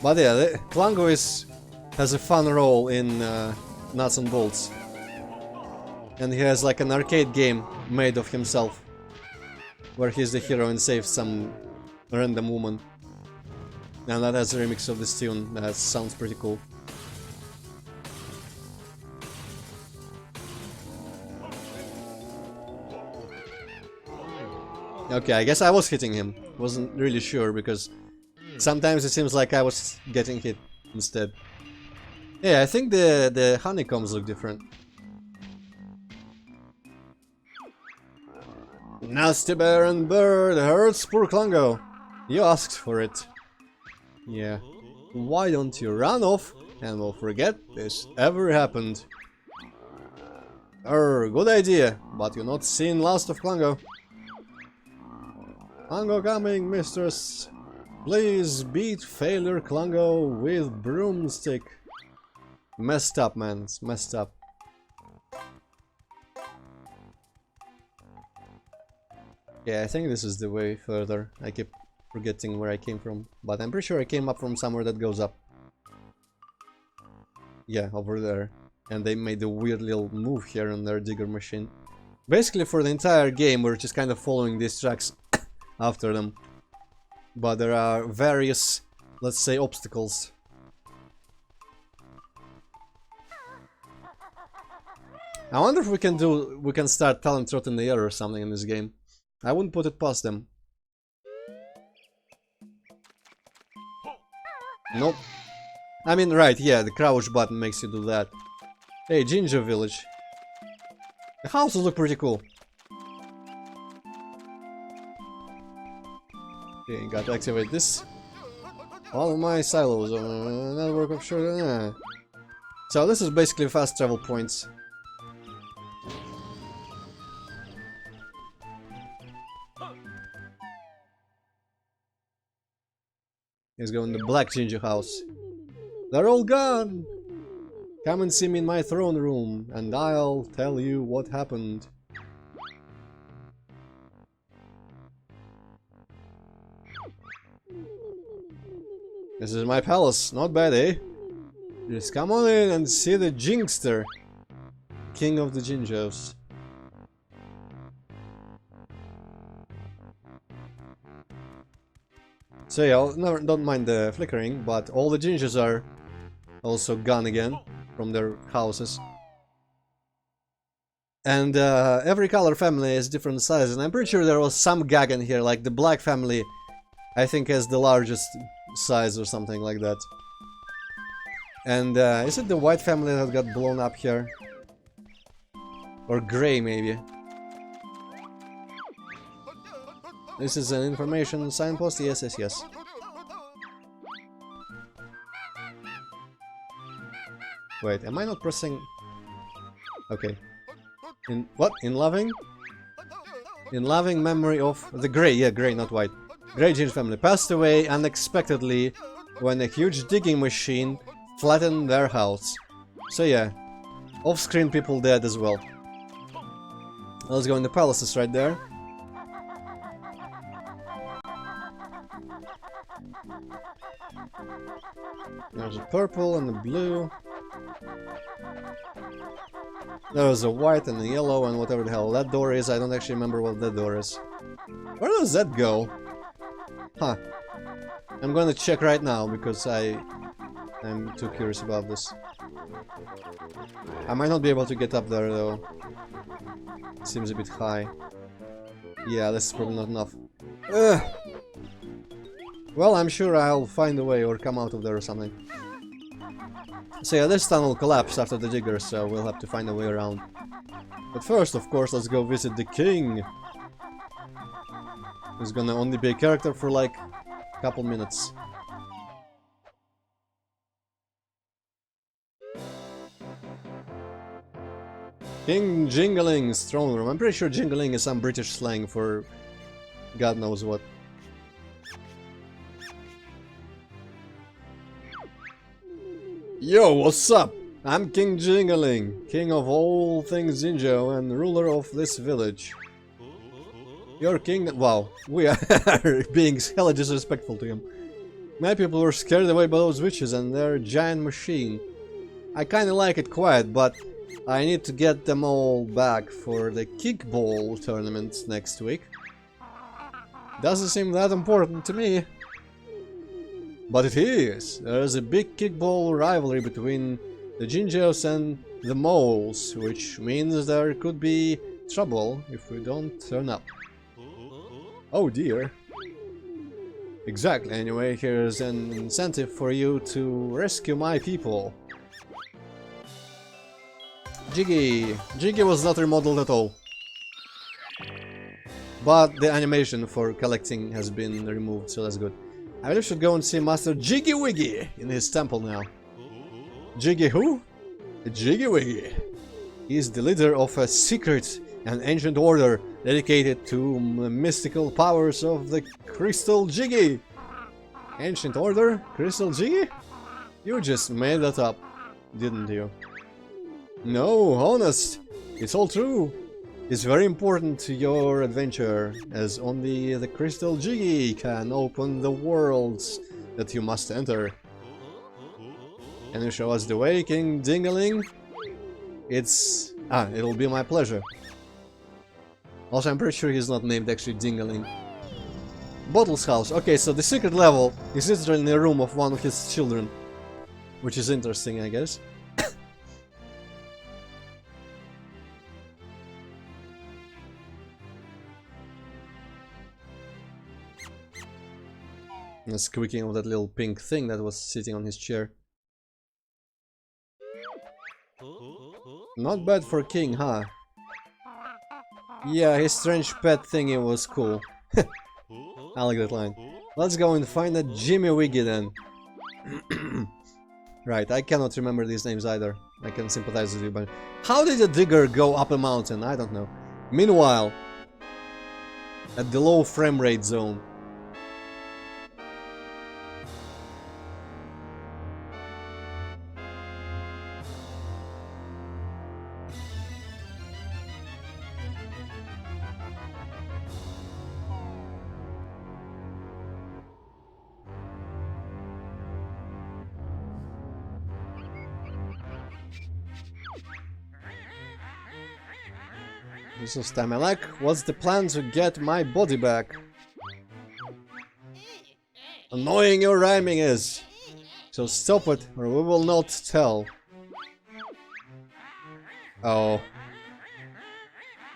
But yeah, Klango has a fun role in Nuts and Bolts. And he has like an arcade game made of himself, where he's the hero and saves some random woman. And that has a remix of this tune. That sounds pretty cool. Okay, I guess I was hitting him. Wasn't really sure because sometimes it seems like I was getting hit instead. Yeah, I think the honeycombs look different. Nasty bear and bird hurts poor Klango. You asked for it. Yeah. Why don't you run off and we'll forget this ever happened? Good idea, but you're not seeing last of Klango. Klango coming, mistress. Please beat failure Klango with broomstick. Messed up, man. It's messed up. Yeah, I think this is the way further. I keep forgetting where I came from, but I'm pretty sure I came up from somewhere that goes up. Yeah, over there. And they made a weird little move here on their digger machine. Basically, for the entire game, we're just kind of following these tracks after them. But there are various, let's say, obstacles. I wonder if we can start talent trot in the air or something in this game. I wouldn't put it past them. Nope. I mean, right, yeah, the crouch button makes you do that. Hey, Ginger Village. The houses look pretty cool. Okay, gotta activate this. All my silos on a network of short. So this is basically fast travel points. He's going to Black Ginger House. They're all gone! Come and see me in my throne room, and I'll tell you what happened. This is my palace, not bad, eh? Just come on in and see the Jinxter, king of the Gingers. So yeah, no, don't mind the flickering, but all the Gingers are also gone again from their houses. And every color family is different size, and I'm pretty sure there was some gag in here, like the black family, I think has the largest size or something like that. And is it the white family that got blown up here? Or gray, maybe? This is an information signpost? Yes, yes, yes. Wait, am I not pressing... Okay. In what? In loving? In loving memory of the gray, yeah, gray, not white. Gray Ginger family passed away unexpectedly when a huge digging machine flattened their house. So yeah, off-screen people dead as well. Let's go in the palaces right there. There's a purple and a blue. There's a white and a yellow and whatever the hell that door is. I don't actually remember what that door is. Where does that go? Huh. I'm gonna check right now because I'm too curious about this. I might not be able to get up there though. Seems a bit high. Yeah, this is probably not enough. Ugh. Well, I'm sure I'll find a way or come out of there or something. So yeah, this tunnel collapsed after the digger, so we'll have to find a way around. But first, of course, let's go visit the king. He's gonna only be a character for like a couple minutes. King Jingling's throne room. I'm pretty sure Jingling is some British slang for God knows what. Yo, what's up? I'm King Jingling, king of all things Jinjo and ruler of this village. Your king... Wow, we are being hella disrespectful to him. My people were scared away by those witches and their giant machine. I kinda like it quiet, but I need to get them all back for the kickball tournament next week. Doesn't seem that important to me. But it is. There's a big kickball rivalry between the Jinjos and the moles, which means there could be trouble if we don't turn up. Oh dear. Exactly, anyway, here's an incentive for you to rescue my people. Jiggy! Jiggy was not remodeled at all. But the animation for collecting has been removed, so that's good. I really should go and see Master Jiggy Wiggy in his temple now. Jiggy who? Jiggy Wiggy. He is the leader of a secret and ancient order dedicated to the mystical powers of the Crystal Jiggy. Ancient order? Crystal Jiggy? You just made that up, didn't you? No, honest. It's all true. It's very important to your adventure, as only the Crystal Jiggy can open the worlds that you must enter. Can you show us the way, King Dingaling? It'll be my pleasure. Also, I'm pretty sure he's not named actually Dingaling. Bottle's house. Okay, so the secret level is literally in the room of one of his children. Which is interesting, I guess. The squeaking of that little pink thing that was sitting on his chair. Not bad for King, huh? Yeah, his strange pet thingy was cool. I like that line. Let's go and find that Jimmy Wiggy then. Right, I cannot remember these names either. I can sympathize with you, but... How did the digger go up a mountain? I don't know. Meanwhile, at the low frame rate zone. This is time I like. What's the plan to get my body back? Annoying your rhyming is. So stop it, or we will not tell. Oh.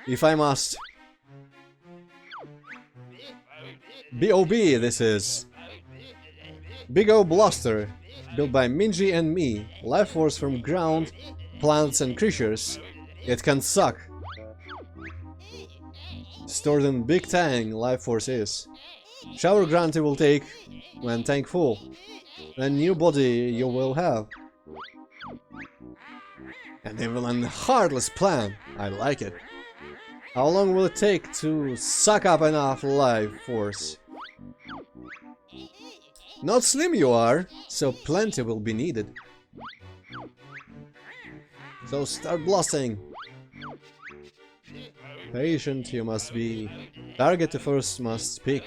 If I must. B.O.B. this is. Big O Blaster. Built by Minji and me. Life force from ground, plants and creatures. It can suck. Stored in big tank, life force is. Shower grant will take when tank full. A new body you will have. An evil and heartless plan. I like it. How long will it take to suck up enough life force? Not slim you are, so plenty will be needed. So start blasting. Patient you must be. Target first must speak.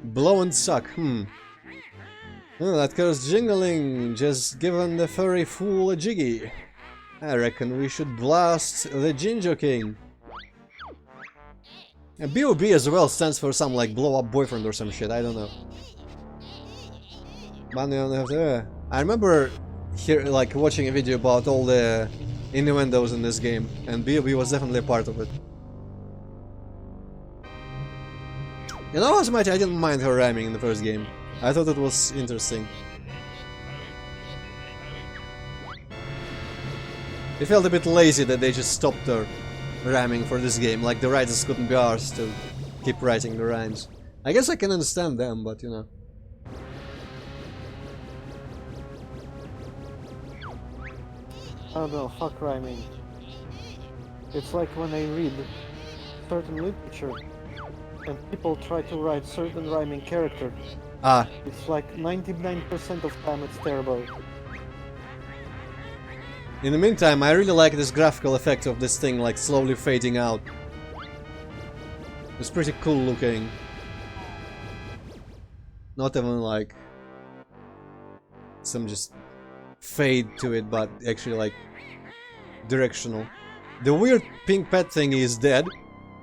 Blow and suck, Oh, that cursed jingling just given the furry fool a jiggy. I reckon we should blast the Jinjo King. And B.O.B. as well stands for some like blow up boyfriend or some shit, I don't know. I remember like watching a video about all the innuendos in this game, and B.O.B. was definitely a part of it. You know, as much I didn't mind her rhyming in the first game. I thought it was interesting. It felt a bit lazy that they just stopped her rhyming for this game, like the writers couldn't be arsed to keep writing the rhymes. I guess I can understand them, but you know. I don't know, fuck rhyming. It's like when I read certain literature and people try to write certain rhyming character. It's like 99% of time it's terrible. In the meantime, I really like this graphical effect of this thing like slowly fading out. It's pretty cool looking. Not even like some just fade to it, but actually like directional. The weird pink pet thing is dead,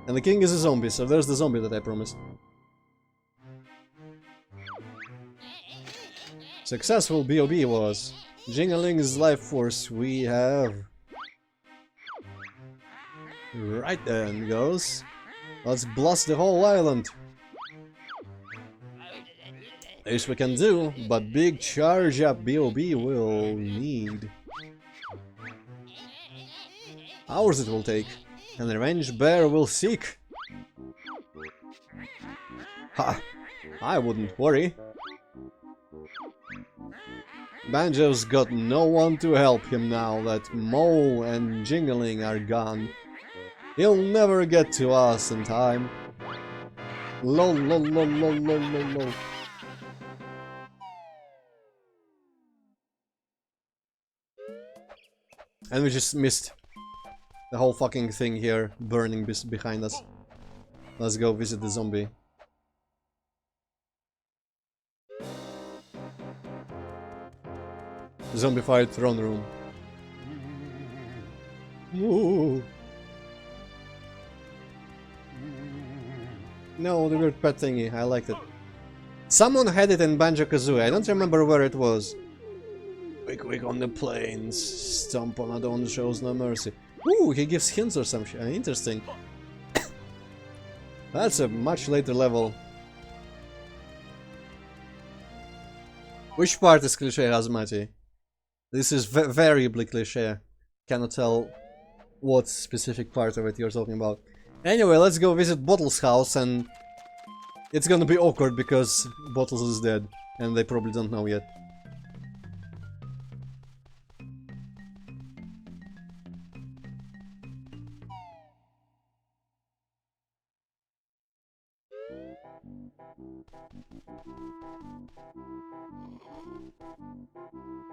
and the king is a zombie, so there's the zombie that I promised. Successful B.O.B. was. Jingling's life force we have. Right then, goes. Let's blast the whole island. Least we can do, but big charge up B.O.B. will need. Hours it will take, and the revenge bear will seek. Ha! I wouldn't worry. Banjo's got no one to help him now that Mole and Jingling are gone. He'll never get to us in time. Lol lol lol lol lol lol lol. And we just missed the whole fucking thing here burning behind us. Let's go visit the zombie. Zombified throne room. Ooh. No, the weird pet thingy, I liked it. Someone had it in Banjo-Kazooie, I don't remember where it was. Quick, quick on the plains, stomp on Adon shows no mercy. Ooh, he gives hints or some shit, interesting. That's a much later level. Which part is cliché, Hazmati? This is variably cliché. Cannot tell what specific part of it you're talking about. Anyway, let's go visit Bottles' house, and it's gonna be awkward because Bottles is dead, and they probably don't know yet.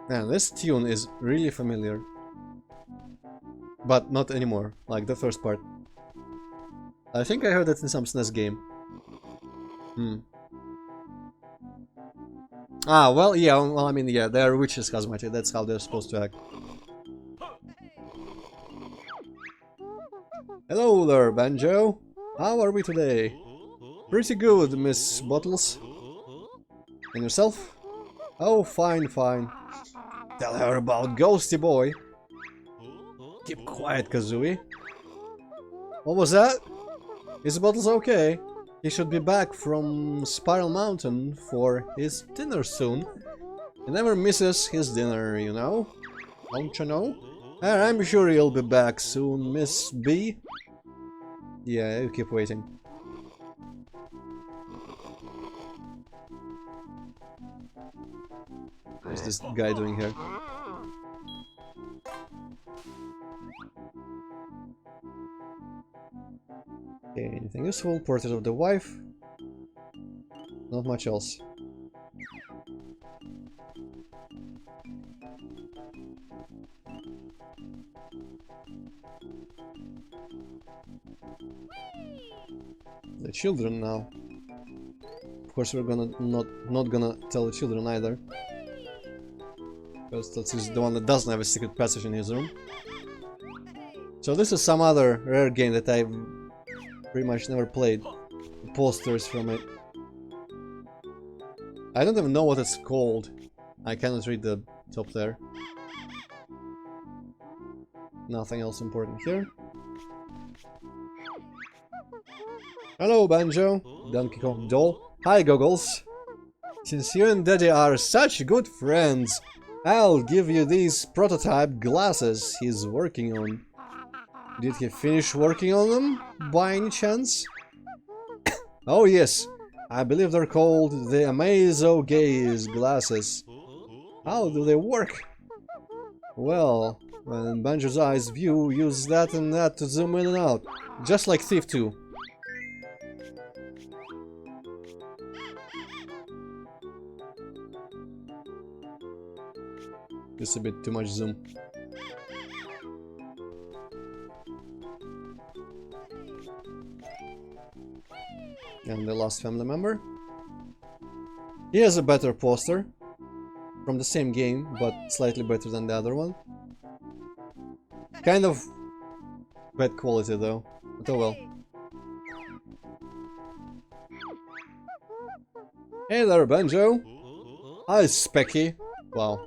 Man, this tune is really familiar. But not anymore, like the first part. I think I heard it in some SNES game. Ah, well, yeah, well, I mean, yeah, they're witches, Hazmati, that's how they're supposed to act. Hello there, Banjo! How are we today? Pretty good, Miss Bottles. And yourself? Oh, fine, fine. Tell her about Ghosty Boy. Keep quiet, Kazooie. What was that? Is Bottles okay? He should be back from Spiral Mountain for his dinner soon. He never misses his dinner, you know? Don't you know? And I'm sure he'll be back soon, Miss B. Yeah, you keep waiting. What's this guy doing here? Okay, anything useful? Portrait of the wife? Not much else. The children now. Of course, we're gonna not gonna tell the children either. Because that's the one that doesn't have a secret passage in his room. So this is some other rare game that I've pretty much never played. Posters from it. I don't even know what it's called. I cannot read the top there. Nothing else important here. Hello, Banjo. Donkey Kong doll. Hi, Goggles. Since you and Daddy are such good friends, I'll give you these prototype glasses he's working on. Did he finish working on them, by any chance? Oh yes, I believe they're called the Amazo Gaze glasses. How do they work? Well, when Banjo's eyes view, use that and that to zoom in and out, just like Thief 2. Just a bit too much zoom. And the last family member. He has a better poster from the same game, but slightly better than the other one. Kind of bad quality though, but oh well. Hey there, Banjo! Hi, Specky! Wow.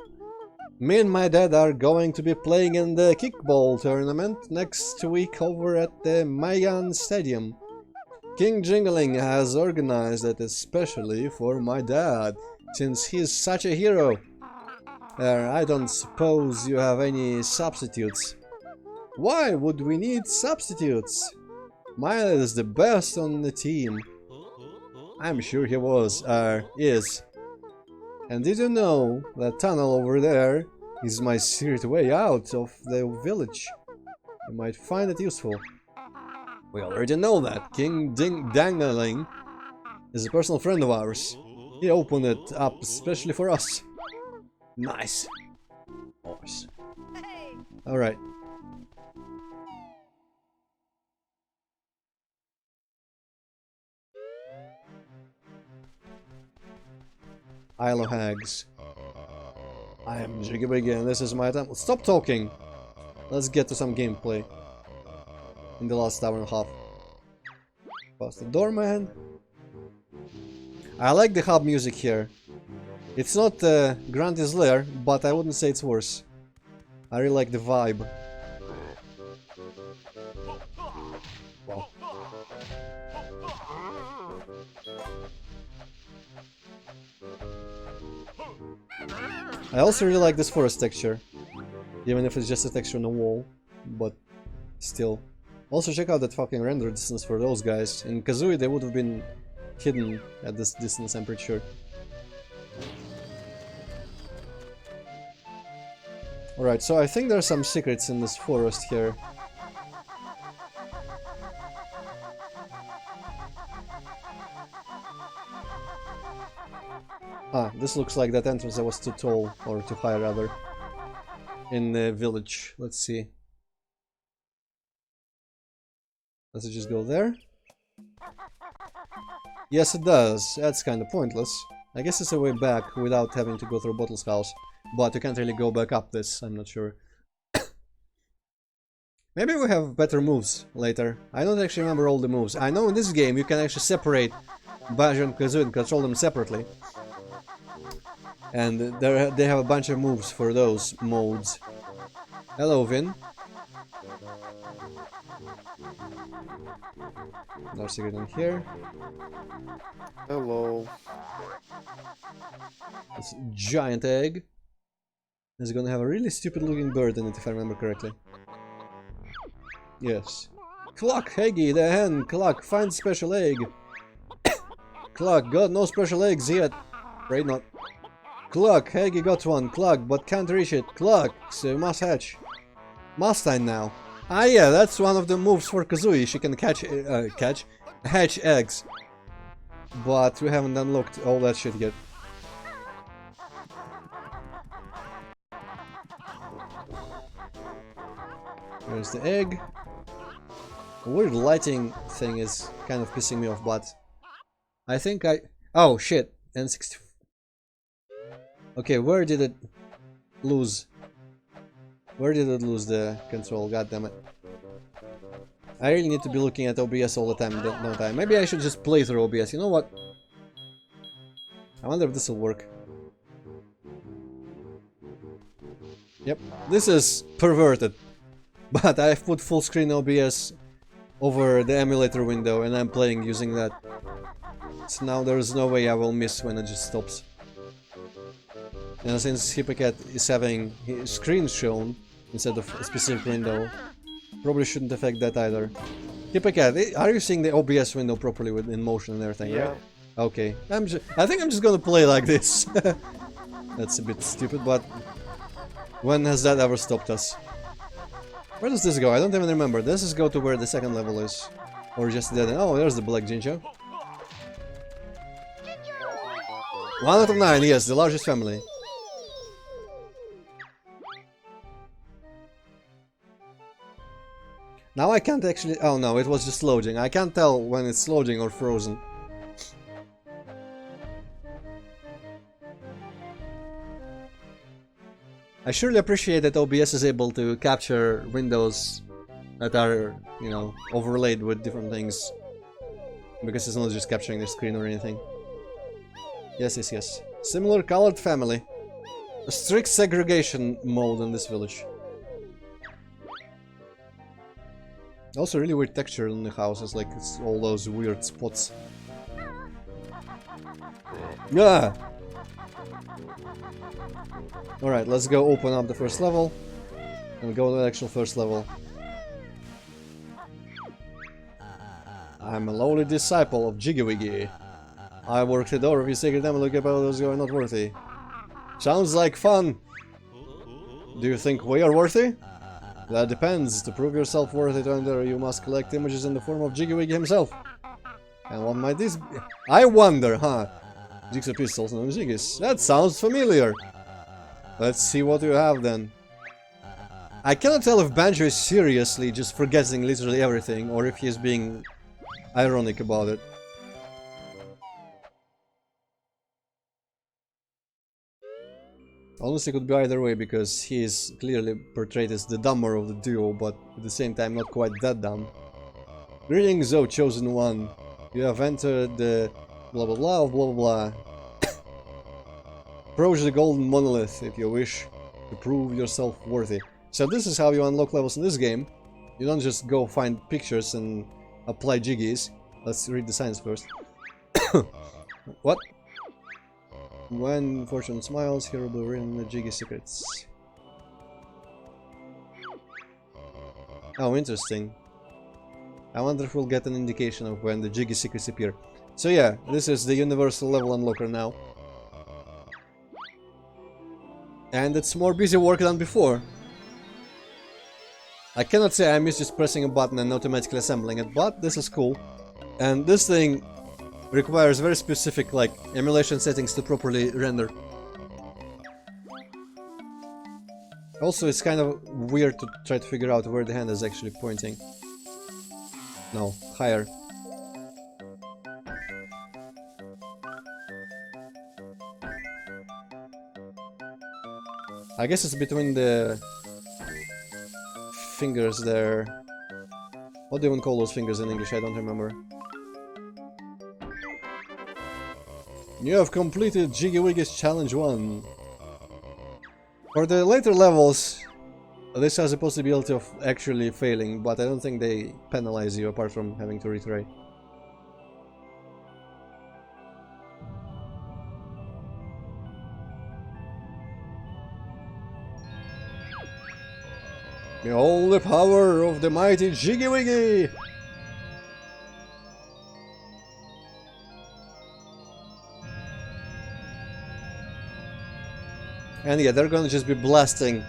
Me and my dad are going to be playing in the kickball tournament next week over at the Mayan Stadium. King Jingling has organized it especially for my dad, since he's such a hero. I don't suppose you have any substitutes. Why would we need substitutes? Mile is the best on the team. I'm sure he is. And did you know that tunnel over there is my secret way out of the village? You might find it useful. We already know that. King Dangling is a personal friend of ours. He opened it up especially for us. Nice. Nice. Alright. Isle of Hags. I am Jiggy Biggy and this is my time. Stop talking! Let's get to some gameplay. In the last hour and a half. Past the doorman. I like the hub music here. It's not Granty's Lair, but I wouldn't say it's worse. I really like the vibe. Wow. I also really like this forest texture. Even if it's just a texture on a wall. But still. Also check out that fucking render distance for those guys. In Kazooie they would have been hidden at this distance, I'm pretty sure. Alright, so I think there are some secrets in this forest here. Ah, this looks like that entrance that was too tall, or too high rather, in the village. Let's see. Does it just go there? Yes, it does. That's kind of pointless. I guess it's a way back without having to go through Bottle's house. But you can't really go back up this, I'm not sure. Maybe we have better moves later. I don't actually remember all the moves. I know in this game you can actually separate Banjo and Kazooie and control them separately. And they have a bunch of moves for those modes. Hello, Vin. Another secret in here. Hello. This giant egg is gonna have a really stupid looking bird in it, if I remember correctly. Yes. Cluck, Heggy, the hen. Cluck, find special egg. Cluck, got no special eggs yet. Afraid not. Cluck, Heggy got one. Cluck, but can't reach it. Cluck, so must hatch. Must I now? Ah yeah, that's one of the moves for Kazooie. She can hatch eggs. But we haven't unlocked all that shit yet. There's the egg. The weird lighting thing is kind of pissing me off, but I think oh shit, N64. Okay, where did it lose? Where did it lose the control? God damn it. I really need to be looking at OBS all the time, don't I? Maybe I should just play through OBS. You know what? I wonder if this will work. Yep, this is perverted. But I've put full screen OBS over the emulator window and I'm playing using that. So now there's no way I will miss when it just stops. And since Hippycat is having his screen shown instead of a specific window, probably shouldn't affect that either. Hippycat, are you seeing the OBS window properly in motion and everything? Yeah. Right? Okay, I think I'm just gonna play like this. That's a bit stupid, but when has that ever stopped us? Where does this go? I don't even remember. Does this go to where the second level is? Or just dead end? Oh, there's the Black Jinjo. 1 out of 9, yes, the largest family. Now I can't actually... Oh no, it was just loading. I can't tell when it's loading or frozen. I surely appreciate that OBS is able to capture windows that are, you know, overlaid with different things. Because it's not just capturing the screen or anything. Yes, yes, yes. Similar colored family. A strict segregation mode in this village. Also really weird texture in the houses, like it's all those weird spots. Yeah. Alright, let's go open up the first level. And go to the actual first level. I'm a lowly disciple of Jiggy Wiggy. I work the door of his sacred temple, look about those who are not worthy. Sounds like fun! Do you think we are worthy? That depends. To prove yourself worthy to enter, you must collect images in the form of Jiggy Wiggy himself. And what might this be? I wonder, huh? Jigsaw pistols and Jiggies. That sounds familiar. Let's see what you have then. I cannot tell if Banjo is seriously just forgetting literally everything, or if he is being ironic about it. Honestly, could be either way, because he is clearly portrayed as the dumber of the duo, but at the same time not quite that dumb. Greetings, O chosen one. You have entered the blah blah blah blah blah blah. Approach the golden monolith if you wish to prove yourself worthy. So this is how you unlock levels in this game. You don't just go find pictures and apply jiggies. Let's read the signs first. What? When fortune smiles, here will be written the Jiggy secrets. Oh, interesting. I wonder if we'll get an indication of when the Jiggy secrets appear. So yeah, this is the universal level unlocker now. And it's more busy work than before. I cannot say I miss just pressing a button and automatically assembling it, but this is cool. And this thing requires very specific, like, emulation settings to properly render. Also, it's kind of weird to try to figure out where the hand is actually pointing. No, higher. I guess it's between the fingers there. What do you even call those fingers in English? I don't remember. You have completed Jiggy Wiggy's Challenge 1. For the later levels, this has a possibility of actually failing, but I don't think they penalize you apart from having to retry. Behold the power of the mighty Jiggy Wiggy! And yeah, they're gonna just be blasting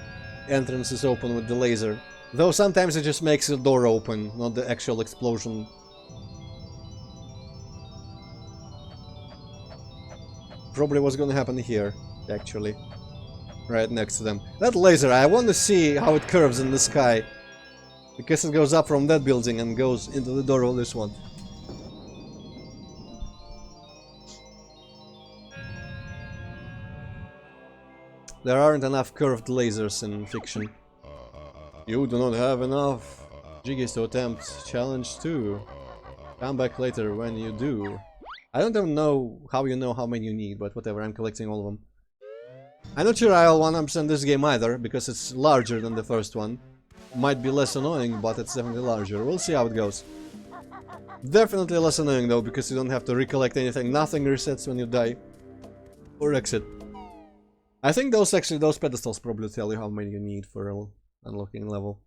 entrances open with the laser. Though sometimes it just makes the door open, not the actual explosion. Probably what's gonna happen here, actually. Right next to them. That laser, I want to see how it curves in the sky. Because it goes up from that building and goes into the door of this one. There aren't enough curved lasers in fiction. You do not have enough jiggies to attempt challenge 2. Come back later when you do. I don't even know how you know how many you need, but whatever, I'm collecting all of them. I'm not sure I'll 100% this game either, because it's larger than the first one. Might be less annoying, but it's definitely larger. We'll see how it goes. Definitely less annoying though, because you don't have to recollect anything. Nothing resets when you die. Or exit. I think those pedestals probably tell you how many you need for unlocking level.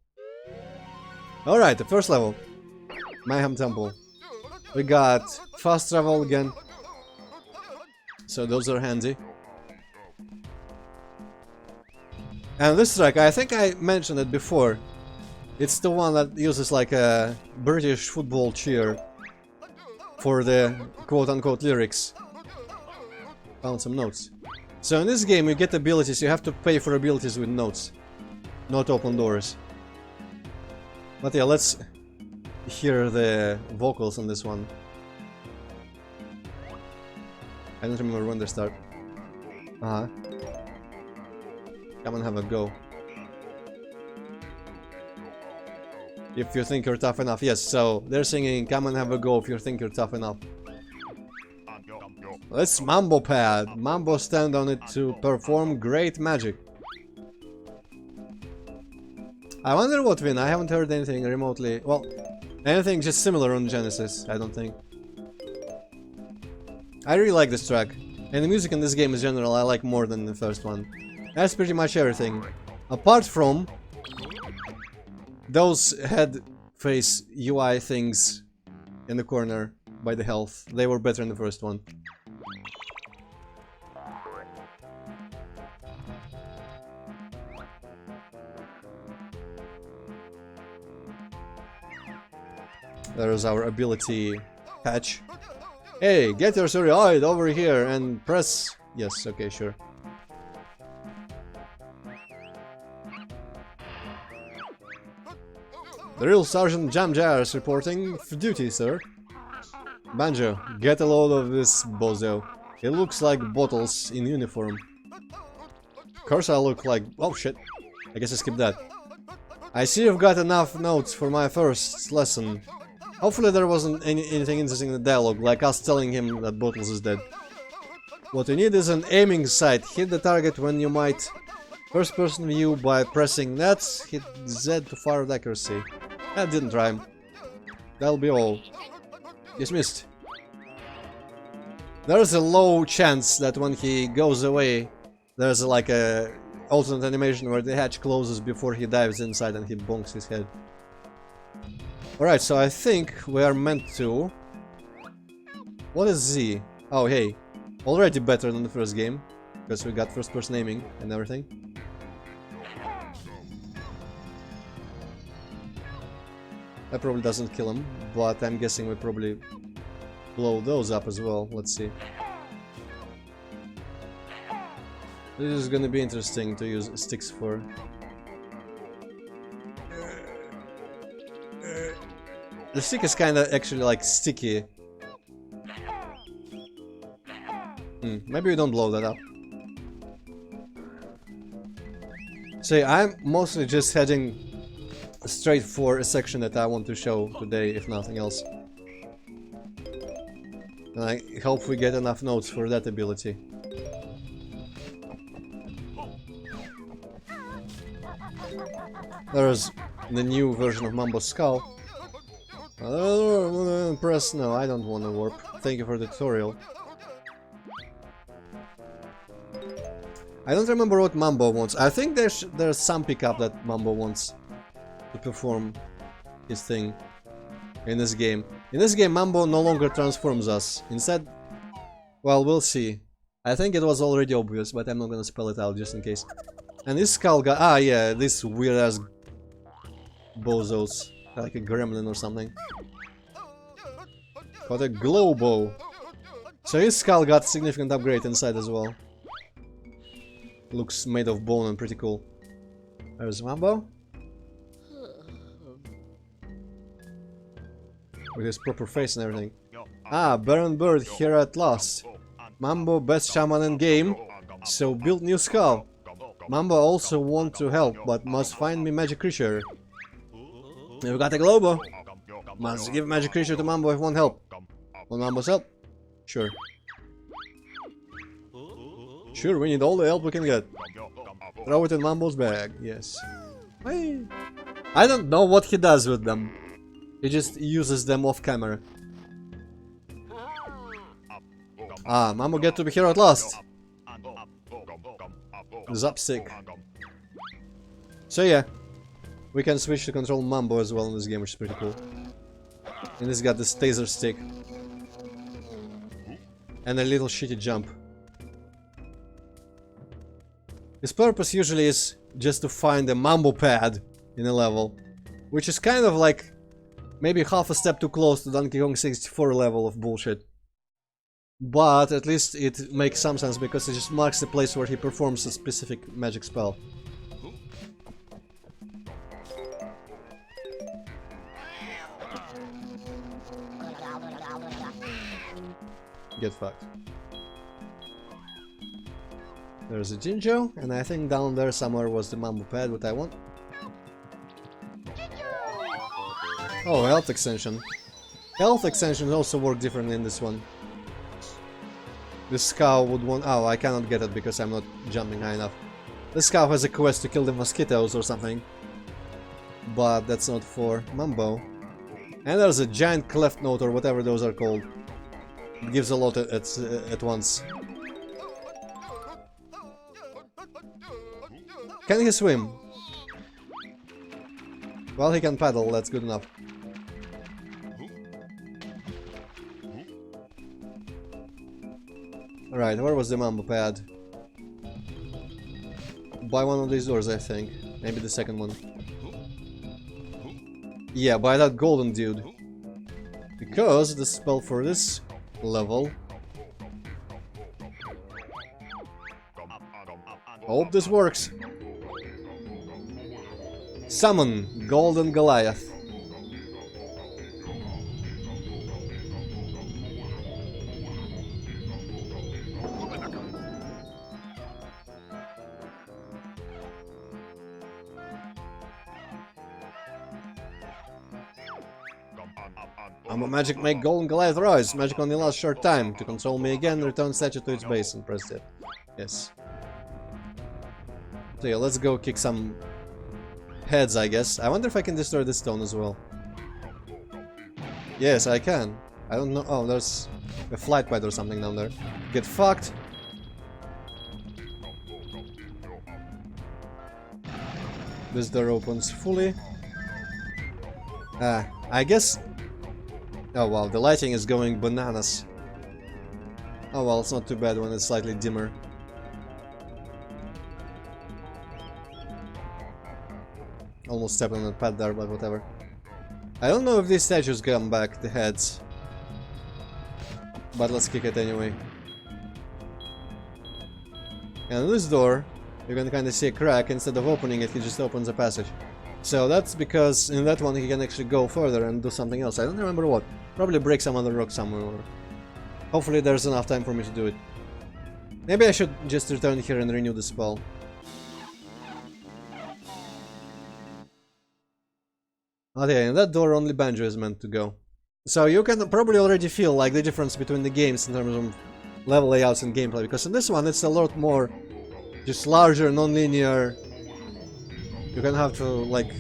Alright, the first level. Mayhem Temple. We got fast travel again. So those are handy. And this track, I think I mentioned it before. It's the one that uses like a British football cheer for the quote-unquote lyrics. Found some notes. So in this game you get abilities, you have to pay for abilities with notes. Not open doors. But yeah, let's hear the vocals on this one. I don't remember when they start. Come and have a go. If you think you're tough enough. Yes, so they're singing come and have a go if you think you're tough enough. Let's Mambo pad. Mambo stand on it to perform great magic. I wonder what win. I haven't heard anything remotely. Well, anything just similar on Genesis, I don't think. I really like this track. And the music in this game in general I like more than the first one. That's pretty much everything. Apart from those head face UI things in the corner by the health. They were better in the first one. There's our ability patch. Hey, get your Antroid over here and press... Yes, okay, sure. The real Sergeant Jam Jars reporting for duty, sir. Banjo, get a load of this bozo. He looks like Bottles in uniform. Of course I look like... Oh shit. I guess I skipped that. I see you've got enough notes for my first lesson. Hopefully there wasn't anything interesting in the dialogue, like us telling him that Bottles is dead. What you need is an aiming sight. Hit the target when you might. First person view by pressing that. Hit Z to fire with accuracy. That didn't rhyme. That'll be all. Dismissed. There's a low chance that when he goes away, there's like a alternate animation where the hatch closes before he dives inside and he bonks his head. Alright, so I think we are meant to... What is Z? Oh, hey. Already better than the first game, because we got first person aiming and everything. That probably doesn't kill him, but I'm guessing we probably blow those up as well. Let's see. This is gonna be interesting to use sticks for. The stick is kinda actually like sticky. Maybe we don't blow that up. So I'm mostly just heading straight for a section that I want to show today, if nothing else. And I hope we get enough notes for that ability. There's the new version of Mambo's Skull. Press no, I don't want to warp. Thank you for the tutorial. I don't remember what Mambo wants. I think there's some pickup that Mambo wants to perform his thing in this game. In this game, Mambo no longer transforms us. Instead, well, we'll see. I think it was already obvious, but I'm not gonna spell it out just in case. And this skull guy, ah yeah, this weird ass bozos, like a gremlin or something. Got a glow bow. So his skull got significant upgrade inside as well. Looks made of bone and pretty cool. There's Mambo. With his proper face and everything. Ah, Baron Bird here at last. Mambo, best shaman in game, so build new skull. Mambo also want to help, but must find me magic creature. We've got a Globo. Must give magic creature to Mambo if won't help. Want Mambo's help? Sure. Sure, we need all the help we can get. Throw it in Mambo's bag, yes. Hey. I don't know what he does with them. He just uses them off camera. Ah, Mambo get to be here at last. Zapstick. So yeah, we can switch to control Mambo as well in this game, which is pretty cool. And he's got this taser stick. And a little shitty jump. His purpose usually is just to find a Mambo pad in a level. Which is kind of like maybe half a step too close to Donkey Kong 64 level of bullshit. But at least it makes some sense because it just marks the place where he performs a specific magic spell. Get fucked. There's a Jinjo, and I think down there somewhere was the Mambo pad, what I want. Oh, health extension. Health extensions also work differently in this one. This cow would want... Oh, I cannot get it because I'm not jumping high enough. This cow has a quest to kill the mosquitoes or something. But that's not for Mambo. And there's a giant cleft note or whatever those are called. It gives a lot at once. Can he swim? Well, he can paddle, that's good enough. Alright, where was the Mambo pad? By one of these doors, I think. Maybe the second one. Yeah, by that golden dude. Because the spell for this level... Hope this works. Summon Golden Goliath. I'm a magic make Golden Goliath rise. Magic only lasts short time. To console me again, return statue to its base and press it. Yes. So yeah, let's go kick some heads, I guess. I wonder if I can destroy this stone as well. Yes, I can. I don't know. Oh, there's a flight pad or something down there. Get fucked. This door opens fully. I guess... Oh wow, the lighting is going bananas. Oh well, it's not too bad when it's slightly dimmer. Almost stepped on the pad there, but whatever. I don't know if these statues come back, the heads. But let's kick it anyway. And this door, you can kind of see a crack. Instead of opening it, he just opens a passage. So that's because in that one he can actually go further and do something else. I don't remember what. Probably break some other rock somewhere. Or hopefully there's enough time for me to do it. Maybe I should just return here and renew the spell. Oh yeah, in that door only Banjo is meant to go. So you can probably already feel like the difference between the games in terms of level layouts and gameplay. Because in this one it's a lot more just larger, non-linear. You can have to like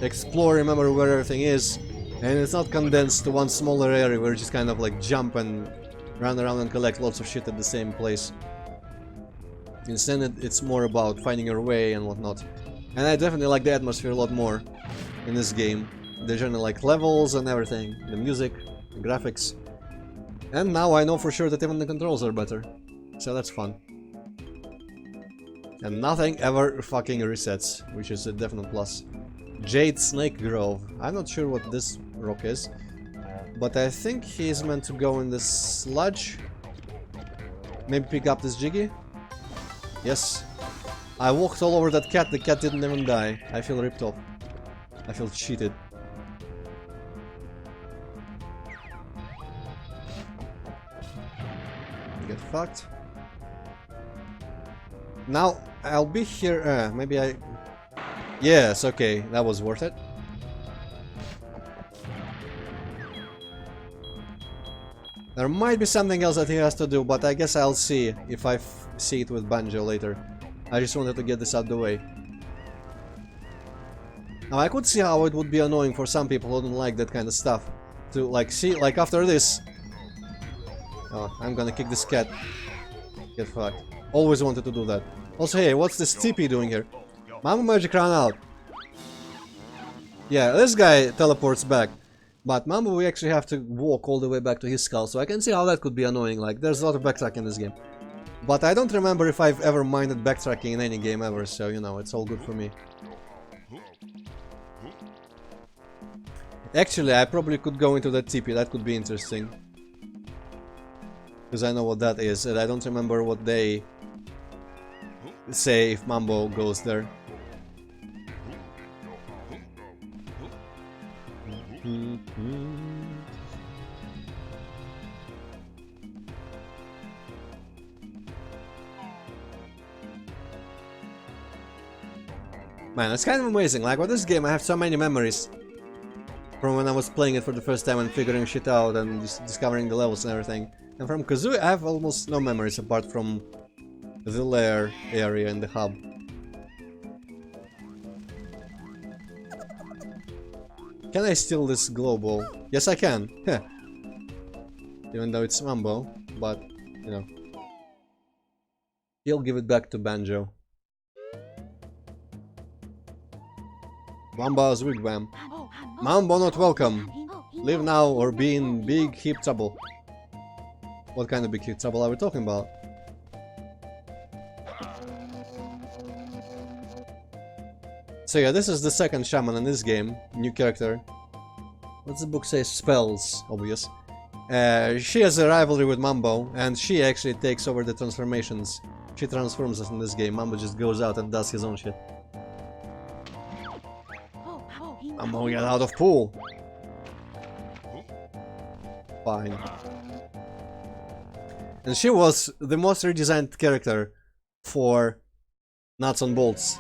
explore, remember where everything is. And it's not condensed to one smaller area where you just kind of like jump and run around and collect lots of shit at the same place. Instead it's more about finding your way and whatnot. And I definitely like the atmosphere a lot more in this game. The general like levels and everything, the music, the graphics. And now I know for sure that even the controls are better. So that's fun. And nothing ever fucking resets, which is a definite plus. Jade Snake Grove. I'm not sure what this rock is, but I think he's meant to go in this sludge. Maybe pick up this Jiggy? Yes. I walked all over that cat, the cat didn't even die. I feel ripped off. I feel cheated. Get fucked. Now, I'll be here, maybe I... Yes, okay, that was worth it. There might be something else that he has to do, but I guess I'll see if I see it with Banjo later. I just wanted to get this out of the way. Now, I could see how it would be annoying for some people who don't like that kind of stuff. To, like, see, like, after this... Oh, I'm gonna kick this cat. Get fucked. Always wanted to do that. Also, hey, what's this TP doing here? Mambo Magic ran out. Yeah, this guy teleports back. But Mambo, we actually have to walk all the way back to his skull, so I can see how that could be annoying. Like, there's a lot of backtracking in this game. But I don't remember if I've ever minded backtracking in any game ever, so, you know, it's all good for me. Actually, I probably could go into that TP, that could be interesting. Because I know what that is, and I don't remember what they say if Mambo goes there. Man, it's kind of amazing. Like with this game, I have so many memories from when I was playing it for the first time and figuring shit out and discovering the levels and everything. And from Kazooie, I have almost no memories apart from the lair area in the hub. Can I steal this glow ball? Yes, I can. Even though it's Mambo, but you know, he'll give it back to Banjo. Mamba's wigwam. Mambo not welcome. Leave now or be in big heap trouble. What kind of big heap trouble are we talking about? So yeah, this is the second shaman in this game. New character. What's the book say? Spells, obvious. She has a rivalry with Mambo, and she actually takes over the transformations. She transforms us in this game. Mambo just goes out and does his own shit. Mambo, get out of pool! Fine. And she was the most redesigned character for Nuts and Bolts.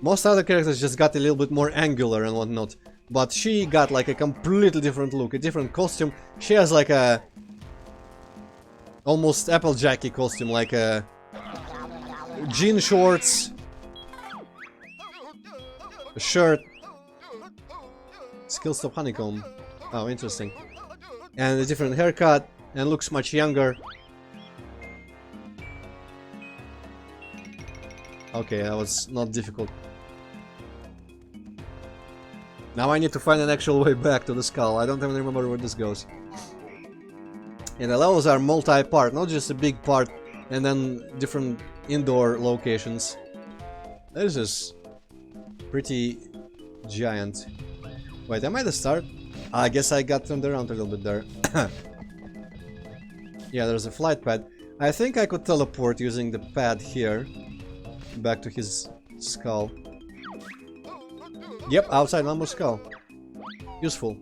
Most other characters just got a little bit more angular and whatnot, but she got like a completely different look, a different costume. She has like a almost Applejacky costume, like a jean shorts, a shirt, skill stop honeycomb. Oh, interesting. And a different haircut, and looks much younger. Okay, that was not difficult. Now I need to find an actual way back to the skull. I don't even remember where this goes. And the levels are multi-part, not just a big part and then different indoor locations. This is pretty giant. Wait, am I the start? I guess I got turned around a little bit there. Yeah, there's a flight pad. I think I could teleport using the pad here back to his skull. Yep, outside Mambo's skull. Useful.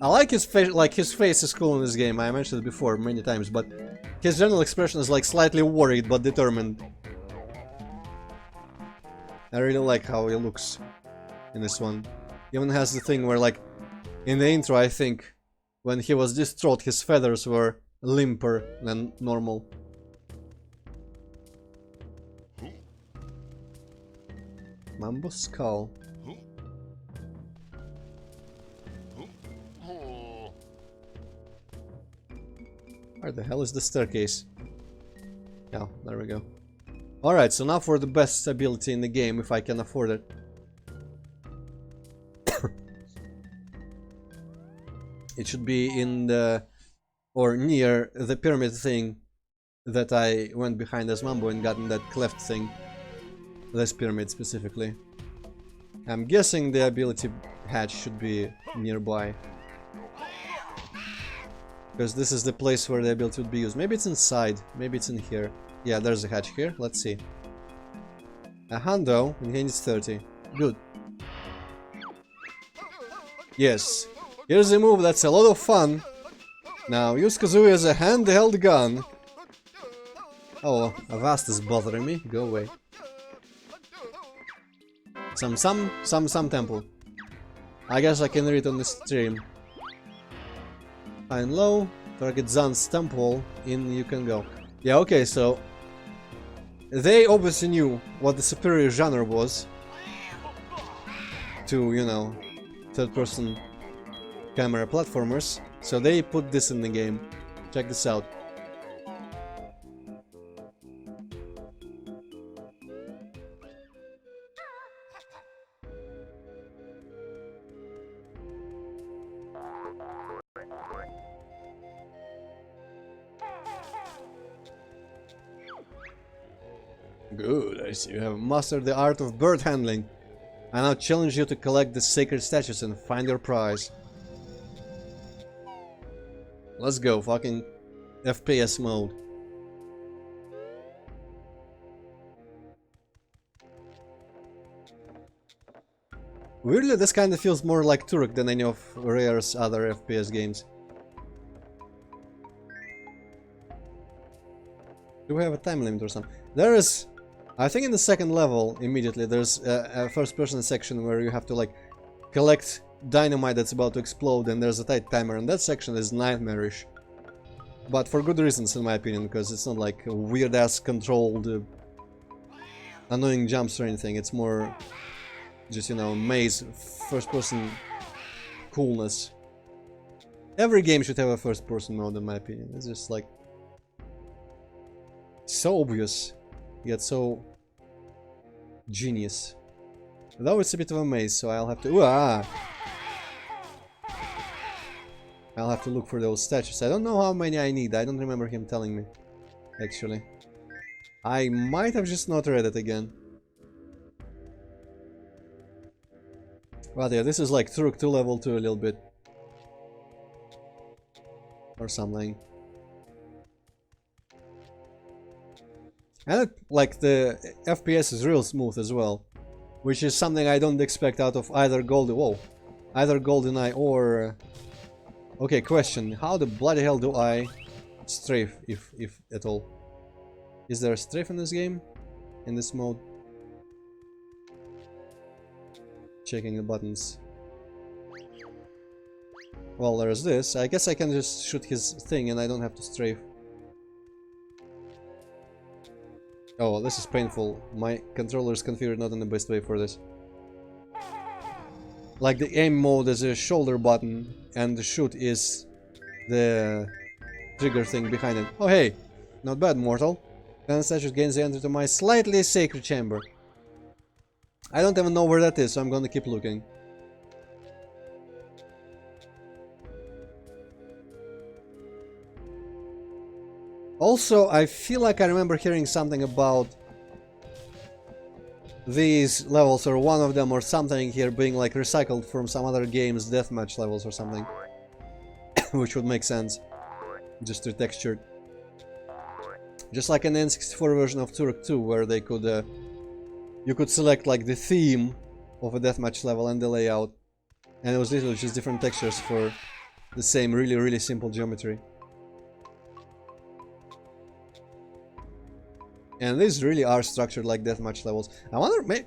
I like his face. Like his face is cool in this game. I mentioned it before many times, but his general expression is like slightly worried but determined. I really like how he looks in this one. He even has the thing where, like, in the intro, I think, when he was distraught, his feathers were limper than normal. Mambo's skull. Where the hell is the staircase? Yeah, there we go. Alright, so now for the best ability in the game, if I can afford it. It should be in the... or near the pyramid thing that I went behind as Mambo and got in that cleft thing. This pyramid specifically. I'm guessing the ability hatch should be nearby. Because this is the place where the ability would be used. Maybe it's inside, maybe it's in here. Yeah, there's a hatch here, let's see. A hundo, and he needs 30. Good. Yes. Here's a move that's a lot of fun. Now, use Kazooie as a handheld gun. Oh, Avast is bothering me. Go away. Some temple. I guess I can read on the stream. High and low. Target Zan's temple. In you can go. Yeah, okay, so... they obviously knew what the superior genre was. To, you know, third-person camera platformers. So they put this in the game. Check this out. Good, I see you have mastered the art of bird handling. I now challenge you to collect the sacred statues and find your prize. Let's go, fucking FPS mode. Weirdly, this kind of feels more like Turok than any of Rare's other FPS games. Do we have a time limit or something? There is I think in the second level, immediately, there's a first-person section where you have to, like, collect dynamite that's about to explode, and there's a tight timer, and that section is nightmarish. But for good reasons, in my opinion, because it's not like a weird-ass controlled, annoying jumps or anything. It's more just, you know, maze, first-person coolness. Every game should have a first-person mode, in my opinion. It's just, like, so obvious, yet so genius. Though it's a bit of a maze, so I'll have to... I'll have to look for those statues. I don't know how many I need. I don't remember him telling me, actually. I might have just not read it again. But yeah, this is like Turok 2 level 2 a little bit. Or something. And like the FPS is real smooth as well. Which is something I don't expect out of either GoldenEye or... Okay, question. How the bloody hell do I strafe, if at all? Is there a strafe in this game? In this mode? Checking the buttons. Well, there's this. I guess I can just shoot his thing and I don't have to strafe. Oh, this is painful. My controller is configured not in the best way for this. Like the aim mode is a shoulder button and the shoot is the trigger thing behind it. Oh hey, not bad, mortal. Then statue gains the entry to my slightly sacred chamber. I don't even know where that is, so I'm gonna keep looking. Also, I feel like I remember hearing something about these levels, or one of them or something here, being like recycled from some other game's deathmatch levels or something. Which would make sense. Just retextured. Just like an N64 version of Turok 2, where they could you could select like the theme of a deathmatch level and the layout, and it was literally just different textures for the same really simple geometry. And these really are structured like deathmatch levels. I wonder,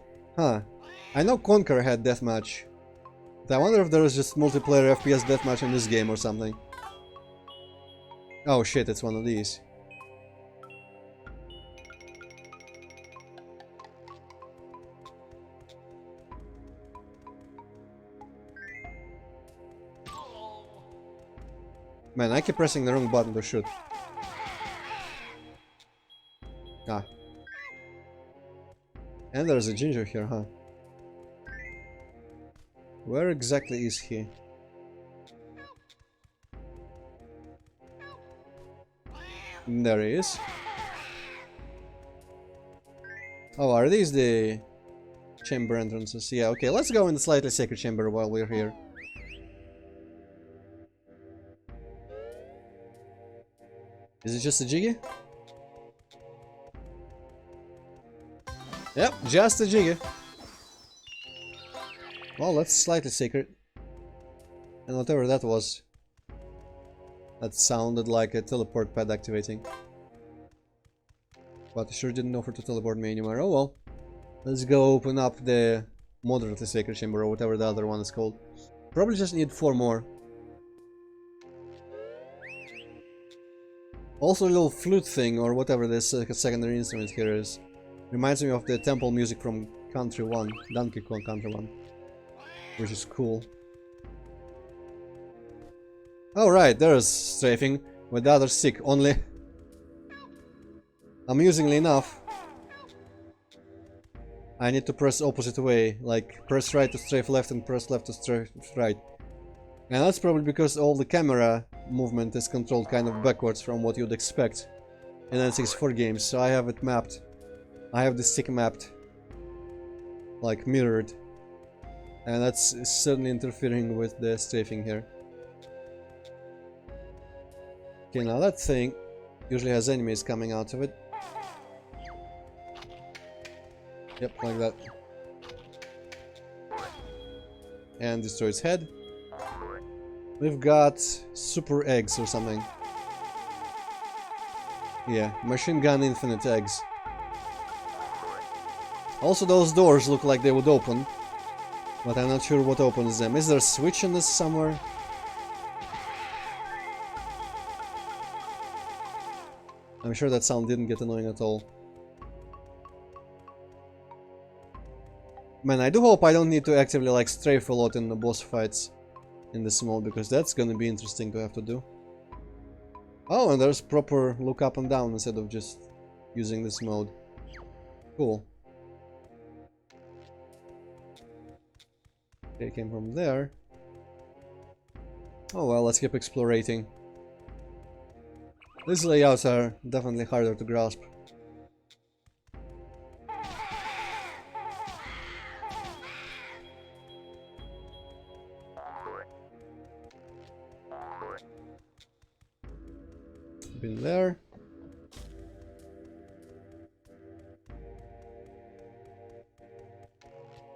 I know Conquer had deathmatch. But I wonder if there was just multiplayer FPS deathmatch in this game or something. Oh shit, it's one of these. Man, I keep pressing the wrong button to shoot. Ah. And there's a ginger here, huh? Where exactly is he? There he is. Oh, are these the chamber entrances? Yeah, okay, let's go in the slightly sacred chamber while we're here. Is it just a jiggy? Yep, just a jiggy. Well, that's slightly sacred. And whatever that was, that sounded like a teleport pad activating. But I sure didn't offer to teleport me anywhere. Oh well. Let's go open up the moderately sacred chamber or whatever the other one is called. Probably just need 4 more. Also a little flute thing or whatever this secondary instrument here is. Reminds me of the temple music from Country 1, Donkey Kong Country 1. Which is cool. Alright, there's strafing with the other stick, only amusingly enough I need to press opposite way, like press right to strafe left and press left to strafe right. And that's probably because all the camera movement is controlled kind of backwards from what you'd expect in N64 games, so I have it mapped. I have the stick mapped, like mirrored, and that's certainly interfering with the strafing here. Okay, now that thing usually has enemies coming out of it. Yep, like that. And destroy its head. We've got super eggs or something. Yeah, machine gun infinite eggs. Also, those doors look like they would open, but I'm not sure what opens them. Is there a switch in this somewhere? I'm sure that sound didn't get annoying at all. Man, I do hope I don't need to actively like strafe a lot in the boss fights in this mode, because that's gonna be interesting to have to do. Oh, and there's proper look up and down instead of just using this mode. Cool. Okay, came from there. Oh well, let's keep exploring. These layouts are definitely harder to grasp. Been there.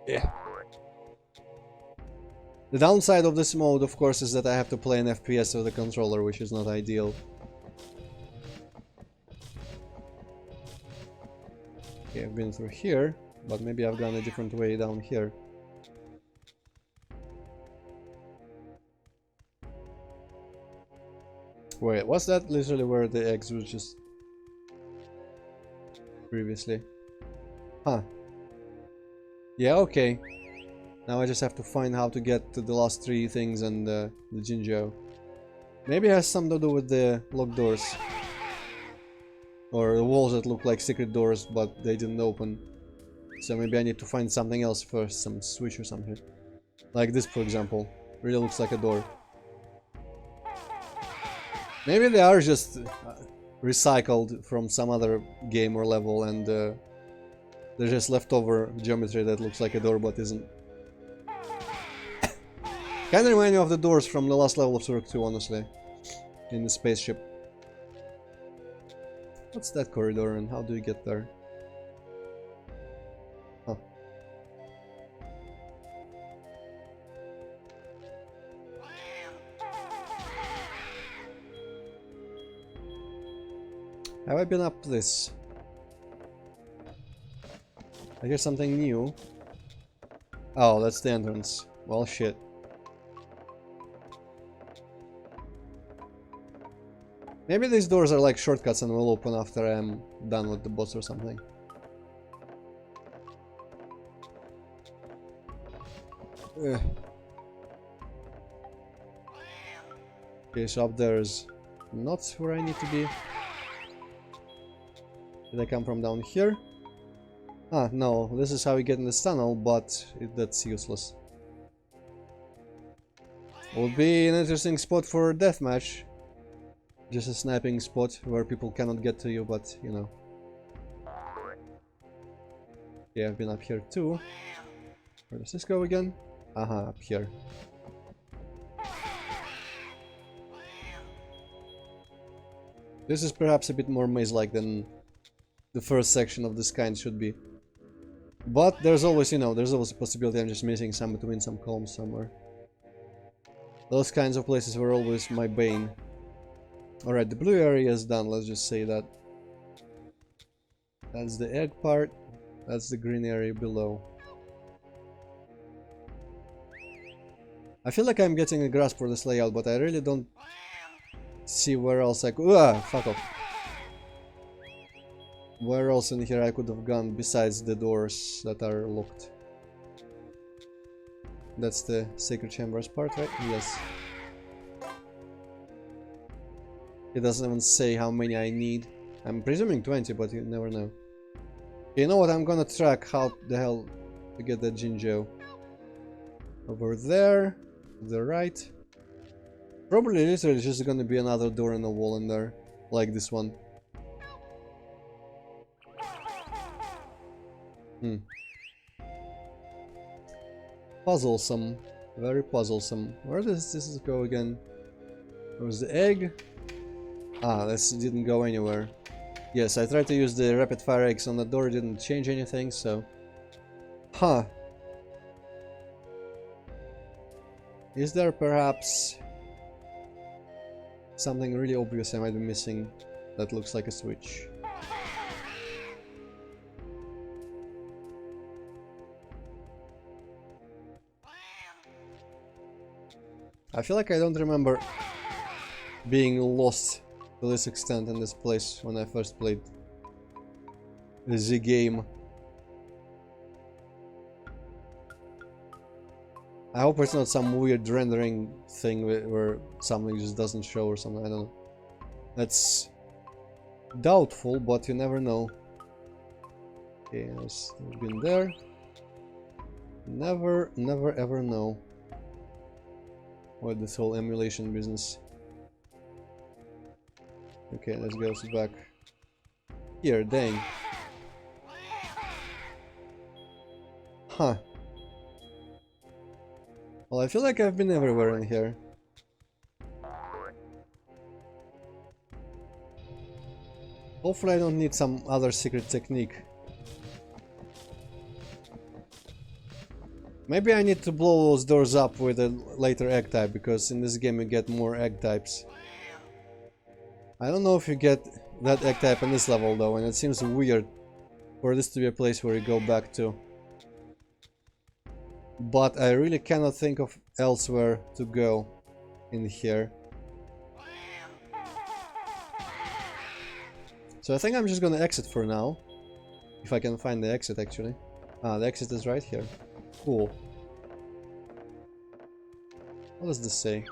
Yeah. The downside of this mode, of course, is that I have to play an FPS with the controller, which is not ideal. Okay, I've been through here, but maybe I've gone a different way down here. Wait, was that literally where the eggs were just previously? Huh. Yeah, okay. Now I just have to find how to get to the last three things and the Jinjo. Maybe it has something to do with the locked doors. Or the walls that look like secret doors, but they didn't open. So maybe I need to find something else first, some switch or something. Like this, for example. Really looks like a door. Maybe they are just recycled from some other game or level, and they're just leftover geometry that looks like a door but isn't. Kinda remind me of the doors from the last level of Turok 2, honestly. In the spaceship. What's that corridor and how do you get there? Huh. Have I been up this? I hear something new. Oh, that's the entrance. Well, shit. Maybe these doors are like shortcuts and will open after I'm done with the boss or something. Ugh. Okay, so up there's not where I need to be. Did I come from down here? Ah, no, this is how we get in this tunnel, but that's useless. Would be an interesting spot for a deathmatch. Just a sniping spot where people cannot get to you, but you know. Yeah, I've been up here too. Where does this go again? Aha, up here. This is perhaps a bit more maze-like than the first section of this kind should be. But there's always, you know, there's always a possibility I'm just missing some between some columns somewhere. Those kinds of places were always my bane. Alright, the blue area is done, let's just say that. That's the egg part, that's the green area below. I feel like I'm getting a grasp for this layout, but I really don't see where else I could... Ah, fuck off. Where else in here I could have gone besides the doors that are locked. That's the sacred chambers part, right? Yes. It doesn't even say how many I need. I'm presuming 20, but you never know. You know what? I'm gonna track how the hell to get that Jinjo. Over there, to the right. Probably literally just gonna be another door in the wall in there, like this one. Puzzlesome. Very puzzlesome. Where does this go again? Where's the egg? Ah, this didn't go anywhere. Yes, I tried to use the rapid fire eggs on the door, didn't change anything, so... Huh. Is there perhaps something really obvious I might be missing that looks like a switch? I feel like I don't remember being lost to this extent in this place when I first played the game. I hope it's not some weird rendering thing where something just doesn't show or something, I don't know. That's doubtful, but you never know. Okay, I've been there. Never ever know what this whole emulation business. Okay, let's go back here, dang. Huh. Well, I feel like I've been everywhere in here. Hopefully I don't need some other secret technique. Maybe I need to blow those doors up with a later egg type, because in this game you get more egg types. I don't know if you get that egg type in this level though, and it seems weird for this to be a place where you go back to. But I really cannot think of elsewhere to go in here. So I think I'm just gonna exit for now. If I can find the exit actually. Ah, the exit is right here. Cool. What does this say?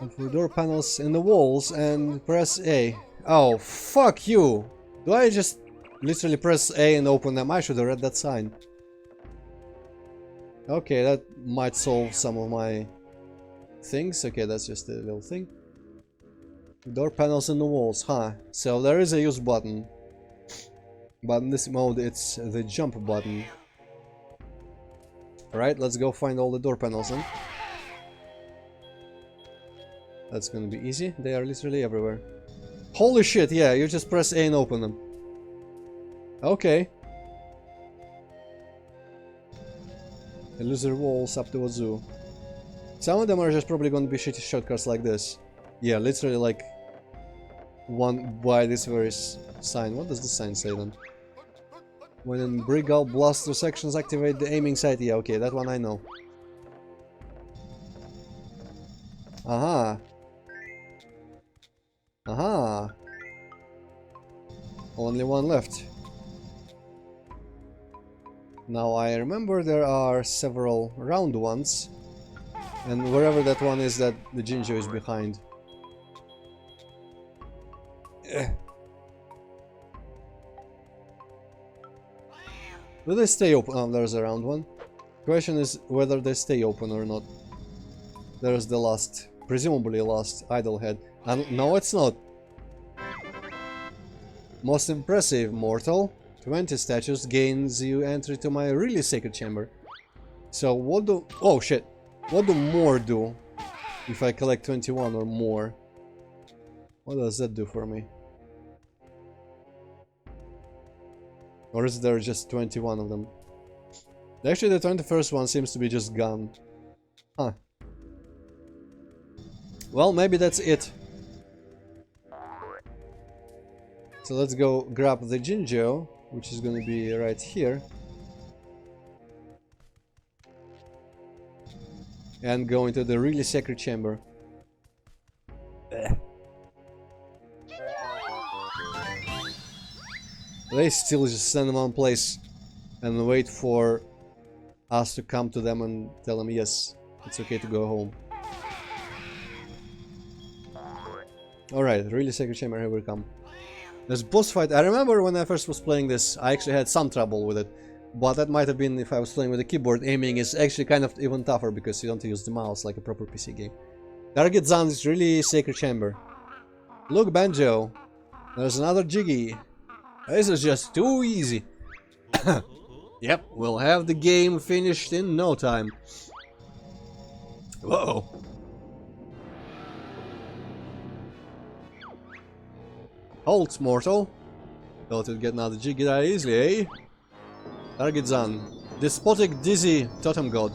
Look for door panels in the walls and press A. Oh, fuck you! Do I just literally press A and open them? I should have read that sign. Okay, that might solve some of my things. Okay, that's just a little thing. Door panels in the walls, huh? So there is a use button. But in this mode it's the jump button. Alright, let's go find all the door panels then. That's gonna be easy. They are literally everywhere. Holy shit, yeah, you just press A and open them. Okay. Illusory walls up to a zoo. Some of them are just probably gonna be shitty shortcuts like this. Yeah, literally like one by this very sign. What does the sign say then? When in Brigal blaster sections activate the aiming sight. Yeah, okay, that one I know. Aha. Aha. Only one left. Now I remember there are several round ones. And wherever that one is, that the Jinjo is behind. Do they stay open? Oh, there's a round one. Question is whether they stay open or not. There's the last, presumably last idle head. No, it's not. Most impressive, mortal. 20 statues gains you entry to my really sacred chamber. So what do... Oh shit. What do more do if I collect 21 or more? What does that do for me? Or is there just 21 of them? Actually, the 21st one seems to be just gone. Huh. Well, maybe that's it. So let's go grab the Jinjo, which is gonna be right here. And go into the really sacred chamber. They still just stand in one place and wait for us to come to them and tell them yes, it's okay to go home. Alright, really sacred chamber, here we come. This boss fight, I remember when I first was playing this, I actually had some trouble with it. But that might have been if I was playing with the keyboard. Aiming is actually kind of even tougher because you don't use the mouse like a proper PC game. Target zone is really sacred chamber. Look, Banjo, there's another Jiggy. This is just too easy. Yep, we'll have the game finished in no time. Whoa. Halt, mortal. Thought you'd get another Jiggy that easily, eh? Target Zan. Despotic Dizzy Totem God.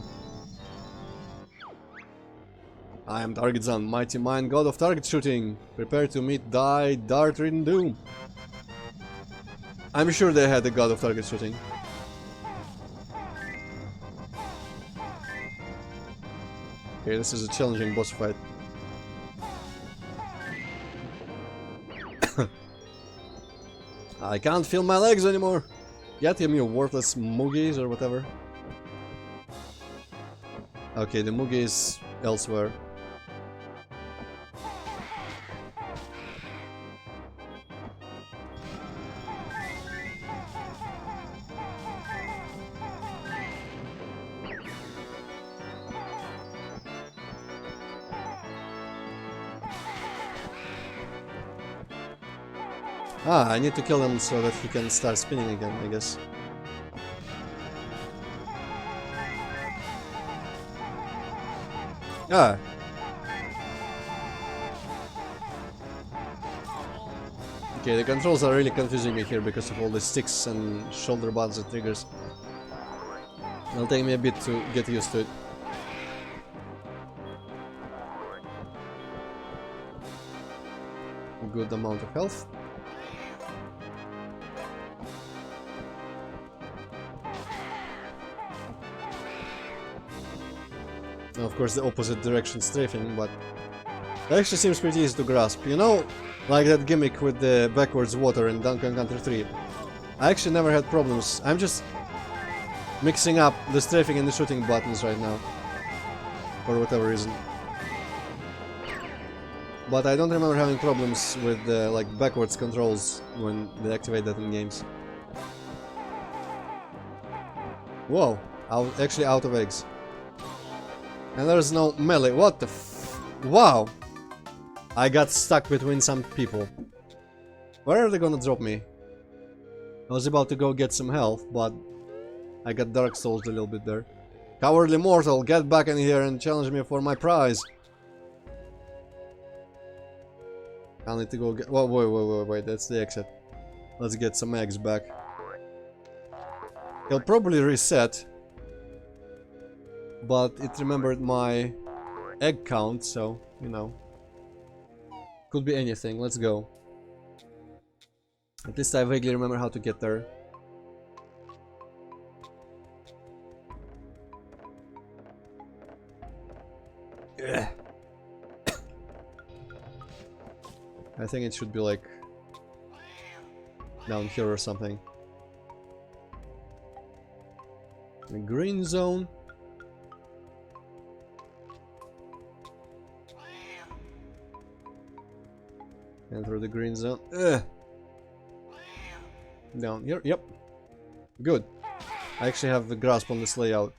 I am Target Zan, mighty mind god of target shooting. Prepare to meet thy dart-ridden doom. I'm sure they had a god of target shooting. Okay, this is a challenging boss fight. I can't feel my legs anymore. Get him, you worthless Moogies or whatever. Okay, the Moogie is elsewhere. Ah, I need to kill him so that he can start spinning again, I guess. Ah. Okay, the controls are really confusing me here because of all the sticks and shoulder buttons and triggers. It'll take me a bit to get used to it. A good amount of health. Of course, the opposite direction strafing, but it actually seems pretty easy to grasp. You know, like that gimmick with the backwards water in Donkey Kong Country 3. I actually never had problems. I'm just mixing up the strafing and the shooting buttons right now, for whatever reason. But I don't remember having problems with like backwards controls when they activate that in games. Whoa, actually out of eggs. And there's no melee. What the f... Wow! I got stuck between some people. Where are they gonna drop me? I was about to go get some health, but I got Dark Souls a little bit there. Cowardly mortal, get back in here and challenge me for my prize. I'll need to go get... Whoa, wait, that's the exit. Let's get some eggs back. He'll probably reset. But it remembered my egg count, so, you know. Could be anything, let's go. At least I vaguely remember how to get there. Yeah. I think it should be like down here or something. The green zone. Enter the green zone. Ugh. Down here. Yep. Good. I actually have a grasp on this layout.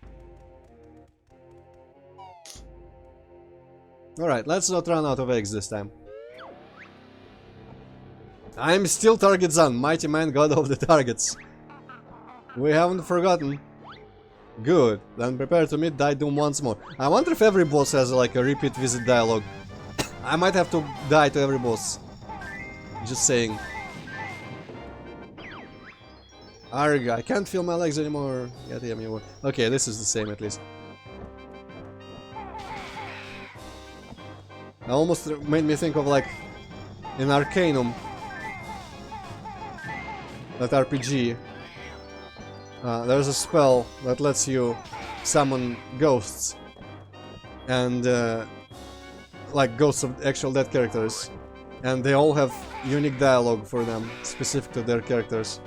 Alright, let's not run out of eggs this time. I'm still Target Zan, mighty man, god of the targets. We haven't forgotten. Good. Then prepare to meet Die Doom once more. I wonder if every boss has like a repeat visit dialogue. I might have to die to every boss. Just saying. Arg, I can't feel my legs anymore. Okay, this is the same at least. It almost made me think of like in Arcanum, that RPG. There's a spell that lets you summon ghosts and like ghosts of actual dead characters, and they all have unique dialogue for them specific to their characters.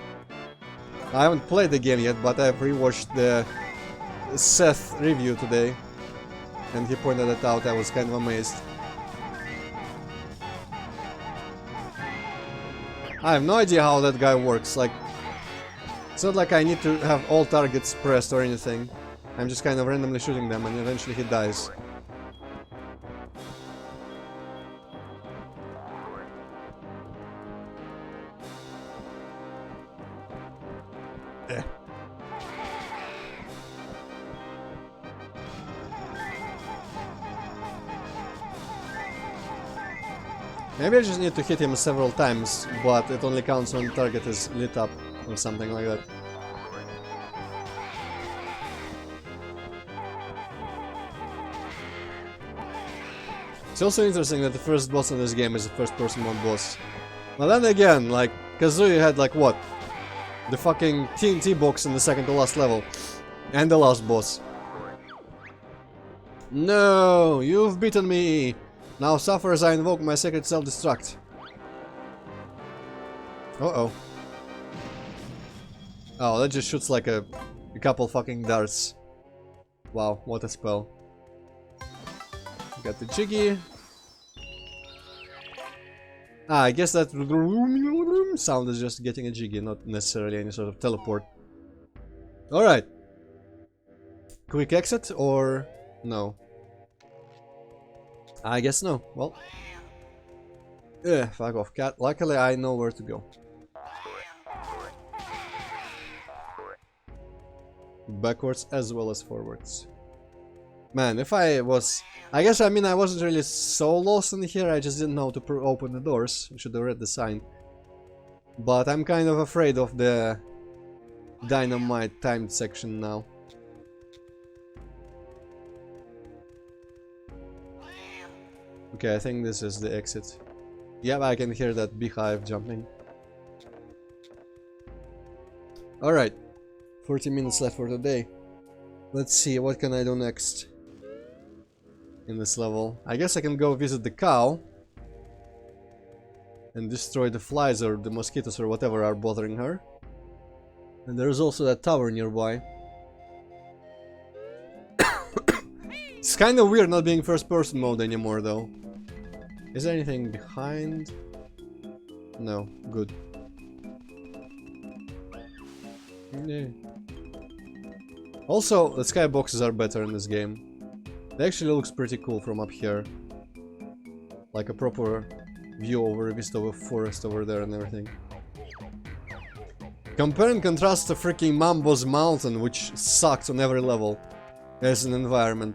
I haven't played the game yet, but I've rewatched the Seth review today, and he pointed it out. I was kind of amazed. I have no idea how that guy works. Like, it's not like I need to have all targets pressed or anything. I'm just kind of randomly shooting them and eventually he dies. Eh. Maybe I just need to hit him several times, but it only counts when the target is lit up or something like that. It's also interesting that the first boss in this game is a first-person mode boss. But then again, like, Kazooie had like what? The fucking TNT box in the second to last level. And the last boss. No, you've beaten me. Now suffer as I invoke my sacred self-destruct. Uh-oh. Oh, that just shoots like a couple fucking darts. Wow, what a spell. Got the Jiggy. Ah, I guess that sound is just getting a Jiggy, not necessarily any sort of teleport. Alright. Quick exit or no? I guess no. Well. Fuck off, cat. Luckily I know where to go. Backwards as well as forwards. Man, if I was... I guess, I mean, I wasn't really so lost in here, I just didn't know to open the doors. I should have read the sign. But I'm kind of afraid of the dynamite timed section now. Okay, I think this is the exit. Yeah, I can hear that beehive jumping. Alright. 40 minutes left for the day. Let's see, what can I do next in this level? I guess I can go visit the cow and destroy the flies or the mosquitoes or whatever are bothering her. And there's also that tower nearby. It's kind of weird not being first person mode anymore though. Is there anything behind? No, good. Yeah. Also, the skyboxes are better in this game. It actually looks pretty cool from up here. Like a proper view over a vista of a forest over there and everything. Compare and contrast to freaking Mambo's Mountain, which sucked on every level as an environment.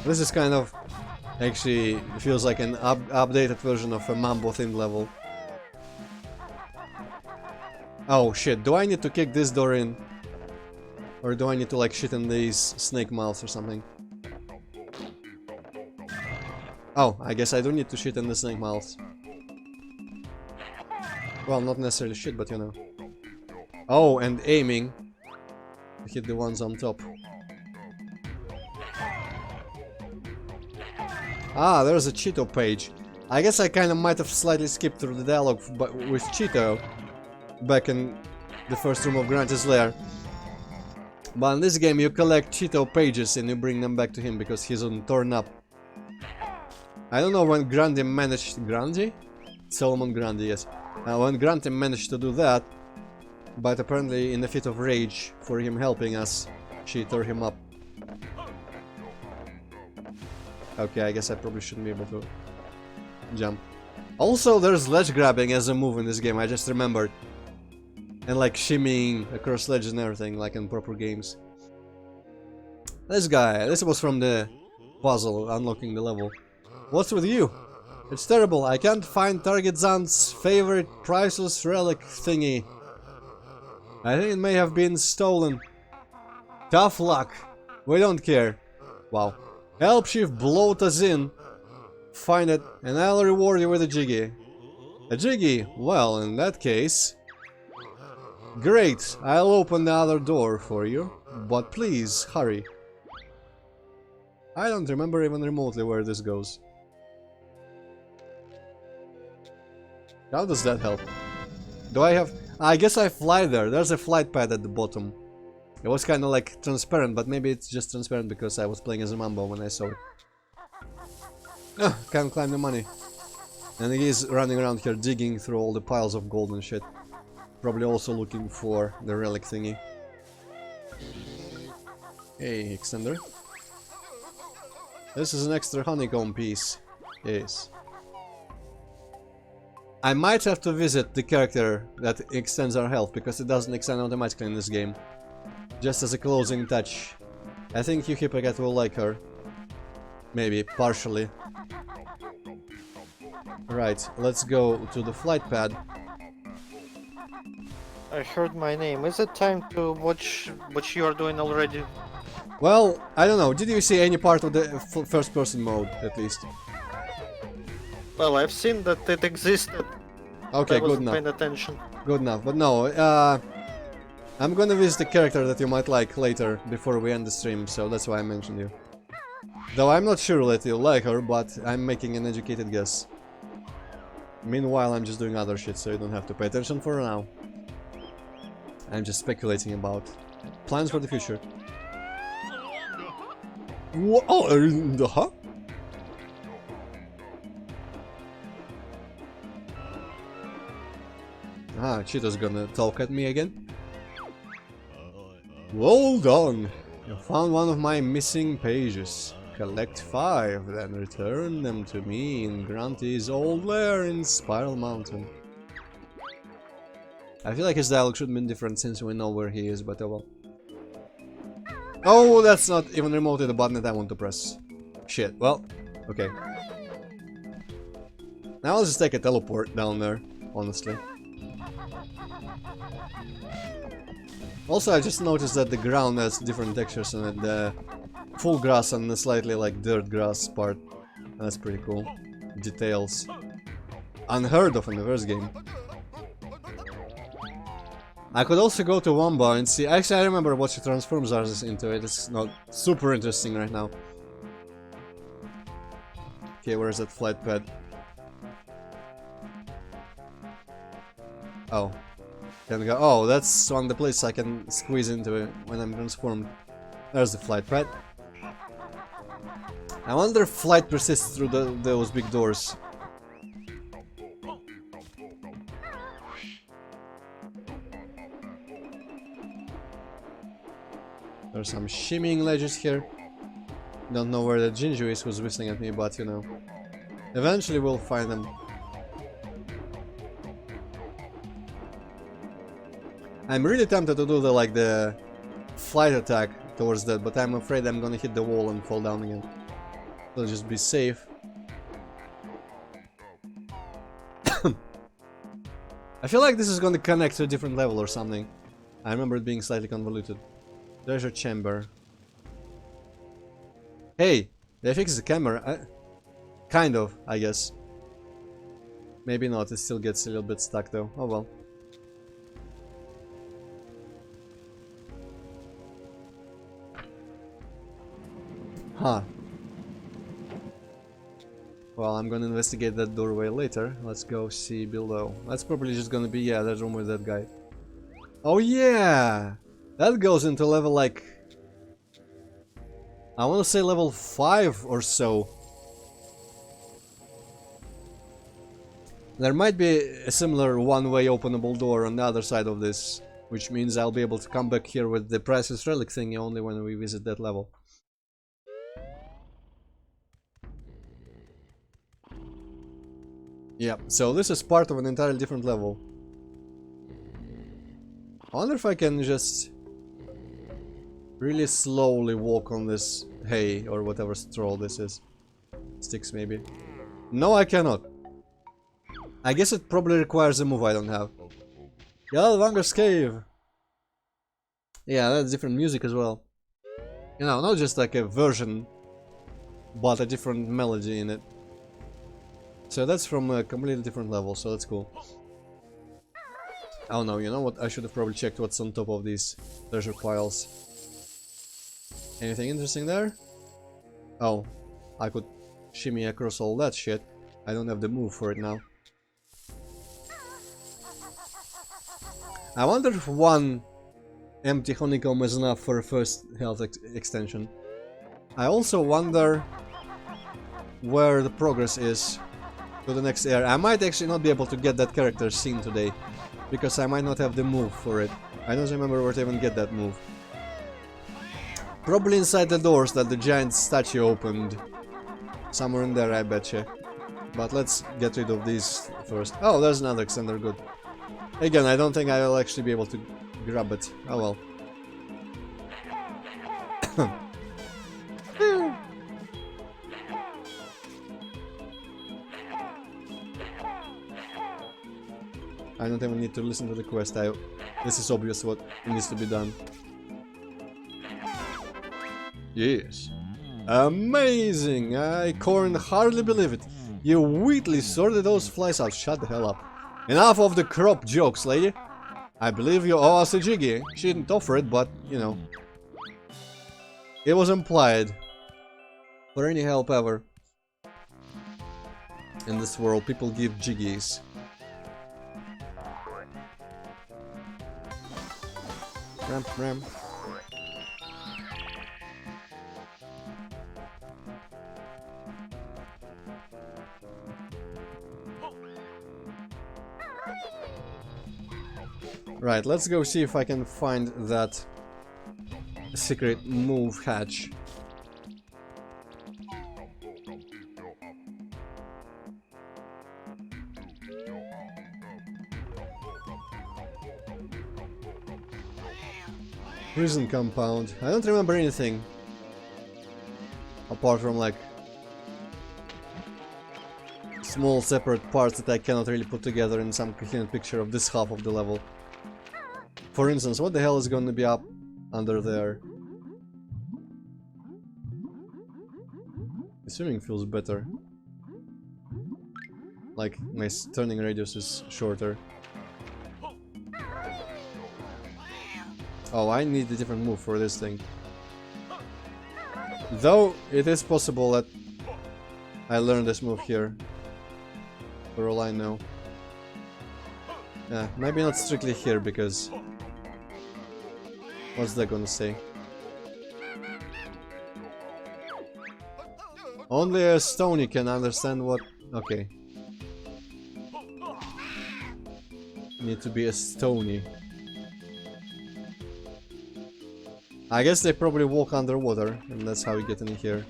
This is kind of... actually feels like an updated version of a Mambo themed level. Oh shit, do I need to kick this door in? Or do I need to like shit in these snake mouths or something? Oh, I guess I do need to shit in the snake mouths. Well, not necessarily shit, but you know. Oh, and aiming. Hit the ones on top. Ah, there's a Cheeto page. I guess I kinda might have slightly skipped through the dialogue with Cheeto back in the first room of Grante's lair. But in this game you collect Cheeto pages and you bring them back to him because he's on torn up. I don't know when Grande managed... Grande? Solomon Grande, yes. When Grante managed to do that, but apparently in a fit of rage for him helping us, she tore him up. Okay, I guess I probably shouldn't be able to jump. Also, there's ledge grabbing as a move in this game, I just remembered. And like shimmying across ledges and everything, like in proper games. This guy, this was from the puzzle, unlocking the level. What's with you? It's terrible, I can't find Target Zan's favorite priceless relic thingy. I think it may have been stolen. Tough luck. We don't care. Wow. Help Chief bloat us in. Find it, and I'll reward you with a Jiggy. A Jiggy? Well, in that case... Great, I'll open the other door for you, but please, hurry. I don't remember even remotely where this goes. How does that help? Do I have... I guess I fly there, there's a flight pad at the bottom. It was kinda like transparent, but maybe it's just transparent because I was playing as a Mambo when I saw it. Can't climb the money. And he's running around here digging through all the piles of gold and shit. Probably also looking for the relic thingy. Hey, extender. This is an extra honeycomb piece. Yes. I might have to visit the character that extends our health, because it doesn't extend automatically in this game. Just as a closing touch. I think you Hippocat will like her. Maybe, partially. Right, let's go to the flight pad. I heard my name. Is it time to watch what you are doing already? Well, I don't know. Did you see any part of the first person mode, at least? Well, I've seen that it existed. Okay, I good wasn't enough. paying attention. good enough. But no, I'm gonna visit a character that you might like later, before we end the stream, so that's why I mentioned you. Though I'm not sure that you'll like her, but I'm making an educated guess. Meanwhile, I'm just doing other shit, so you don't have to pay attention for now. I'm just speculating about plans for the future. What? Oh, huh? Ah, Cheetah's gonna talk at me again. Well done! You found one of my missing pages. Collect 5, then return them to me in Grunty's old lair in Spiral Mountain. I feel like his dialogue should have been different since we know where he is, but oh well. Oh, that's not even remotely the button that I want to press. Shit, well, okay. Now I'll just take a teleport down there, honestly. Also, I just noticed that the ground has different textures in it. The full grass and the slightly like dirt grass part. That's pretty cool. Details. Unheard of in the first game. I could also go to Wamba and see. Actually, I remember what she transforms ours into it. It's not super interesting right now. Okay, where's that flight pad? Oh. Can we go? Oh, that's one of the places I can squeeze into it when I'm transformed. There's the flight pad. I wonder if flight persists through those big doors. There's some shimmying ledges here. Don't know where the Jinju is who's whistling at me, but you know. Eventually we'll find them. I'm really tempted to do the flight attack towards that, but I'm afraid I'm gonna hit the wall and fall down again. So just be safe. I feel like this is gonna connect to a different level or something. I remember it being slightly convoluted. Treasure chamber. Hey, they fixed the camera. Kind of, I guess. Maybe not, it still gets a little bit stuck though. Oh well. Huh. Well, I'm gonna investigate that doorway later. Let's go see below. That's probably just gonna be, yeah, that room with that guy. Oh yeah! That goes into level like... I wanna say level 5 or so. There might be a similar one-way openable door on the other side of this, which means I'll be able to come back here with the Priceless Relic thingy only when we visit that level. Yeah, so this is part of an entirely different level. I wonder if I can just really slowly walk on this hay or whatever straw this is. Sticks maybe. No, I cannot. I guess it probably requires a move I don't have. Yalvanger's Cave. Yeah, that's different music as well. You know, not just like a version, but a different melody in it. So that's from a completely different level, so that's cool. Oh no, you know what? I should have probably checked what's on top of these treasure piles. Anything interesting there? Oh, I could shimmy across all that shit. I don't have the move for it now. I wonder if one empty honeycomb is enough for a first health extension. I also wonder where the progress is to the next area. I might actually not be able to get that character scene today, because I might not have the move for it. I don't remember where to even get that move. Probably inside the doors that the giant statue opened. Somewhere in there, I betcha. But let's get rid of these first. Oh, there's another extender, good. Again, I don't think I will actually be able to grab it. Oh well. I don't even need to listen to the quest. This is obvious what needs to be done. Yes. Amazing! I can't hardly believe it. You wheatly sorted those flies out. Shut the hell up. Enough of the crop jokes, lady. I believe you owe us a jiggy. She didn't offer it, but, you know. It was implied. For any help ever. In this world, people give jiggies. Ram. Right, let's go see if I can find that secret move hatch. Prison compound. I don't remember anything. Apart from like small separate parts that I cannot really put together in some coherent picture of this half of the level. For instance, what the hell is going to be up under there? The swimming feels better. Like, my turning radius is shorter. Oh, I need a different move for this thing. Though, it is possible that I learned this move here. For all I know. Yeah, maybe not strictly here, because... What's that gonna say? Only a stony can understand what... Okay. Need to be a stony. I guess they probably walk underwater, and that's how we get in here.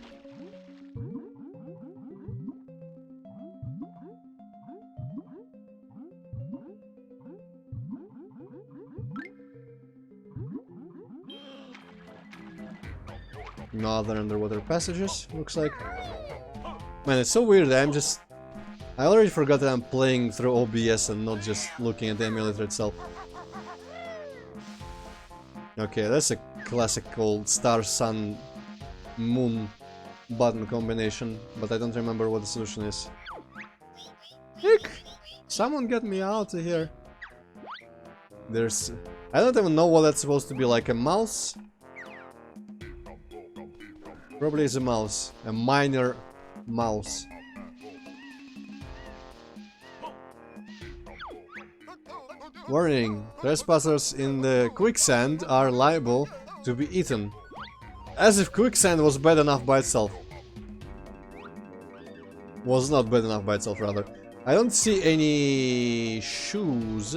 No other underwater passages, looks like. Man, it's so weird that I already forgot that I'm playing through OBS and not just looking at the emulator itself. Okay, that's a classical star, sun, moon button combination, but I don't remember what the solution is. Eek! Someone get me out of here. I don't even know what that's supposed to be, like a mouse? Probably is a mouse. A minor mouse. Warning! Trespassers in the quicksand are liable to be eaten. As if quicksand was bad enough by itself. Was not bad enough by itself, rather. I don't see any shoes.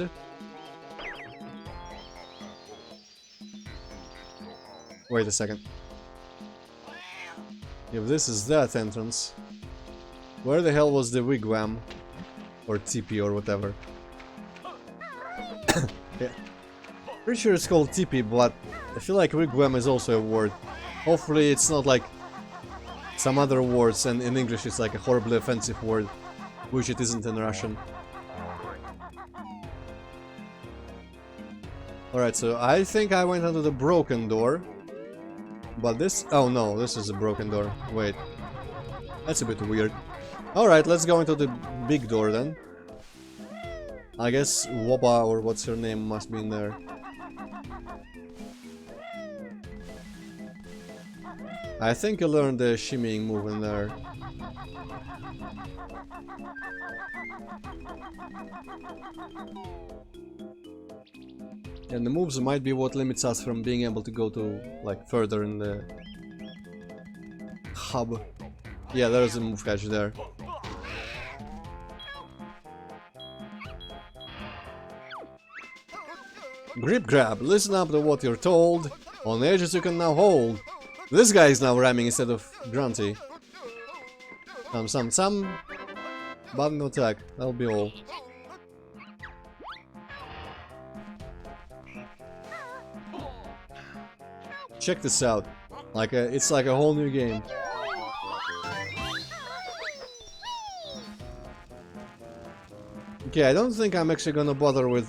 Wait a second. If this is that entrance, where the hell was the wigwam? Or teepee or whatever. Yeah. Pretty sure it's called teepee, but I feel like wigwam is also a word. Hopefully it's not like some other words, and in English it's like a horribly offensive word, which it isn't in Russian. Alright, so I think I went into the broken door. But this... Oh no, this is a broken door. Wait. That's a bit weird. Alright, let's go into the big door then. I guess Woba, or what's her name, must be in there. I think I learned the shimmying move in there. And the moves might be what limits us from being able to go to, like, further in the hub. Yeah, there's a move hatch there. Grip grab, listen up to what you're told. On the edges you can now hold. This guy is now ramming instead of grunty. Some. Button attack, that'll be all. Check this out. It's like a whole new game. Okay, I don't think I'm actually gonna bother with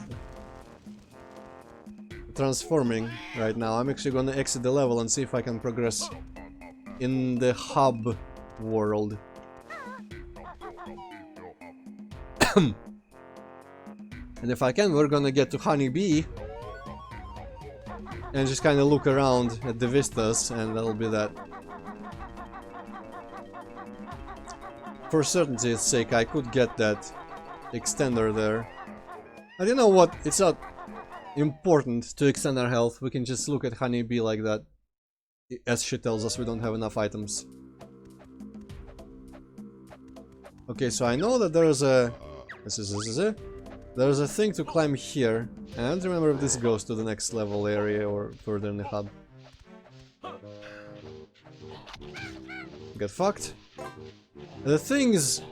transforming right now. I'm actually gonna exit the level and see if I can progress in the hub world. And if I can, we're gonna get to Honeybee and just kind of look around at the vistas, and that'll be that. For certainty's sake, I could get that extender there. But you know what? It's not important to extend our health. We can just look at Honeybee like that, as she tells us we don't have enough items. Okay, so I know that there's a... There's a thing to climb here. And I don't remember if this goes to the next level area or further in the hub. Get fucked. The things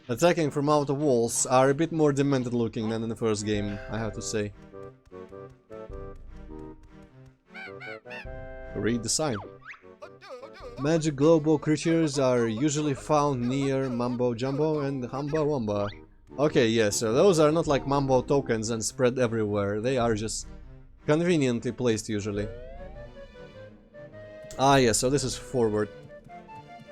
attacking from outer walls are a bit more demented looking than in the first game, I have to say. Read the sign. Magic global creatures are usually found near Mambo Jumbo and Hamba Wamba. Okay, yeah, so those are not like Mambo tokens and spread everywhere. They are just conveniently placed usually. Ah, yeah, so this is forward.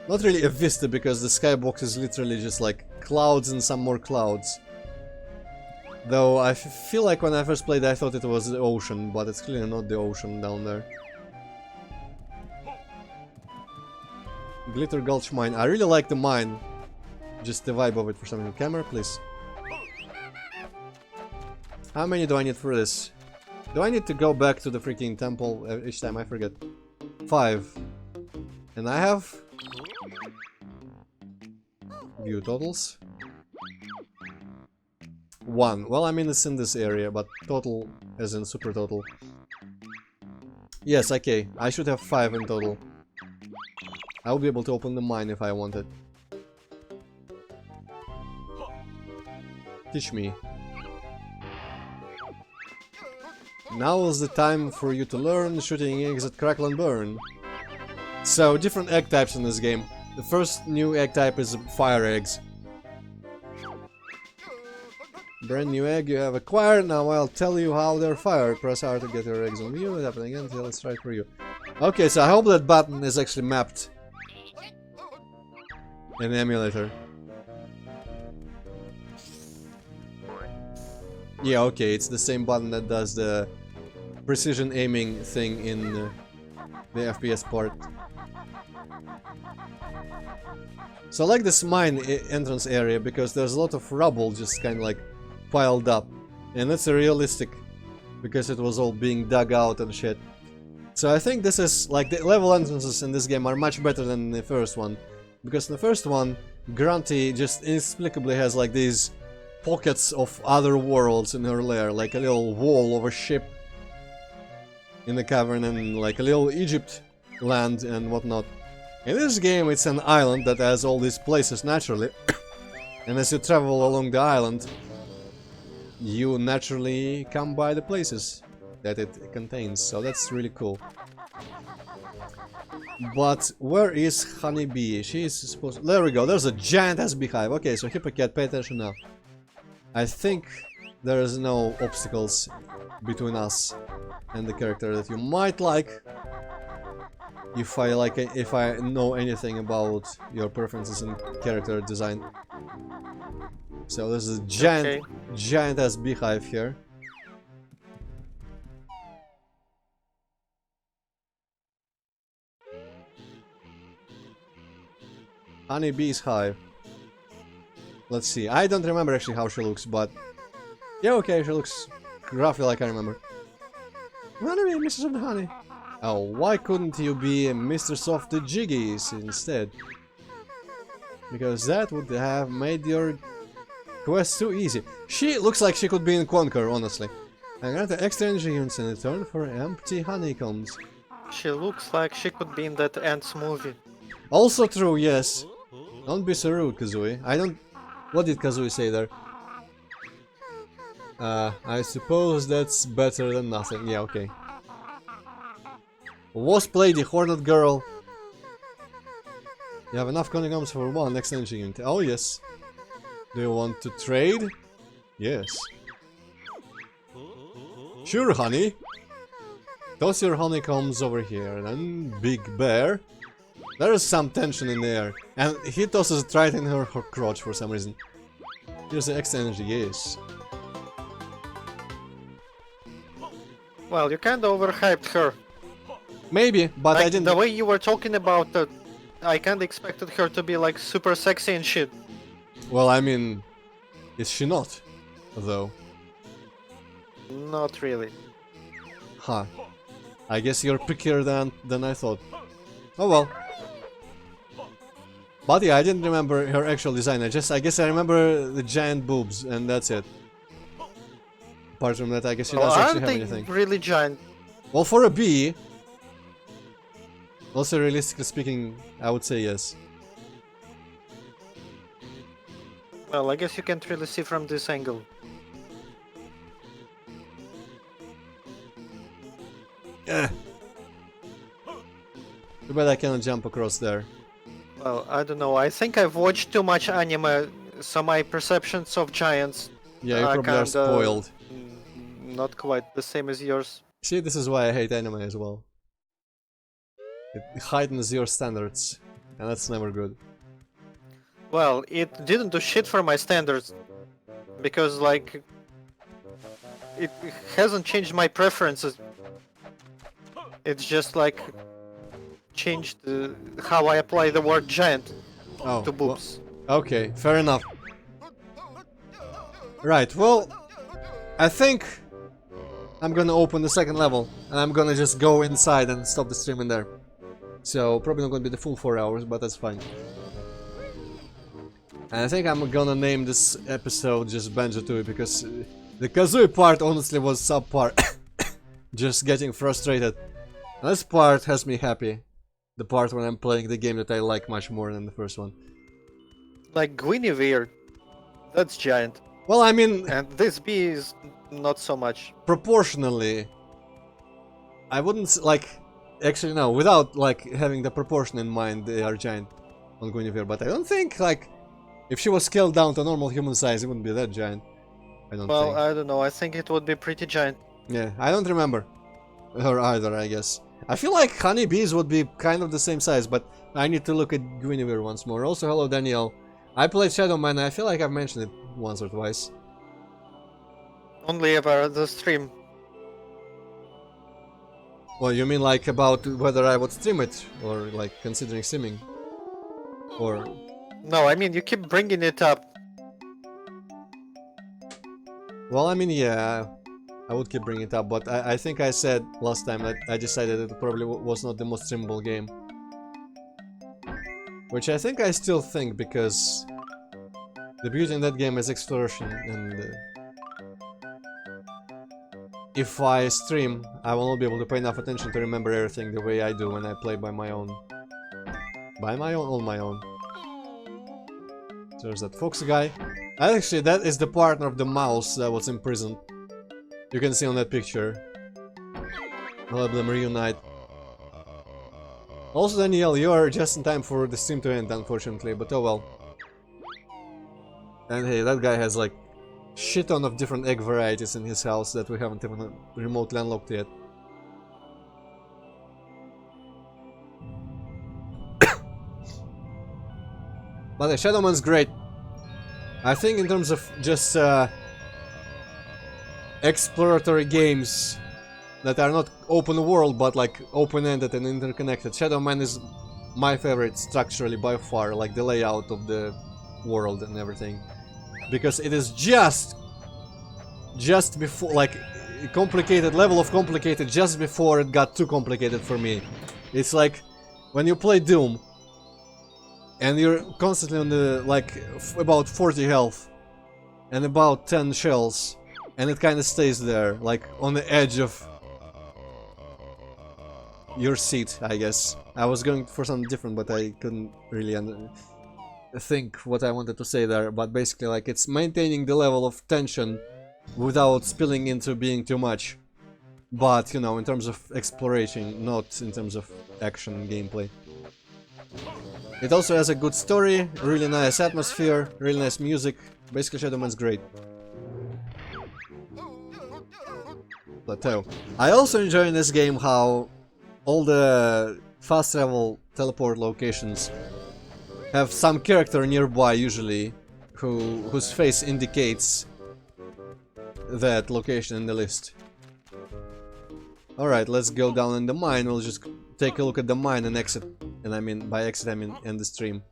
Not really a vista because the skybox is literally just like clouds and some more clouds. Though I feel like when I first played I thought it was the ocean, but it's clearly not the ocean down there. Glitter Gulch mine. I really like the mine. Just the vibe of it for some reason. Camera, please. How many do I need for this? Do I need to go back to the freaking temple each time? I forget. 5. And I have... View totals. 1. Well, I mean it's in this area, but total as in super total. Yes, okay. I should have 5 in total. I'll be able to open the mine if I wanted. Teach me. Now is the time for you to learn shooting eggs at crackle and burn. So, different egg types in this game. The first new egg type is fire eggs. Brand new egg you have acquired. Now I'll tell you how they're fired. Press R to get your eggs on view. It's happening again until it's right for you. Okay, so I hope that button is actually mapped in the emulator. Yeah, okay, it's the same button that does the precision aiming thing in the FPS part. So I like this mine entrance area because there's a lot of rubble just kind of like piled up. And it's realistic because it was all being dug out and shit. So I think this is like the level entrances in this game are much better than the first one. Because in the first one, Grunty just inexplicably has like these pockets of other worlds in her lair, like a little wall of a ship in the cavern and like a little Egypt land and whatnot. In this game it's an island that has all these places naturally, and as you travel along the island you naturally come by the places that it contains, so that's really cool. But where is Honeybee? She is supposed... There we go, there's a giant ass beehive. Okay, so Hippocat, pay attention now. I think there is no obstacles between us and the character that you might like. If I know anything about your preferences in character design. So there's a giant ass beehive here. Honeybee's hive. Let's see. I don't remember actually how she looks, but yeah, okay, she looks roughly like I remember. Honeybee, Mrs. of the Honey. Oh, why couldn't you be Mistress of the Jiggies instead? Because that would have made your quest too easy. She looks like she could be in Conquer, honestly. I got the extra ingredients in return for empty honeycombs. She looks like she could be in that Ants movie. Also true, yes. Don't be so rude, Kazooie. I don't... What did Kazooie say there? I suppose that's better than nothing. Yeah, okay. Wasp Lady, Hornet Girl. You have enough honeycombs for one extension unit. Oh, yes. Do you want to trade? Yes. Sure, honey. Toss your honeycombs over here, then Big Bear. There is some tension in the air, and he tosses it right in her crotch for some reason. Here's the extra energy, yes. Well, you kinda overhyped her. Maybe, but I Like, didn't. the way you were talking about it, I kinda expected her to be like super sexy and shit. Well, I mean, is she not, though? Not really. Huh. I guess you're pickier than I thought. Oh well. But yeah, I didn't remember her actual design. I guess I remember the giant boobs, and that's it. Apart from that, I guess she Well, doesn't actually aren't have they anything. really giant? Well, for a bee, also realistically speaking, I would say yes. Well, I guess you can't really see from this angle. Eh. Too bad I cannot jump across there. Well, I don't know. I think I've watched too much anime, so my perceptions of giants Yeah, you are probably are kinda spoiled. not quite the same as yours. See, this is why I hate anime as well. It heightens your standards, and that's never good. Well, it didn't do shit for my standards, because like it hasn't changed my preferences. It's just like changed how I apply the word giant Oh, to boobs. well, okay, fair enough. Right, well, I think I'm gonna open the second level, and I'm gonna just go inside and stop the stream in there. So, probably not gonna be the full 4 hours, but that's fine. And I think I'm gonna name this episode just Banjo-Tooie, because the Kazooie part honestly was subpar. Just getting frustrated. And this part has me happy. The part when I'm playing the game that I like much more than the first one. Like Guinevere, that's giant, Well, I mean, and this bee is not so much. proportionally, I wouldn't like. Actually, no, without like having the proportion in mind, they are giant on Guinevere. But I don't think like if she was scaled down to normal human size, it wouldn't be that giant. I don't Well, think. I don't know. I think it would be pretty giant. Yeah, I don't remember her either. I guess I feel like honeybees would be kind of the same size, but I need to look at Guinevere once more. Also, hello Danielle. I played Shadow Man. I feel like I've mentioned it once or twice. Only ever at the stream. Well, you mean like about whether I would stream it or like considering streaming, or No, I mean you keep bringing it up. well, I mean, yeah, I would keep bringing it up, but I think I said last time that I decided it probably was not the most streamable game. Which I think I still think, because the beauty in that game is exploration, and if I stream, I will not be able to pay enough attention to remember everything the way I do when I play by my own. By my own, on my own. There's that fox guy. Actually, that is the partner of the mouse that was imprisoned. You can see on that picture. I'll have them reunite. Also, Danielle, you are just in time for the stream to end, unfortunately, but oh well. And hey, that guy has like shit ton of different egg varieties in his house that we haven't even remotely unlocked yet. But the Shadow Man's great. I think in terms of just exploratory games that are not open world but like open-ended and interconnected, Shadow Man is my favorite structurally by far, like the layout of the world and everything. Because it is just before, like, complicated, level of complicated just before it got too complicated for me. It's like when you play Doom and you're constantly on the, like, about 40 health and about 10 shells, and it kind of stays there, like, on the edge of your seat, I guess. I was going for something different, but I couldn't really think what I wanted to say there, but basically, like, it's maintaining the level of tension without spilling into being too much. But, you know, in terms of exploration, not in terms of action and gameplay. It also has a good story, really nice atmosphere, really nice music. Basically, Shadow Man's great. Plateau. I also enjoy in this game how all the fast travel teleport locations have some character nearby, usually, whose face indicates that location in the list. Alright, let's go down in the mine. We'll just take a look at the mine and exit. And I mean, by exit, I mean end the stream.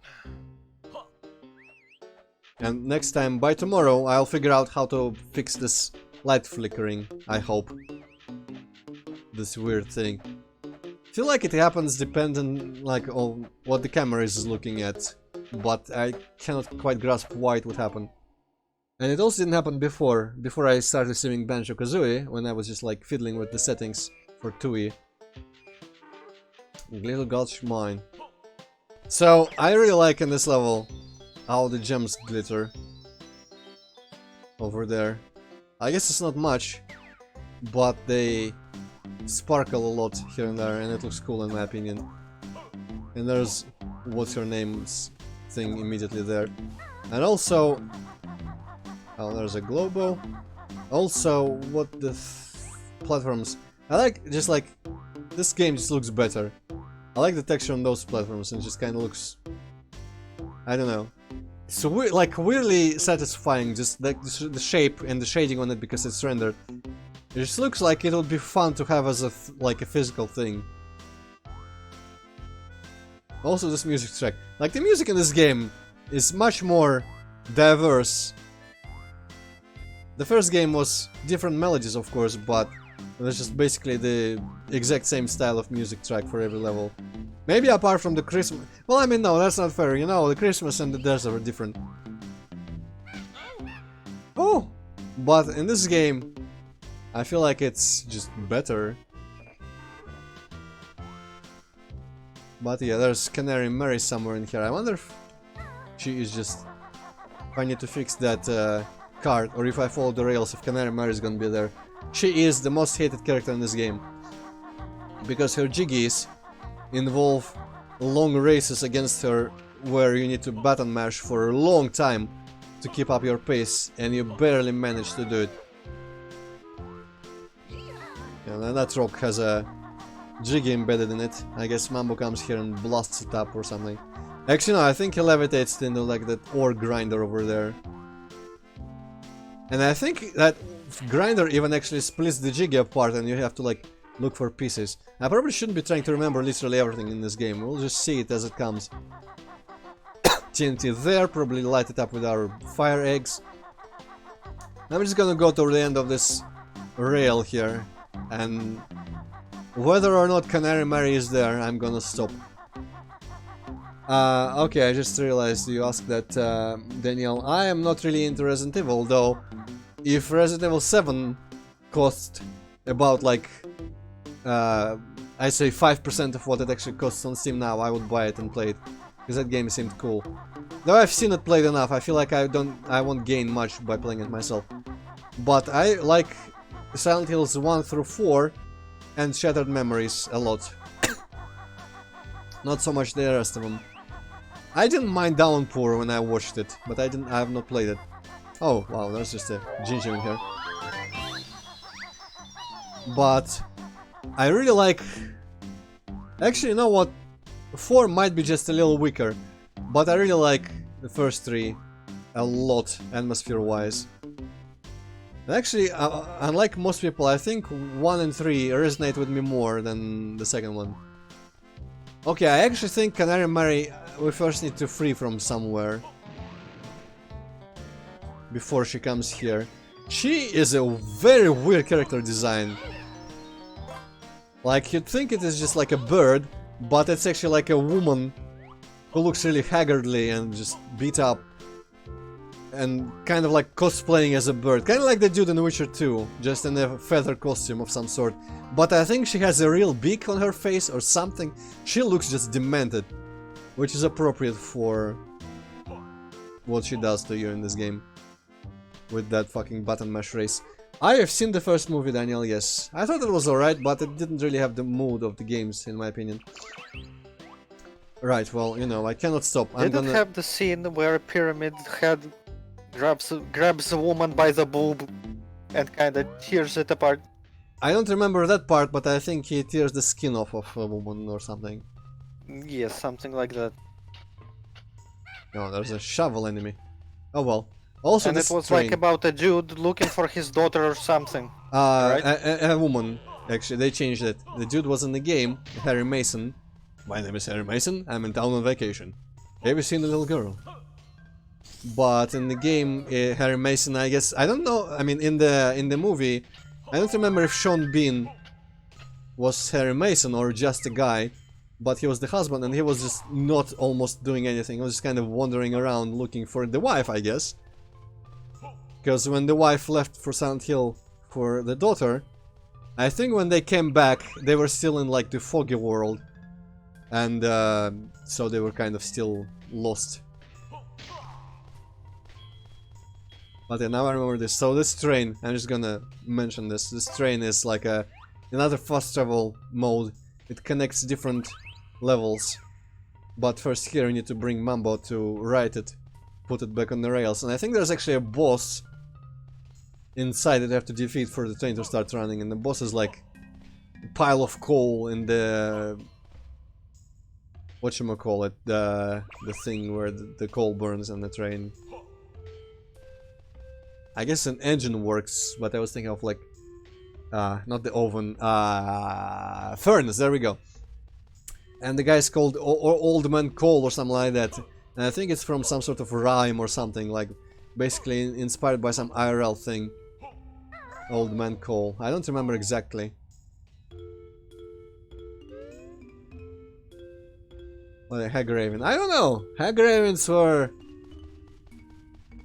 And next time, by tomorrow, I'll figure out how to fix this light flickering, I hope. This weird thing. Feel like it happens depending, like, on what the camera is looking at. But I cannot quite grasp why it would happen. And it also didn't happen before I started streaming Banjo-Kazooie, when I was just like fiddling with the settings for Tooie. Little Gulch Mine. So, I really like in this level how the gems glitter over there. I guess it's not much, but they sparkle a lot here and there, and it looks cool in my opinion. And there's what's her name's thing immediately there. And also, oh, there's a Globo. Also, what the platforms. I like, just like, this game just looks better. I like the texture on those platforms, and it just kind of looks, I don't know. It's like weirdly satisfying, just like the shape and the shading on it because it's rendered. It just looks like it would be fun to have as a like a physical thing. Also, this music track, like the music in this game, is much more diverse. The first game was different melodies, of course, but it was just basically the exact same style of music track for every level. Maybe apart from the Christmas... Well, I mean, no, that's not fair, you know, the Christmas and the desert are different. Oh! But in this game, I feel like it's just better. But yeah, there's Canary Mary somewhere in here. I wonder if she is just... If I need to fix that card, or if I follow the rails, if Canary Mary is gonna be there. She is the most hated character in this game. Because her jiggies involve long races against her where you need to button mash for a long time to keep up your pace, and you barely manage to do it. And then that rock has a jiggy embedded in it. I guess Mambo comes here and blasts it up or something. Actually no, I think he levitates into like that ore grinder over there. And I think that grinder even actually splits the jiggy apart and you have to like look for pieces. I probably shouldn't be trying to remember literally everything in this game. We'll just see it as it comes. TNT there, probably light it up with our fire eggs. I'm just gonna go to the end of this rail here, and whether or not Canary Mary is there, I'm gonna stop. Okay, I just realized you asked that, Daniel. I am not really into Resident Evil, though. If Resident Evil 7 cost about like I say 5% of what it actually costs on Steam now, I would buy it and play it, because that game seemed cool. Though I've seen it played enough, I feel like I won't gain much by playing it myself. But I like Silent Hills 1 through 4 and Shattered Memories a lot. Not so much the rest of them. I didn't mind Downpour when I watched it, but I have not played it. Oh wow, there's just a ginger in here. But I really like... Actually, you know what? 4 might be just a little weaker, but I really like the first 3 a lot, atmosphere-wise. Actually, unlike most people, I think 1 and 3 resonate with me more than the second one. Okay, I actually think Canary Mary we first need to free from somewhere before she comes here. She is a very weird character design. Like, you'd think it is just like a bird, but it's actually like a woman who looks really haggardly and just beat up. And kind of like cosplaying as a bird. Kind of like the dude in Witcher 2, just in a feather costume of some sort. But I think she has a real beak on her face or something. She looks just demented. Which is appropriate for what she does to you in this game. With that fucking button mash race. I have seen the first movie, Daniel, yes. I thought it was alright, but it didn't really have the mood of the games, in my opinion. Right, well, you know, I cannot stop. Did it have the scene where a Pyramid Head grabs a woman by the boob and kinda tears it apart? I don't remember that part, but I think he tears the skin off of a woman or something. Yes, something like that. No, there's a shovel enemy. Oh well. Also, and it was train. like about a dude looking for his daughter or something. Right? A woman. Actually, they changed it. The dude was in the game, Harry Mason. My name is Harry Mason, I'm in town on vacation. Have you seen the little girl? But in the game, Harry Mason, I guess, I don't know, I mean, in the movie, I don't remember if Sean Bean was Harry Mason or just a guy, but he was the husband and he was just not almost doing anything. He was just kind of wandering around looking for the wife, I guess. Because when the wife left for Silent Hill for the daughter, I think when they came back, they were still in like the foggy world. And so they were kind of still lost. But yeah, now I remember this. So this train, I'm just gonna mention this. This train is like another fast travel mode. It connects different levels. But first here you need to bring Mambo to ride it, put it back on the rails. And I think there's actually a boss inside that you have to defeat for the train to start running. And the boss is like a pile of coal in the... whatchamacallit, the thing where the coal burns on the train. I guess an engine works, but I was thinking of like, not the oven, furnace, there we go. And the guy's called Old Man Coal or something like that. And I think it's from some sort of rhyme or something, like basically inspired by some IRL thing. Old Man Coal. I don't remember exactly. Or the Hagraven. I don't know. Hagravens were...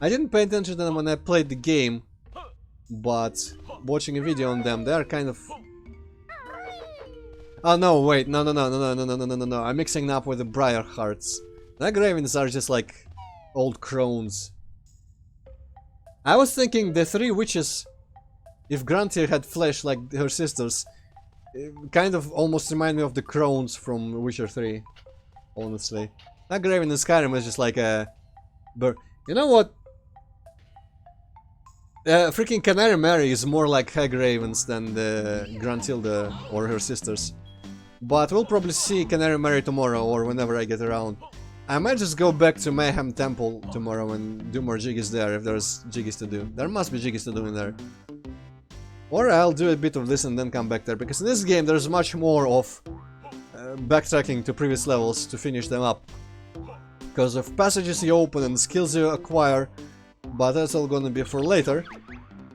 I didn't pay attention to them when I played the game, but watching a video on them, they are kind of... Oh no, wait, no, I'm mixing up with the Briar Hearts. Hagravens are just like old crones. I was thinking the three witches, if Grantir had flesh like her sisters, kind of almost remind me of the crones from Witcher 3, honestly. Hagraven in Skyrim is just like a... You know what? Freaking Canary Mary is more like Hagravens than the Gruntilda or her sisters. But we'll probably see Canary Mary tomorrow or whenever I get around. I might just go back to Mayhem Temple tomorrow and do more jiggies there if there's jiggies to do. There must be jiggies to do in there. Or I'll do a bit of this and then come back there, because in this game there's much more of backtracking to previous levels to finish them up. Because of passages you open and skills you acquire, but that's all gonna be for later.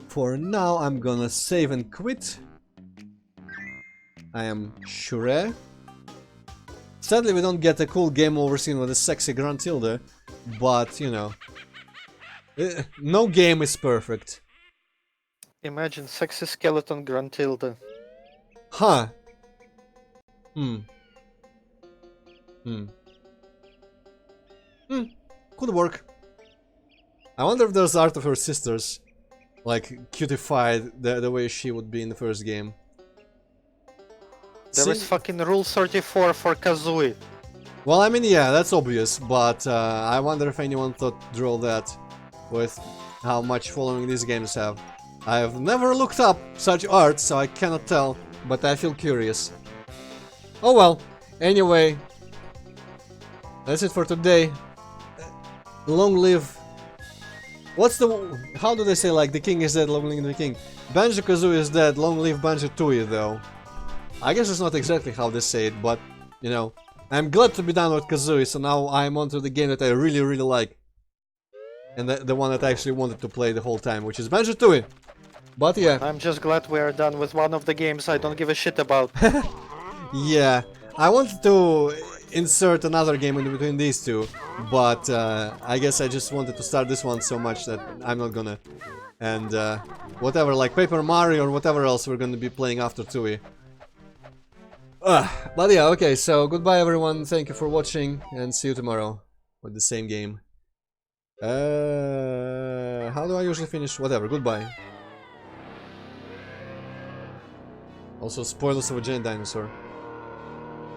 For now I'm gonna save and quit. I am Shure. Sadly we don't get a cool game over scene with a sexy Gruntilda, but you know, no game is perfect. Imagine sexy skeleton Gruntilda. Huh. Could work. I wonder if there's art of her sisters, like cutified the way she would be in the first game. There is fucking Rule 34 for Kazooie. Well, I mean, yeah, that's obvious, but I wonder if anyone thought to draw that with how much following these games have. I've never looked up such art, so I cannot tell, but I feel curious. Oh well, anyway, that's it for today. Long live... What's the... How do they say, like, the king is dead, long live the king? Banjo-Kazooie is dead, long live Banjo-Tooie, though. I guess it's not exactly how they say it, but, you know, I'm glad to be done with Kazooie, so now I'm onto the game that I really, really like. And the one that I actually wanted to play the whole time, which is Banjo-Tooie. But yeah. I'm just glad we are done with one of the games I don't give a shit about. Yeah, I wanted to insert another game in between these two, but I guess I just wanted to start this one so much that I'm not gonna. And whatever, like Paper Mario or whatever else we're gonna be playing after Tooie. But yeah, okay, so goodbye everyone, thank you for watching, and see you tomorrow with the same game. How do I usually finish? Whatever, goodbye. Also, spoilers of a giant dinosaur.